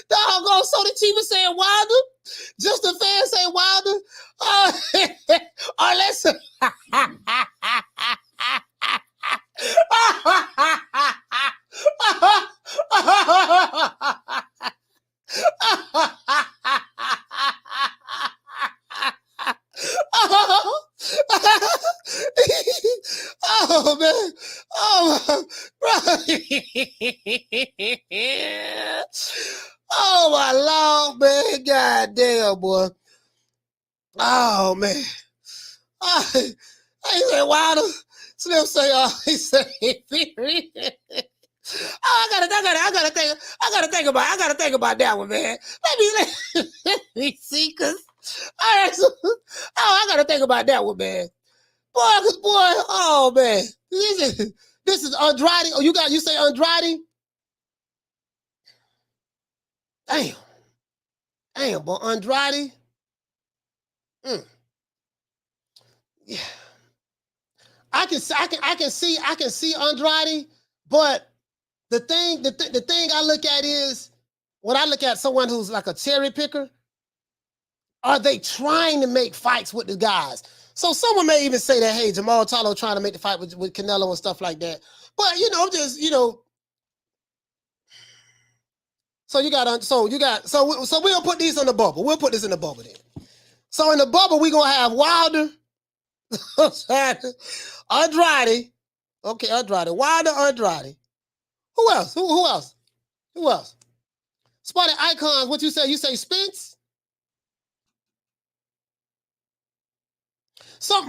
Doggone so the chief is saying Wilder. Just the fans say Wilder. Oleksandr. Oh man. Oh bro. Oh my Lord, man. God damn, boy. Oh man. I say Wilder. Slim say, he say, I gotta think about that one, man. Let me see, cause I gotta think about that one, man. Boy, oh man, this is Andrade. Oh, you say Andrade? Damn, boy, Andrade. Yeah. I can see Andrade, but the thing I look at is when I look at someone who's like a cherry picker, are they trying to make fights with the guys? So someone may even say that, hey, Jamal Charlo trying to make the fight with Canelo and stuff like that. But so we'll put these on the bubble. We'll put this in the bubble then. So in the bubble, we're gonna have Wilder. Andrade. Okay, Andrade. Wilder, Andrade. Who else? Who else? Who else? Spotted icons. What you say? You say Spence?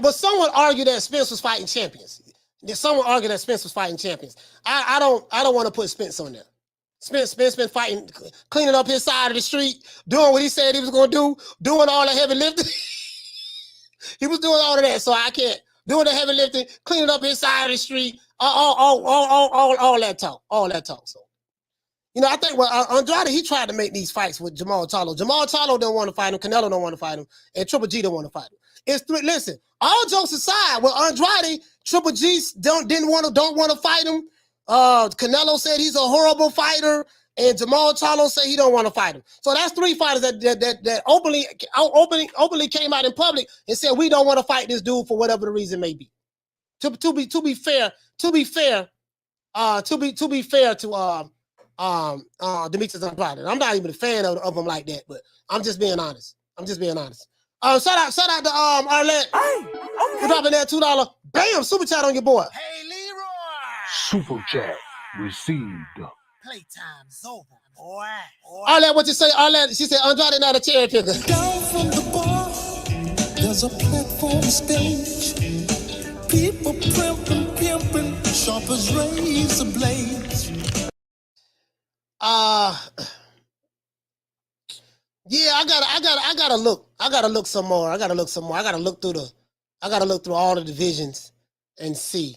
But someone argued that Spence was fighting champions. Someone argued that Spence was fighting champions. I don't want to put Spence on there. Spence been fighting, cleaning up his side of the street, doing what he said he was gonna do, doing all the heavy lifting. He was doing all of that, so I can't. Doing the heavy lifting, cleaning up his side of the street, all that talk. So, I think Andrade, he tried to make these fights with Jamal Charlo. Jamal Charlo don't want to fight him. Canelo don't want to fight him, and Triple G don't want to fight him. Listen, all jokes aside, well, Andrade, Triple G don't want to fight him. Canelo said he's a horrible fighter, and Jamal Charlo said he don't want to fight him. So that's 3 fighters that openly came out in public and said we don't want to fight this dude for whatever the reason may be. To be fair to Demetrius Andrade. I'm not even a fan of him like that, but I'm just being honest. Shout out to Arlette. We're dropping that $2. Bam, super chat on your boy. Hey, Leroy. Super chat received. Playtime's over, boy. Arlette, what you say? Arlette, she said Andrade not a cherry picker. Down from the bar, there's a platform stage. People primping, pimping, sharp as razor blades. Yeah, I gotta look some more. I gotta look through all the divisions and see.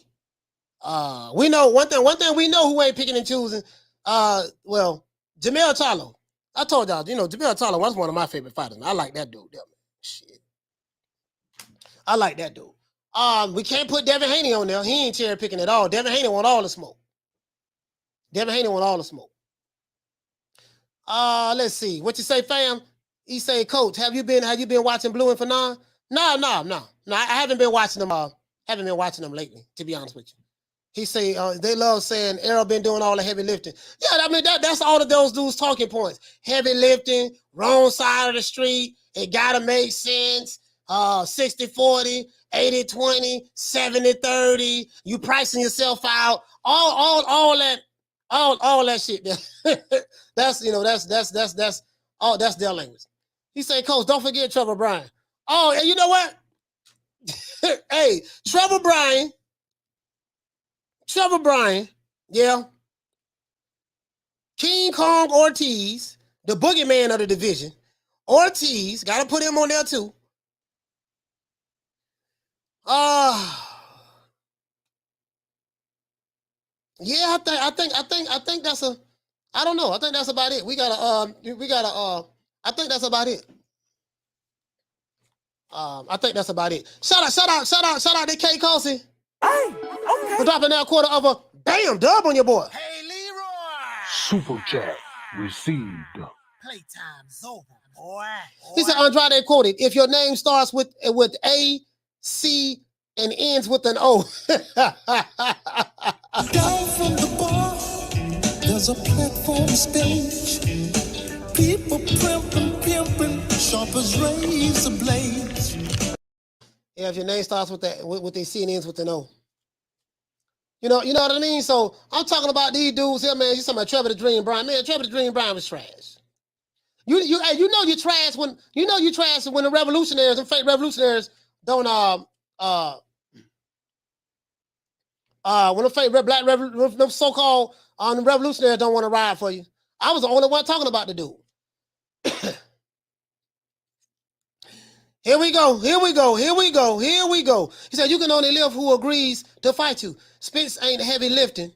We know one thing we know who ain't picking and choosing. Well, Jamel Charlo. I told y'all, Jamel Charlo was one of my favorite fighters. I like that dude. Shit. I like that dude. We can't put Devin Haney on there. He ain't cherry picking at all. Devin Haney want all the smoke. Let's see. What you say, fam? He say, Coach, have you been watching Blue and Fanon? No. I haven't been watching them. Haven't been watching them lately, to be honest with you. He say they love saying Errol been doing all the heavy lifting. Yeah, I mean that's all of those dudes' talking points. Heavy lifting, wrong side of the street. It gotta make sense. 60-40, 80-20, 70-30. You pricing yourself out. All that shit. That's their language. He say, Coach, don't forget Trevor Bryan. Oh, and you know what? Hey, Trevor Bryan, yeah. King Kong Ortiz, the boogeyman of the division. Ortiz, gotta put him on there too. Yeah, I think that's I don't know. I think that's about it. I think that's about it. I think that's about it. Shout out to K Cossey. Hey, okay. For dropping that quarter of a bam dub on your boy. Hey, Leroy. Super chat received. Playtime's over, boy. He said, Andrade quoted, if your name starts with A, C, and ends with an O. Down from the bar, there's a platform stage. People pimping, sharp as razor blades. Yeah, if your name starts with that, with a C and ends with an O. You know what I mean? So I'm talking about these dudes here, man. You talking about Trevor the Dream Bryan. Man, Trevor the Dream Bryan was trash. You know you're trash when the revolutionaries and fake revolutionaries don't when the fake black them so-called revolutionaries don't want to ride for you. I was the only one talking about the dude. Here we go. He said, you can only live who agrees to fight you. Spence ain't heavy lifting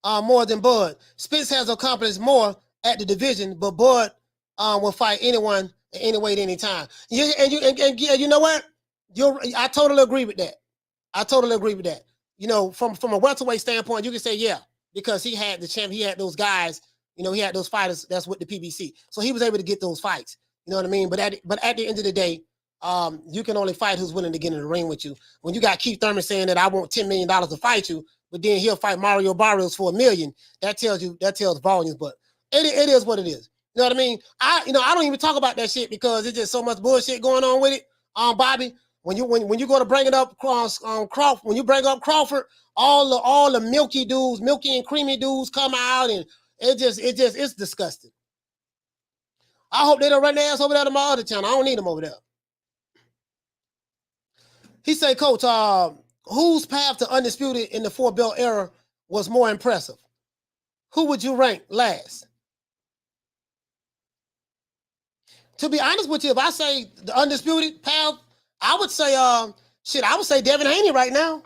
more than Bud. Spence has accomplished more at the division, but Bud will fight anyone, any weight, anytime. You know what? I totally agree with that. You know, from a welterweight standpoint, you can say, yeah, because he had the champ, he had those guys, he had those fighters that's with the PBC. So he was able to get those fights. You know what I mean? But at the end of the day, you can only fight who's willing to get in the ring with you. When you got Keith Thurman saying that I want $10 million to fight you, but then he'll fight Mario Barrios for $1 million, that tells volumes. But it is what it is. You know what I mean? I don't even talk about that shit because it's just so much bullshit going on with it. Bobby, when you go to bring it up Crawford, when you bring up Crawford, all the milky and creamy dudes come out, and it's disgusting. I hope they don't run their ass over there to my other channel. I don't need them over there. He say, Coach, whose path to undisputed in the 4-belt era was more impressive? Who would you rank last? To be honest with you, if I say the undisputed path, I would say, Devin Haney right now.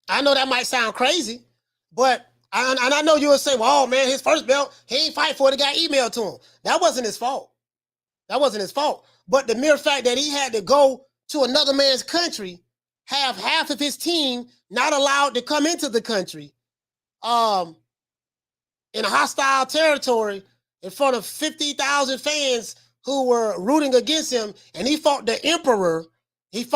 I know that might sound crazy, but I know you would say, well, oh man, his first belt, he ain't fight for it, it got emailed to him. That wasn't his fault. But the mere fact that he had to go to another man's country, have half of his team not allowed to come into the country, in a hostile territory in front of 50,000 fans who were rooting against him, and he fought the emperor. Had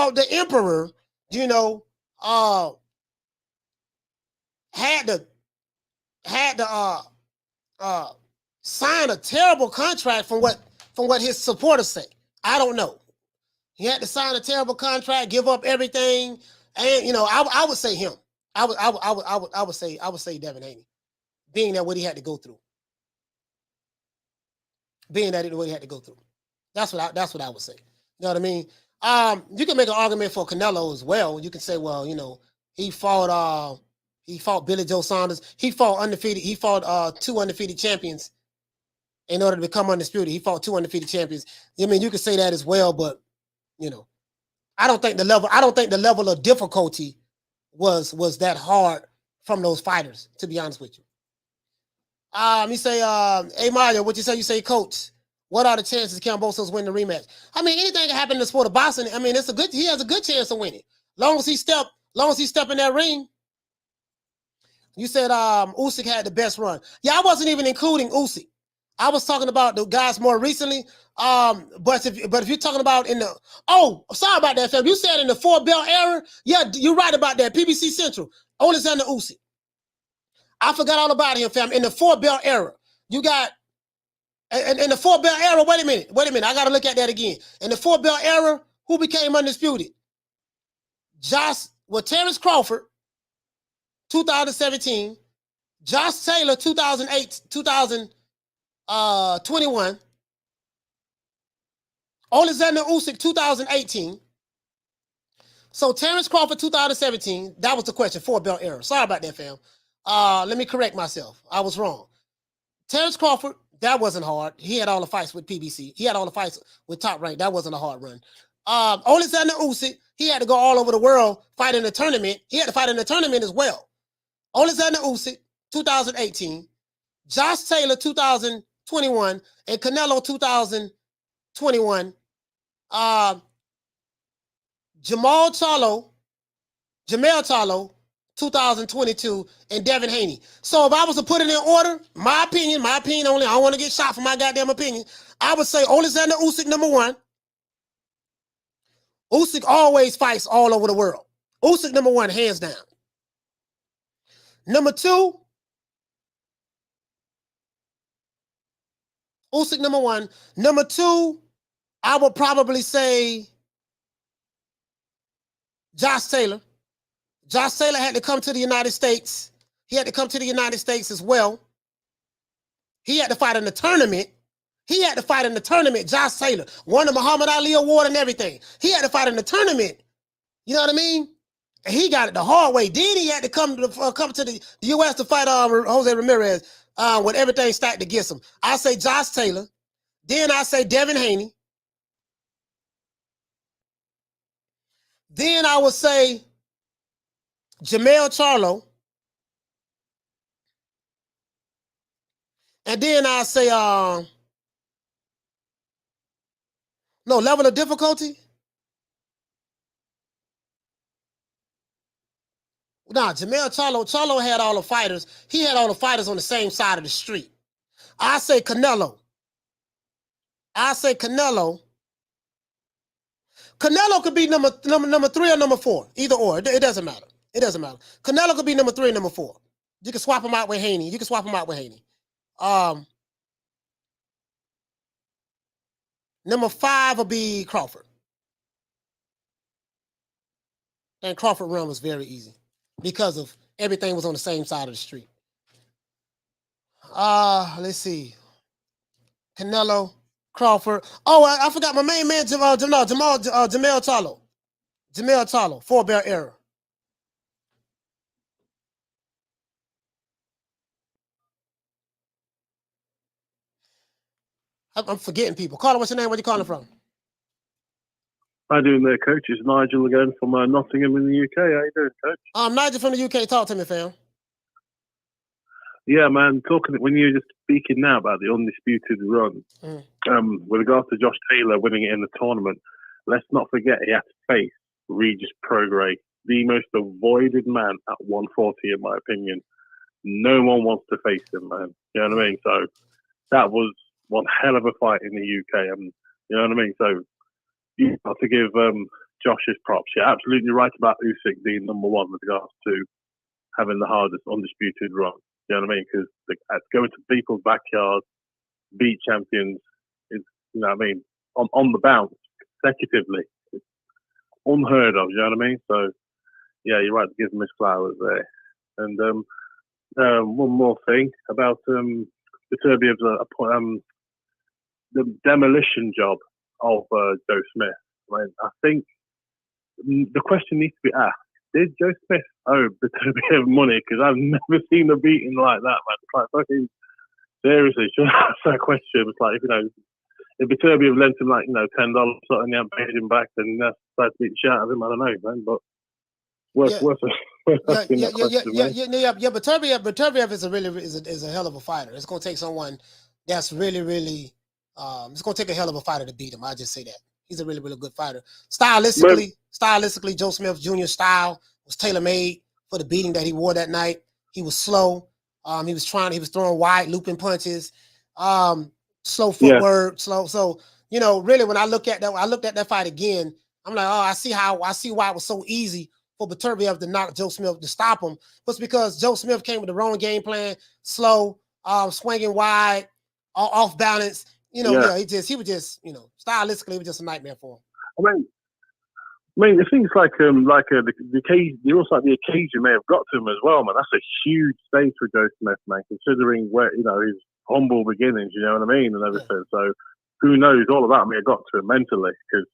to sign a terrible contract from what his supporters say. I don't know. He had to sign a terrible contract, give up everything, and I would say him. I would say Devin Haney, being that what he had to go through. That's what I would say. You know what I mean? You can make an argument for Canelo as well. You can say, well, you know, he fought Billy Joe Saunders. He fought undefeated. He fought 2 undefeated champions in order to become undisputed. He fought 2 undefeated champions. I mean, you could say that as well, but you know, I don't think the level of difficulty was that hard from those fighters, to be honest with you. You say, hey Mario, what you say? You say, Coach, what are the chances Kambosos win the rematch? I mean, anything can happen in the sport of boxing. I mean, he has a good chance of winning. Long as he step in that ring. You said Usyk had the best run. Yeah, I wasn't even including Usyk. I was talking about the guys more recently. But if you're talking about sorry about that, fam. You said in the 4-belt era. Yeah, you're right about that. PBC Central, Oleksandr Usyk. I forgot all about him, fam. In the 4-belt era, you got in the 4-belt era. Wait a minute. I got to look at that again. In the 4-belt era, who became undisputed? Terrence Crawford, 2017. Josh Taylor, 2021. Oleksandr Usyk, 2018. So Terrence Crawford, 2017. That was the question. 4-belt era. Sorry about that, fam. Let me correct myself. I was wrong. Terrence Crawford, that wasn't hard. He had all the fights with PBC. He had all the fights with Top Rank. That wasn't a hard run. Oleksandr Usyk, he had to go all over the world fight in a tournament. He had to fight in a tournament as well. Oleksandr Usyk, 2018. Josh Taylor, 2021. And Canelo, 2021. Jamel Charlo, 2022, and Devin Haney. So if I was to put it in order, my opinion only, I don't want to get shot for my goddamn opinion. I would say Oleksandr Usyk, number 1. Usyk always fights all over the world. Usyk, number 1, hands down. Number 2, Usyk, number 1. Number 2, I would probably say Josh Taylor. Josh Taylor had to come to the United States. He had to come to the United States as well. He had to fight in the tournament. Josh Taylor won the Muhammad Ali Award and everything. He had to fight in the tournament. You know what I mean? And he got it the hard way. Then he had to come to the U.S. to fight Jose Ramirez with everything stacked against him. I say Josh Taylor. Then I say Devin Haney. Then I would say Jamel Charlo. And then I say, level of difficulty. Nah, Jamel Charlo had all the fighters. He had all the fighters on the same side of the street. I say Canelo. Canelo could be number 3 or number 4. Either or. It doesn't matter. Canelo could be number 3 and number 4. You can swap him out with Haney. Number 5 will be Crawford. And Crawford run was very easy because of everything was on the same side of the street. Let's see. Canelo, Crawford. Oh, I forgot my main man, Jamel Charlo. Jamel Charlo, 4-belt era. I'm forgetting people. Carter, what's your name? Where you calling from? How you doing there, Coach? It's Nigel again from Nottingham in the UK. How you doing, Coach? Nigel from the UK. Talk to me, fam. Yeah, man. When you were just speaking now about the undisputed run, with regards to Josh Taylor winning it in the tournament, let's not forget he had to face Regis Prograis, the most avoided man at 140, in my opinion. No one wants to face him, man. You know what I mean? So that was one hell of a fight in the UK. You know what I mean? So you got to give Josh his props. You're absolutely right about Usyk being number 1 with regards to having the hardest undisputed run. You know what I mean? Because going to people's backyards, beat champions, is, you know what I mean, on the bounce consecutively. It's unheard of, you know what I mean? So, yeah, you're right to give him his flowers there. And one more thing about the demolition job of Joe Smith. man, I think the question needs to be asked: did Joe Smith owe Beterbiev money? Because I've never seen a beating like that, man. It's like fucking seriously, should I ask that question? It's like, if Beterbiev lent him like, $10 and he hadn't paid him back, then that's tried to beat the shit out of him. I don't know, man, but worth asking that question, man. Yeah. But Beterbiev is a hell of a fighter. It's gonna take someone that's really, really. It's gonna take a hell of a fighter to beat him. I just say that he's a really, really good fighter. Stylistically, Joe Smith Jr.'s style was tailor made for the beating that he wore that night. He was slow. He was throwing wide looping punches. Slow footwork, slow. So, really, when I looked at that fight again, I'm like, I see why it was so easy for Beterbiev to knock Joe Smith, to stop him. But it's because Joe Smith came with the wrong game plan, slow, swinging wide, off balance. He was just, stylistically, it was just a nightmare for him. I mean, it seems like the cage, also like the occasion may have got to him as well, man. That's a huge stage for Joe Smith, man, considering where his humble beginnings, you know what I mean, and everything. So who knows? All of that may have got to him mentally, because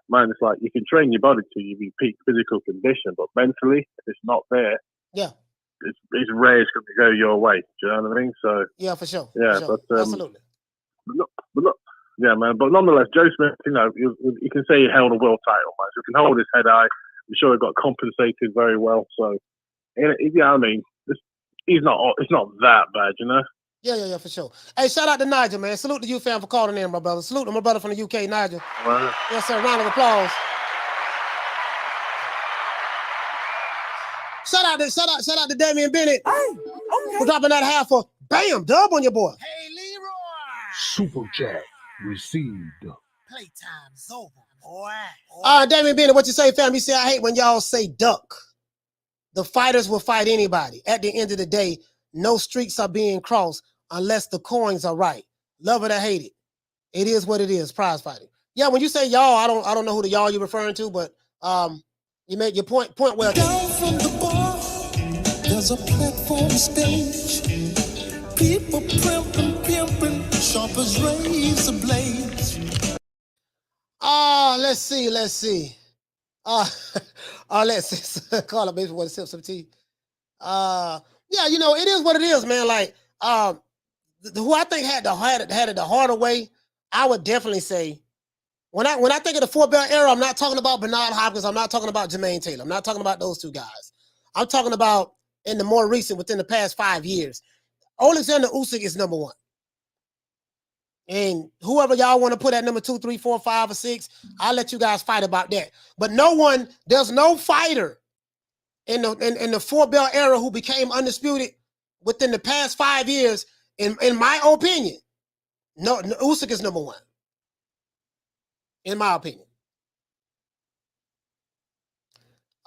man, it's like you can train your body to be peak physical condition, but mentally, if it's not there, it's rare it's going to go your way. Do you know what I mean? So yeah, for sure. Yeah, for sure. but Absolutely. But look, yeah, man. But nonetheless, Joe Smith, you can say he held a world title, man. So he can hold his head high. I'm sure he got compensated very well. So, yeah, I mean, it's not that bad, Yeah, for sure. Hey, shout out to Nigel, man. Salute to you, fam, for calling in, my brother. Salute to my brother from the UK, Nigel. Right. Yes, sir. Round of applause. Shout out to Damian Bennett. For dropping that half for bam, dub on your boy. Hey, Leroy. Super chat received. Playtime's over, boy. Damian Bennett, what you say, fam? You say, I hate when y'all say duck. The fighters will fight anybody. At the end of the day, no streaks are being crossed unless the coins are right. Love it or hate it. It is what it is, prize fighting. Yeah, when you say y'all, I don't know who the y'all you're referring to, but you made your point well taken. Down from the bar, there's a platform stage. People pimping, sharp as razor blades. Let's see. Let's see. Call up maybe want to sip some tea. Yeah, it is what it is, man. Like, who I think had it the harder way, I would definitely say, when I think of the 4-belt era, I'm not talking about Bernard Hopkins. I'm not talking about Jermaine Taylor. I'm not talking about those two guys. I'm talking about in the more recent, within the past 5 years. Oleksandr Usyk is number 1. And whoever y'all want to put at number 2, 3, 4, 5, or 6, I'll let you guys fight about that. But there's no fighter in the 4-belt era who became undisputed within the past 5 years, in my opinion. No, Usyk is number 1. In my opinion.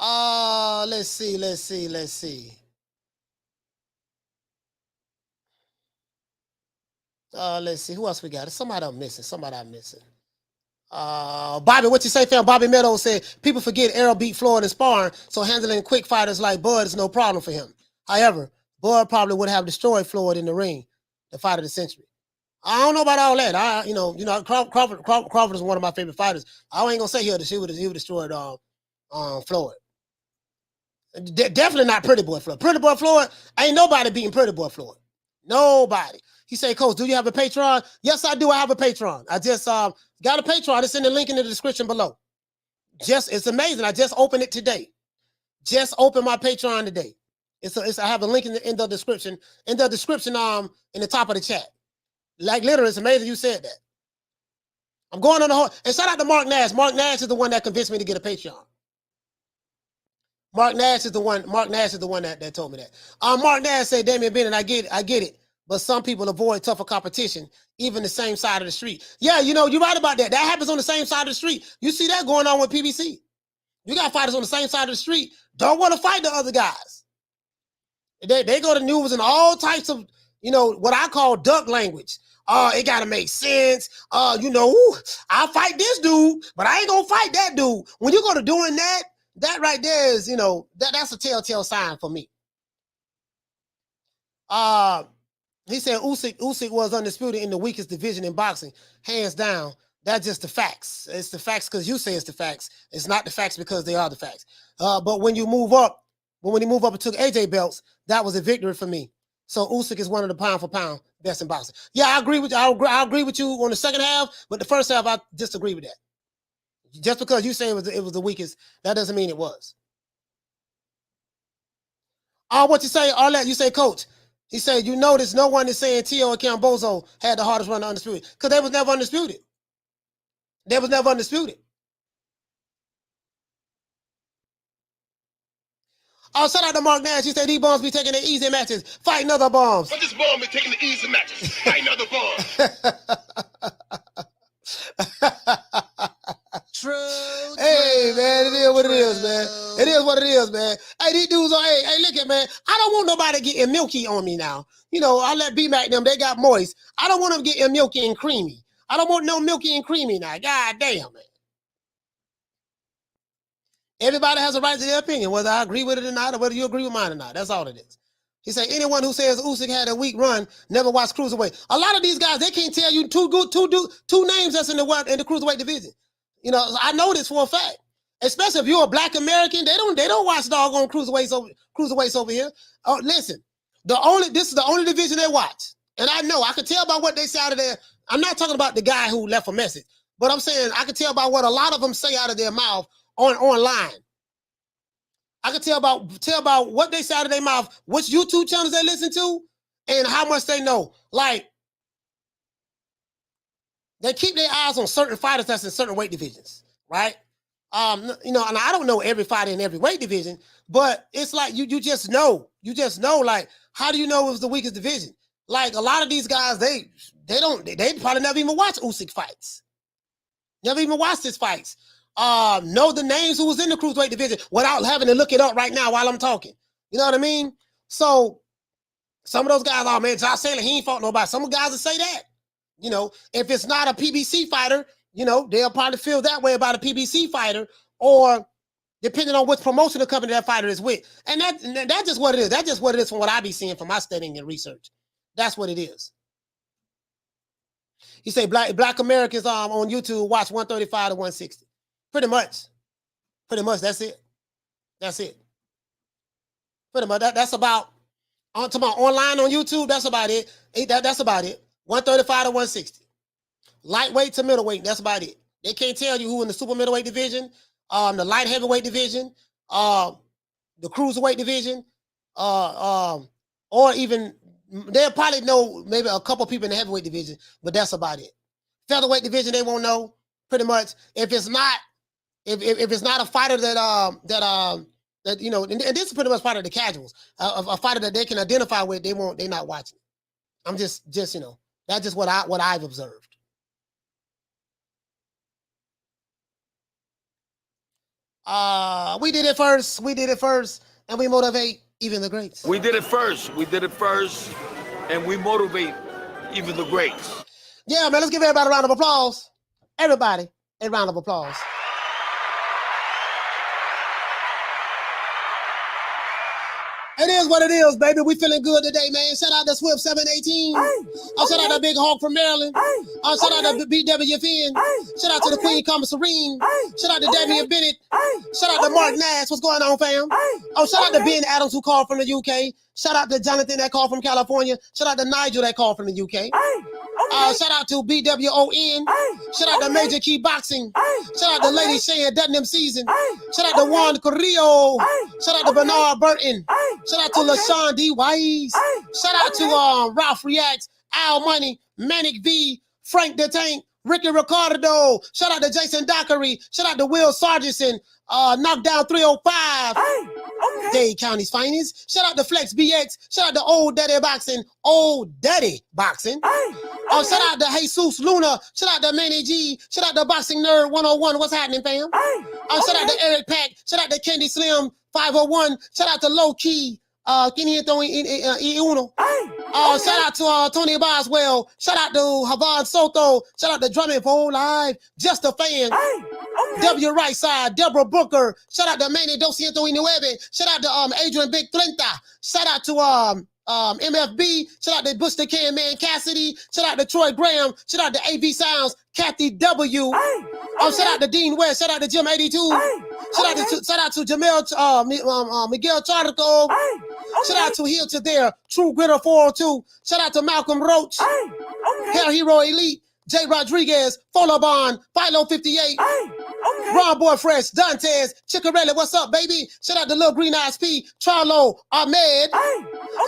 Let's see. Let's see. Who else we got? There's somebody I'm missing. Bobby, what you say, fam? Bobby Meadows said, people forget Errol beat Floyd in sparring, so handling quick fighters like Bud is no problem for him. However, Bud probably would have destroyed Floyd in the ring, the fight of the century. I don't know about all that. Crawford is one of my favorite fighters. I ain't gonna say he would destroyed Floyd. Definitely not Pretty Boy Floyd. Pretty Boy Floyd, ain't nobody beating Pretty Boy Floyd. Nobody. He said, Coach, do you have a Patreon? Yes, I do. I have a Patreon. I just got a Patreon. It's in the link in the description below. It's amazing. I just opened it today. Just opened my Patreon today. I have a link in the description. In the description, in the top of the chat. Like literally, it's amazing you said that. I'm going on the whole, and shout out to Mark Nash. Mark Nash is the one that convinced me to get a Patreon. Mark Nash is the one that told me that. Mark Nash said, Damian Bennett, I get it. But some people avoid tougher competition, even the same side of the street. Yeah, you're right about that. That happens on the same side of the street. You see that going on with PBC. You got fighters on the same side of the street, don't want to fight the other guys. They go to news and all types of, what I call duck language. It got to make sense. I'll fight this dude, but I ain't going to fight that dude. When you go to doing that right there is, that's a telltale sign for me. He said Usyk was undisputed in the weakest division in boxing, hands down. That's just the facts. It's the facts because you say it's the facts. It's not the facts because they are the facts. But when you move up, when he moved up and took AJ belts, that was a victory for me. So Usyk is one of the pound for pound best in boxing. Yeah, I agree with you. I agree with you on the second half, but the first half I disagree with that. Just because you say it was the weakest, that doesn't mean it was. What you say, Arlette? You say, Coach. He said, you notice no one is saying Tio and Cambozo had the hardest run to undisputed because they was never undisputed. They was never undisputed. Oh, shout out to Mark Nash. He said these bombs be taking the easy matches, fighting other bombs. But this bomb be taking the easy matches, fighting other bombs. True. Hey, man, it is what it is, man. It is what it is, man. Hey, these dudes are, hey, look at, man. I don't want nobody getting milky on me now. You know, I let B-Mac them, they got moist. I don't want them getting milky and creamy. I don't want no milky and creamy now. God damn, man. Everybody has a right to their opinion, whether I agree with it or not, or whether you agree with mine or not. That's all it is. He said, anyone who says Usyk had a weak run never watched Cruiserweight. A lot of these guys, they can't tell you two names that's in the Cruiserweight division. You know, I know this for a fact. Especially if you're a Black American, they don't watch doggone cruiserweights over here. Oh, listen, this is the only division they watch. And I know, I can tell by what they say out of there. I'm not talking about the guy who left a message, but I'm saying I can tell by what a lot of them say out of their mouth online. I can tell about what they say out of their mouth, which YouTube channels they listen to, and how much they know. Like, they keep their eyes on certain fighters that's in certain weight divisions, right? You know, and I don't know every fighter in every weight division, but it's like you just know. You just know, like, how do you know it was the weakest division? Like, a lot of these guys, they probably never even watch Usyk fights. Never even watched his fights. Know the names who was in the cruiserweight division without having to look it up right now while I'm talking. You know what I mean? So some of those guys, oh man, Josh Taylor, he ain't fought nobody. Some guys will say that. You know, if it's not a PBC fighter, you know, they'll probably feel that way about a PBC fighter, or depending on which promotional company that fighter is with. And that's just what it is. That's just what it is from what I be seeing from my studying and research. That's what it is. You say Black Americans on YouTube watch 135 to 160. Pretty much. That's it. That's it. Pretty much. That's about online on YouTube. That's about it. That's about it. 135 to 160. Lightweight to middleweight. That's about it. They can't tell you who in the super middleweight division, the light heavyweight division, the cruiserweight division, or even they'll probably know maybe a couple people in the heavyweight division, but that's about it. Featherweight division, they won't know. Pretty much. If it's not a fighter that you know, and this is pretty much part of the casuals, a fighter that they can identify with, they're not watching. I'm just you know, that's just what I've observed. We did it first, and we motivate even the greats. We did it first, and we motivate even the greats. Yeah, man, let's give everybody a round of applause. Everybody, a round of applause. It is what it is, baby. We feeling good today, man. Shout out to Swift 718. Shout out to Big Hawk from Maryland. Shout out to BWFN. Shout out to the Queen Commissarine. Shout out to Debbie Bennett. Shout out to Mark Nash. What's going on, fam? Shout out to Ben Adams who called from the UK. Shout out to Jonathan that called from California. Shout out to Nigel that called from the UK. Shout out to BWON. Shout out to Major Key Boxing. Shout out to Lady Shane Dutton Season. Shout out to Juan Carrillo. Shout out to Bernard Burton. Shout out to LaShawn D. Wise. Shout out to Ralph Reacts, Al Money, Manic V, Frank the Tank, Ricky Ricardo. Shout out to Jason Dockery. Shout out to Will Sargison. Knockdown 305. Dade County's finest. Shout out to Flex BX. Shout out to Old Daddy Boxing. Shout out to Jesus Luna. Shout out to Manny G. Shout out to Boxing Nerd 101. What's happening, fam? Shout out to Eric Pack. Shout out to Candy Slim 501. Shout out to Low Key. Kenny Uno. Shout out to Tony Boswell. Shout out to Havan Soto. Shout out to Drumming for Live. Just a fan. W. Right Side. Deborah Booker. Shout out to Manny 209. Shout out to Adrian Big Trenta. Shout out to MFB. Shout out to Bush the Can Man Cassidy. Shout out to Troy Graham. Shout out to AV Sounds. Kathy W. Shout out to Dean West. Shout out to Jim 82. Shout out to Jamel Miguel Chartico. Shout out to Hill to There. True Gritter 402. Shout out to Malcolm Roach. Hair Hero Elite. Jay Rodriguez. Folobon. Philo 58. Ron Boy Fresh. Dantes. Chicarelli. What's up, baby? Shout out to Lil Green Eyes P. Charlo. Ahmed.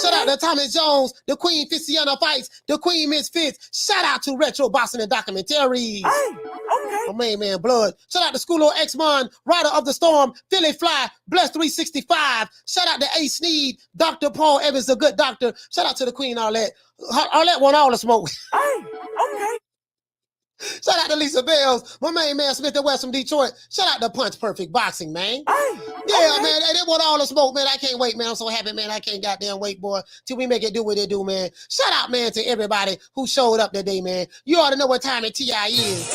Shout out to Thomas Jones. The Queen Fistiana Fights. The Queen Misfits. Shout out to Retro Boston and Documentaries. My main man Blood. Shout out to Schoolo X-Mon. Rider of the Storm. Philly Fly. Bless 365. Shout out to A. Sneed. Dr. Paul Evans, a good doctor. Shout out to the Queen Arlette. Arlette want all the smoke. Shout out to Lisa Bells, my main man Smith and West from Detroit. Shout out to Punch Perfect Boxing, man. Yeah, man, they want all the smoke, man. I can't wait, man. I'm so happy, man. I can't goddamn wait, boy, till we make it do what it do, man. Shout out, man, to everybody who showed up today, man. You ought to know what time it TI is.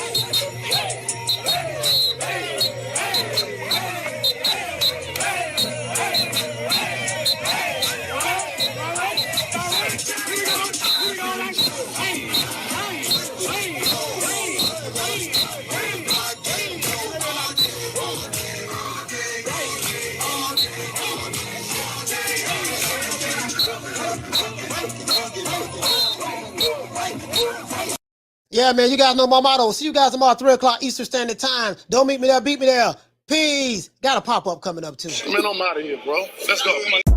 Yeah, man, you guys know my motto. See you guys tomorrow, 3 o'clock Eastern Standard Time. Don't meet me there, beat me there. Peace. Got a pop-up coming up, too. Man, I'm out of here, bro. Let's go.